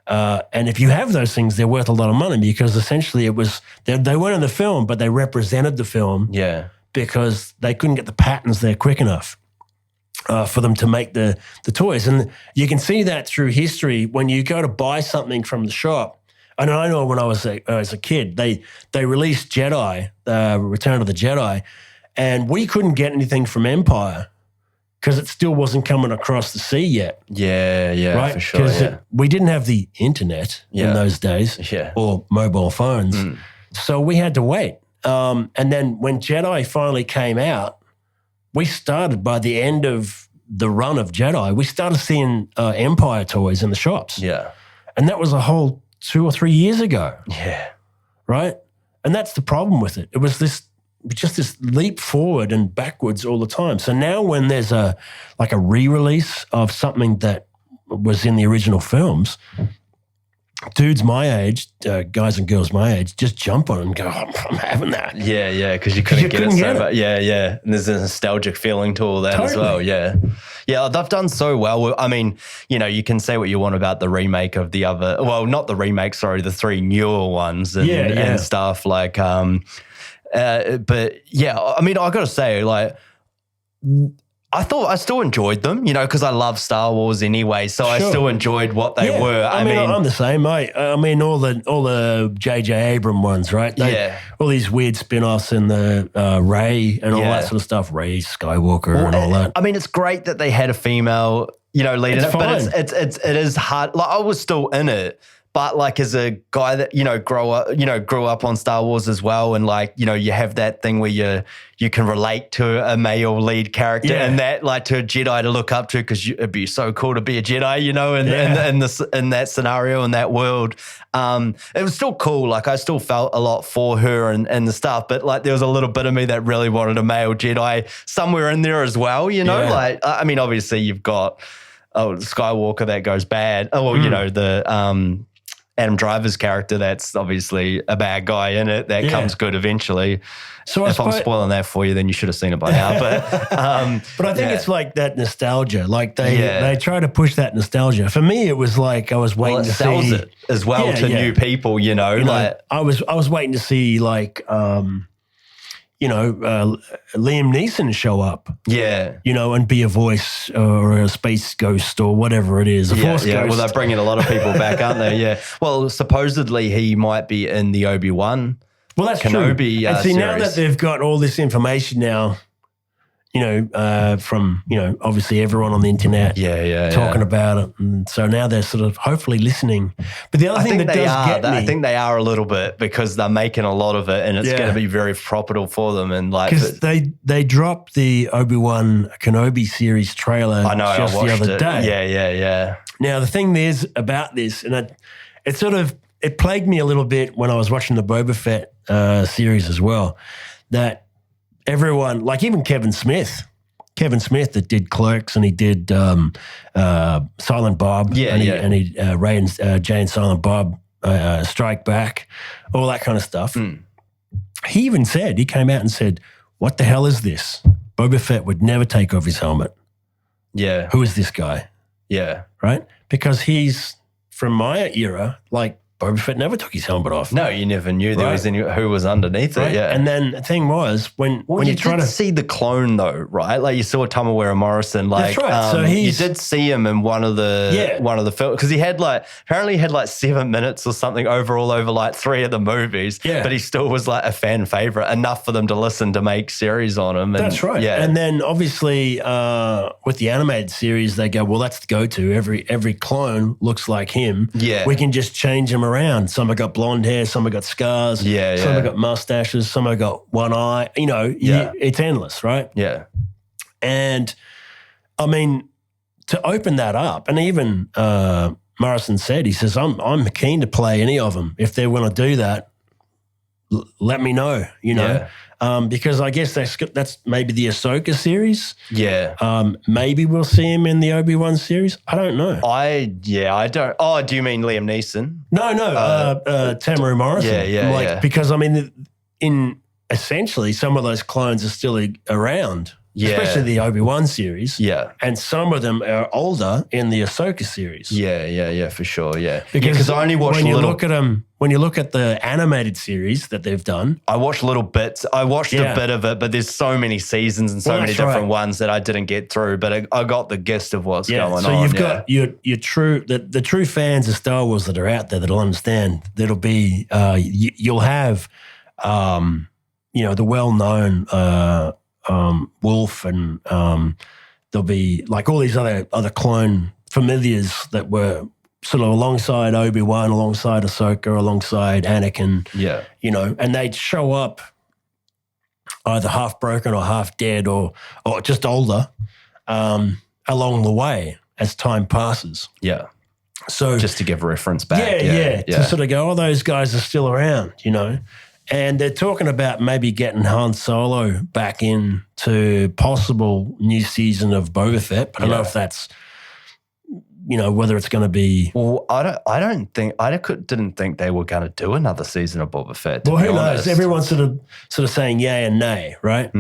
And if you have those things, they're worth a lot of money because essentially they weren't in the film, but they represented the film. Yeah. Because they couldn't get the patterns there quick enough for them to make the toys. And you can see that through history when you go to buy something from the shop. And I know when I was as a kid, they released Jedi, Return of the Jedi, and we couldn't get anything from Empire because it still wasn't coming across the sea yet. Yeah, right? For sure. Because we didn't have the internet in those days or mobile phones. So we had to wait. And then when Jedi finally came out, we started by the end of the run of Jedi, we started seeing Empire toys in the shops. Yeah. And that was a whole 2 or 3 years ago. Yeah. Right? And that's the problem with it. It was just this leap forward and backwards all the time. So now when there's a re-release of something that was in the original films, dudes my age, guys and girls my age, just jump on it and go, I'm having that. Yeah, because you couldn't get it so much. Yeah. And there's a nostalgic feeling to all that as well, yeah. Yeah, they've done so well. I mean, you can say what you want about the remake of the other, well, not the remake, sorry, the 3 newer ones and stuff like, but yeah, I mean, I got to say, like, I still enjoyed them, because I love Star Wars anyway. So I still enjoyed what they were. I mean, I'm the same, mate. I mean, all the J.J. Abrams ones, right? All these weird spin-offs and the Rey and all that sort of stuff. Rey Skywalker and all that. I mean, it's great that they had a female, lead in it, but it is hard. Like, I was still in it. But like as a guy that, grew up on Star Wars as well, and like, you have that thing where you can relate to a male lead character and that, like, to a Jedi to look up to, because it'd be so cool to be a Jedi, in that scenario, in that world. It was still cool. Like, I still felt a lot for her and the stuff, but like there was a little bit of me that really wanted a male Jedi somewhere in there as well, like, I mean, obviously you've got Skywalker that goes bad. Oh, well, the Adam Driver's character, that's obviously a bad guy in it. That comes good eventually. So if I'm spoiling that for you, then you should have seen it by now. But I think it's like that nostalgia. Like they try to push that nostalgia. For me, it was like I was waiting to see. It sells it as well to new people, like I was waiting to see like Liam Neeson show up. Yeah. And be a voice or a space ghost or whatever it is. A force ghost. Well, they're bringing a lot of people back, aren't they? Yeah. Well, supposedly he might be in the Obi-Wan. Well, that's Kenobi, true. And see, now that they've got all this information now, from, obviously everyone on the internet talking about it. And so now they're sort of hopefully listening. But the other thing that does get me. I think they are a little bit, because they're making a lot of it and it's going to be very profitable for them. And like, because they dropped the Obi-Wan Kenobi series trailer just the other day. Yeah. Now, the thing is about this, and it plagued me a little bit when I was watching the Boba Fett series as well, that everyone, like even Kevin Smith that did Clerks and he did Silent Bob and he Ray and Jay and Silent Bob Strike Back, all that kind of stuff. He even he came out and said, what the hell is this? Boba Fett would never take off his helmet. Yeah. Who is this guy? Yeah. Right? Because he's from my era, like, Boba Fett never took his helmet off. No, you never knew there was who was underneath it. Yeah, and then the thing was when you try to see the clone though, right? Like you saw Tamawera Morrison. Like, that's right. So you did see him in one of the films, because he had apparently 7 minutes or something overall over like 3 of the movies. Yeah, but he still was like a fan favorite enough for them to listen to make series on him. And, that's right. Yeah, and then obviously with the animated series, they go, well, that's the go-to. Every clone looks like him. Yeah, we can just change him around. Some have got blonde hair, some have got scars, some have got mustaches, some have got one eye. It's endless, right? Yeah. And I mean, to open that up, and even Morrison said, he says, I'm keen to play any of them. If they want to do that, let me know, because I guess that's maybe the Ahsoka series. Yeah. Maybe we'll see him in the Obi-Wan series. I don't know. I don't. Oh, do you mean Liam Neeson? No. Tamara Morrison. Yeah. Because I mean, in essentially some of those clones are still around. Yeah. Especially the Obi-Wan series. Yeah. And some of them are older in the Ahsoka series. Yeah, for sure, yeah. Because I only watched when you look at the animated series that they've done. I watched little bits. I watched a bit of it, but there's so many seasons and so many different ones that I didn't get through, but I got the gist of what's going on. So you've got your true, the true fans of Star Wars that are out there that'll understand. That'll be, you'll have, the well-known Wolf, and there'll be like all these other clone familiars that were sort of alongside Obi-Wan, alongside Ahsoka, alongside Anakin. Yeah. And they'd show up either half broken or half dead or just older along the way as time passes. Yeah. So just to give reference back. Yeah. To sort of go, those guys are still around, And they're talking about maybe getting Han Solo back into possible new season of Boba Fett. But I don't know if that's, whether it's going to be. Well, didn't think they were going to do another season of Boba Fett. Well, who knows? Everyone's sort of saying yay and nay, right?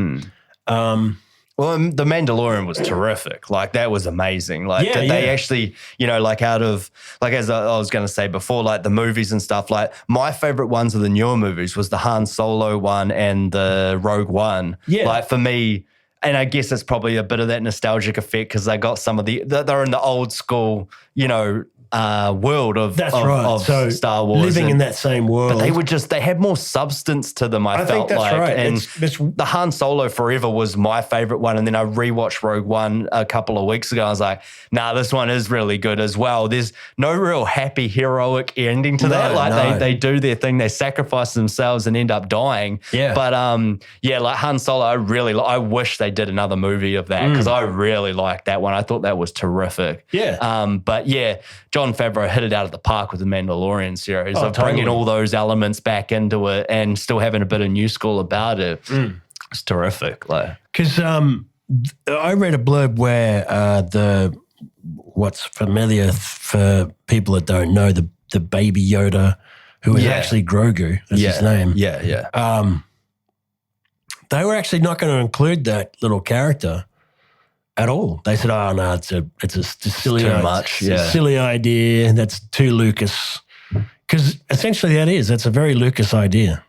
Well, The Mandalorian was terrific. Like, that was amazing. Like, they actually, out of, like, as I was going to say before, like, the movies and stuff, like, my favorite ones of the newer movies was the Han Solo one and the Rogue One. Yeah. Like, for me, and I guess it's probably a bit of that nostalgic effect because they got some of they're in the old school, world of so Star Wars. Living in that same world. But they had more substance to them, I felt think that's like. Right. And the Han Solo Forever was my favorite one. And then I rewatched Rogue One a couple of weeks ago. I was like, nah, this one is really good as well. There's no real happy, heroic ending to that. Like they do their thing, they sacrifice themselves and end up dying. Yeah. But like Han Solo, I wish they did another movie of that because I really liked that one. I thought that was terrific. Yeah. But yeah, Jon Favreau hit it out of the park with the Mandalorian series of bringing all those elements back into it and still having a bit of new school about it. It's terrific. Because I read a blurb where what's familiar for people that don't know, the baby Yoda, who is actually Grogu, that's his name. Yeah. They were actually not going to include that little character at all. They said, "Oh no, it's a silly, too much. It's a silly idea. That's too Lucas." Because essentially, that's a very Lucas idea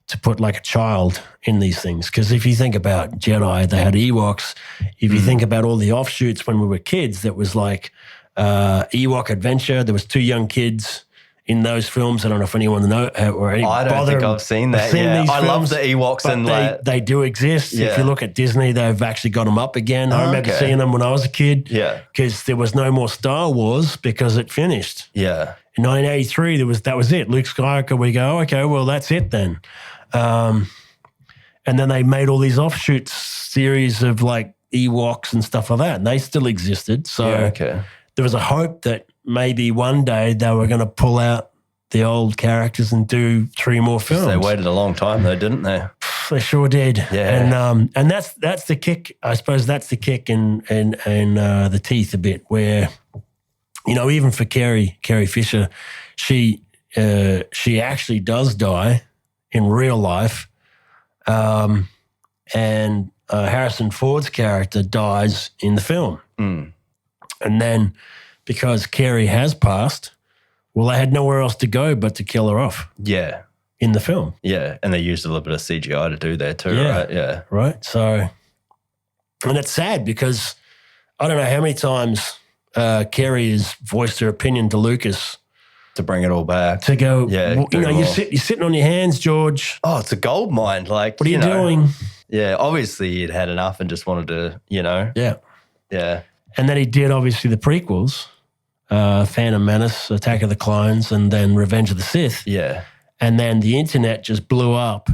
to put like a child in these things. Because if you think about Jedi, they had Ewoks. If you think about all the offshoots when we were kids, that was like Ewok Adventure. There was 2 young kids in those films. I don't know if anyone know or any. I don't think I've seen that. I love the Ewoks, and they do exist. Yeah. If you look at Disney, they've actually got them up again. I remember seeing them when I was a kid. Yeah, because there was no more Star Wars because it finished. Yeah, in 1983 that was it. Luke Skywalker. We go, okay, well that's it then. And then they made all these offshoot series of like Ewoks and stuff like that, and they still existed. So there was a hope that maybe one day they were going to pull out the old characters and do 3 more films. They waited a long time though, didn't they? They sure did. Yeah. And that's the kick. I suppose that's the kick in the teeth a bit, where even for Carrie Fisher, she actually does die in real life, and Harrison Ford's character dies in the film, and then. Because Carrie has passed, well, they had nowhere else to go but to kill her off. Yeah. In the film. Yeah, and they used a little bit of CGI to do that too, right? Yeah. Right. So, and it's sad because I don't know how many times Carrie has voiced her opinion to Lucas. To bring it all back. To go, you're sitting on your hands, George. Oh, it's a gold mine. Like, what are you doing? Yeah, obviously he'd had enough and just wanted to, Yeah. Yeah. And then he did, obviously, the prequels, Phantom Menace, Attack of the Clones, and then Revenge of the Sith. Yeah. And then the internet just blew up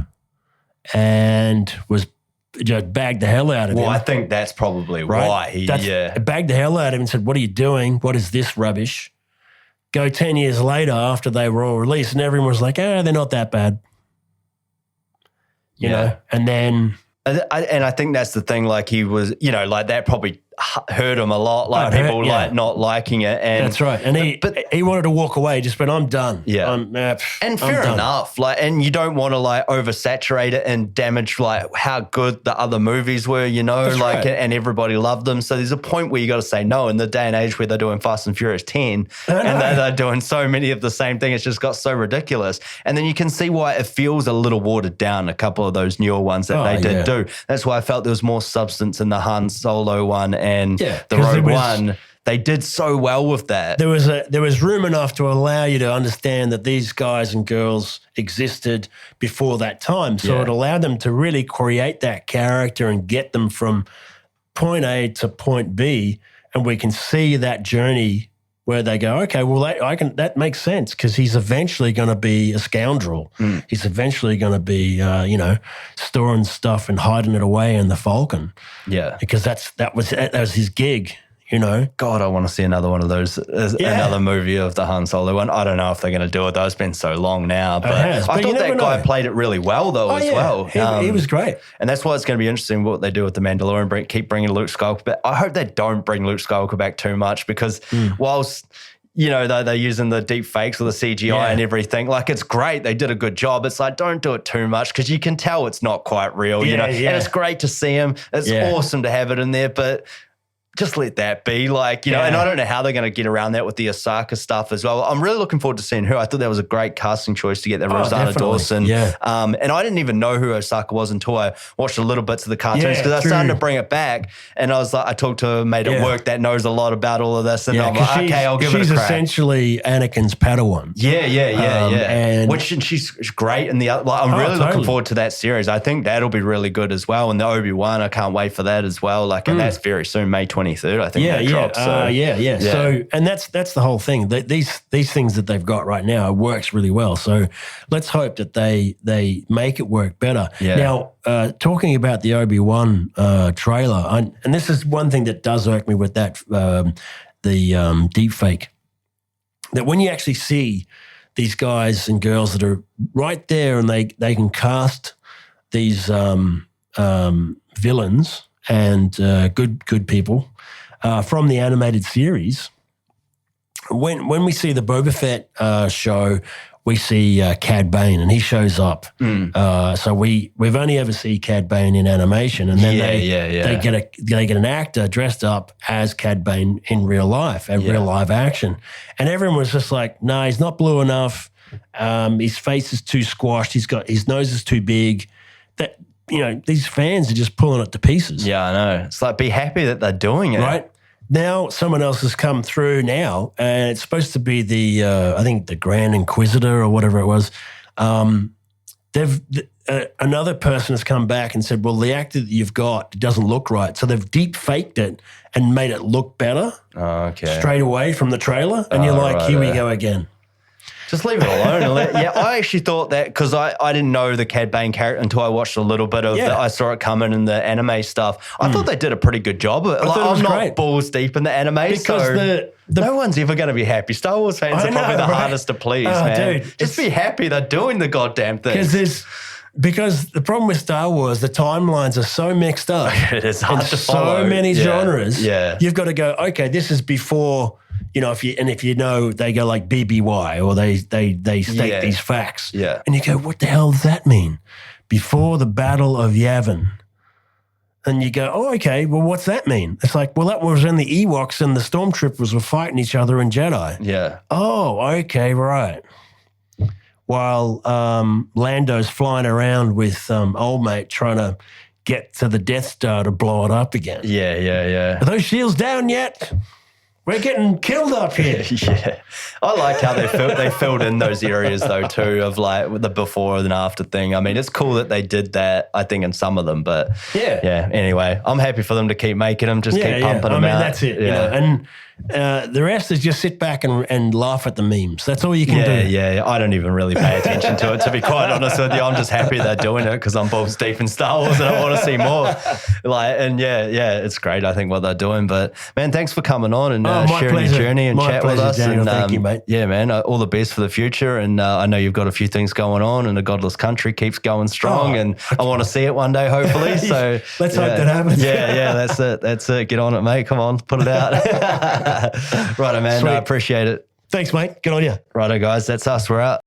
and was just bagged the hell out of him. Well, I think that's probably why he, It bagged the hell out of him and said, what are you doing? What is this rubbish? Go 10 years later after they were all released, and everyone was like, they're not that bad. You know? And then... And I think that's the thing, like he was, like that probably hurt him a lot, like people like not liking it. And that's right. And he wanted to walk away, just but I'm done. Yeah. And fair enough. Like, and you don't want to like oversaturate it and damage like how good the other movies were, you know, that's like, and everybody loved them. So there's a point where you got to say no. In the day and age where they're doing Fast and Furious 10 and they're doing so many of the same thing, it's just got so ridiculous. And then you can see why it feels a little watered down, a couple of those newer ones that they did do. That's why I felt there was more substance in the Han Solo one and the Rogue One. They did so well with that. There was room enough to allow you to understand that these guys and girls existed before that time. So it allowed them to really create that character and get them from point A to point B, and we can see that journey where they go, okay, well, that makes sense because he's eventually going to be a scoundrel. He's eventually going to be, storing stuff and hiding it away in the Falcon. Yeah, because that was his gig. You know, God, I want to see another one of those, another movie of the Han Solo one. I don't know if they're going to do it, though. It's been so long now. But I thought that guy played it really well, though, as well. He was great. And that's why it's going to be interesting what they do with the Mandalorian, keep bringing Luke Skywalker back. I hope they don't bring Luke Skywalker back too much because whilst, you know, they're using the deep fakes or the CGI and everything, like it's great. They did a good job. It's like, don't do it too much because you can tell it's not quite real, you know. And it's great to see him. It's awesome to have it in there, but just let that be, like, you know, and I don't know how they're going to get around that with the Ahsoka stuff as well. I'm really looking forward to seeing her. I thought that was a great casting choice to get that Rosanna Dawson. Yeah. And I didn't even know who Ahsoka was until I watched a little bits of the cartoons because I started to bring it back. And I was like, I talked to a mate at work that knows a lot about all of this. And I'm like, okay, I'll give it a crack. She's essentially Anakin's Padawan. Yeah. And she's great. And I'm really looking forward to that series. I think that'll be really good as well. And the Obi-Wan, I can't wait for that as well. Like, and that's very soon, May 23rd, I think that drops. So, and that's the whole thing. These things that they've got right now works really well. So let's hope that they make it work better. Yeah. Now, talking about the Obi-Wan trailer, and this is one thing that does irk me with that the deep fake, that when you actually see these guys and girls that are right there and they can cast these villains and good people from the animated series. When we see the Boba Fett show, we see Cad Bane, and he shows up. So we've only ever seen Cad Bane in animation, and then they get an actor dressed up as Cad Bane in real life, and real live action. And everyone was just like, "No, he's not blue enough. His face is too squashed. His nose is too big." That, you know, these fans are just pulling it to pieces. Yeah, I know. It's like, be happy that they're doing it. Right. Now, someone else has come through now, and it's supposed to be I think the Grand Inquisitor or whatever it was. Another person has come back and said, well, the actor that you've got doesn't look right. So they've deep faked it and made it look better straight away from the trailer. And you're like, here we go again. Just leave it alone. I actually thought that because I didn't know the Cad Bane character until I watched a little bit of I saw it coming in the anime stuff. I thought they did a pretty good job. I'm not balls deep in the anime, because no one's ever going to be happy. Star Wars fans are probably the hardest to please, man. Dude, just be happy they're doing the goddamn thing. Because the problem with Star Wars, the timelines are so mixed up. It is hard to follow. So many genres. Yeah. You've got to go, okay, this is before... You know, if you know, they go like BBY, or they state these facts. Yeah. And you go, what the hell does that mean? Before the Battle of Yavin. And you go, oh, okay, well, what's that mean? It's like, well, that was when the Ewoks and the Stormtroopers were fighting each other in Jedi. Yeah. Oh, okay, right. While Lando's flying around with old mate trying to get to the Death Star to blow it up again. Yeah. Are those shields down yet? We're getting killed up here. Yeah. I like how they filled in those areas, though, too, of like the before and after thing. I mean, it's cool that they did that, I think, in some of them. But yeah. Anyway, I'm happy for them to keep making them, just keep pumping them out. That's it. Yeah. You know? The rest is just sit back and laugh at the memes. That's all you can do. Yeah. I don't even really pay attention to it, to be quite honest with you. I'm just happy they're doing it because I'm balls deep in Star Wars and I want to see more. It's great, I think, what they're doing. But, man, thanks for coming on and sharing your journey and chat with us. Daniel. And thank you, mate. Yeah, man, all the best for the future. And I know you've got a few things going on and A Godless Country keeps going strong and I want to see it one day, hopefully. So let's hope that happens. Yeah, that's it. Get on it, mate. Come on, put it out. Righto, man. Sweet. I appreciate it. Thanks, mate. Good on you. Righto, guys. That's us. We're out.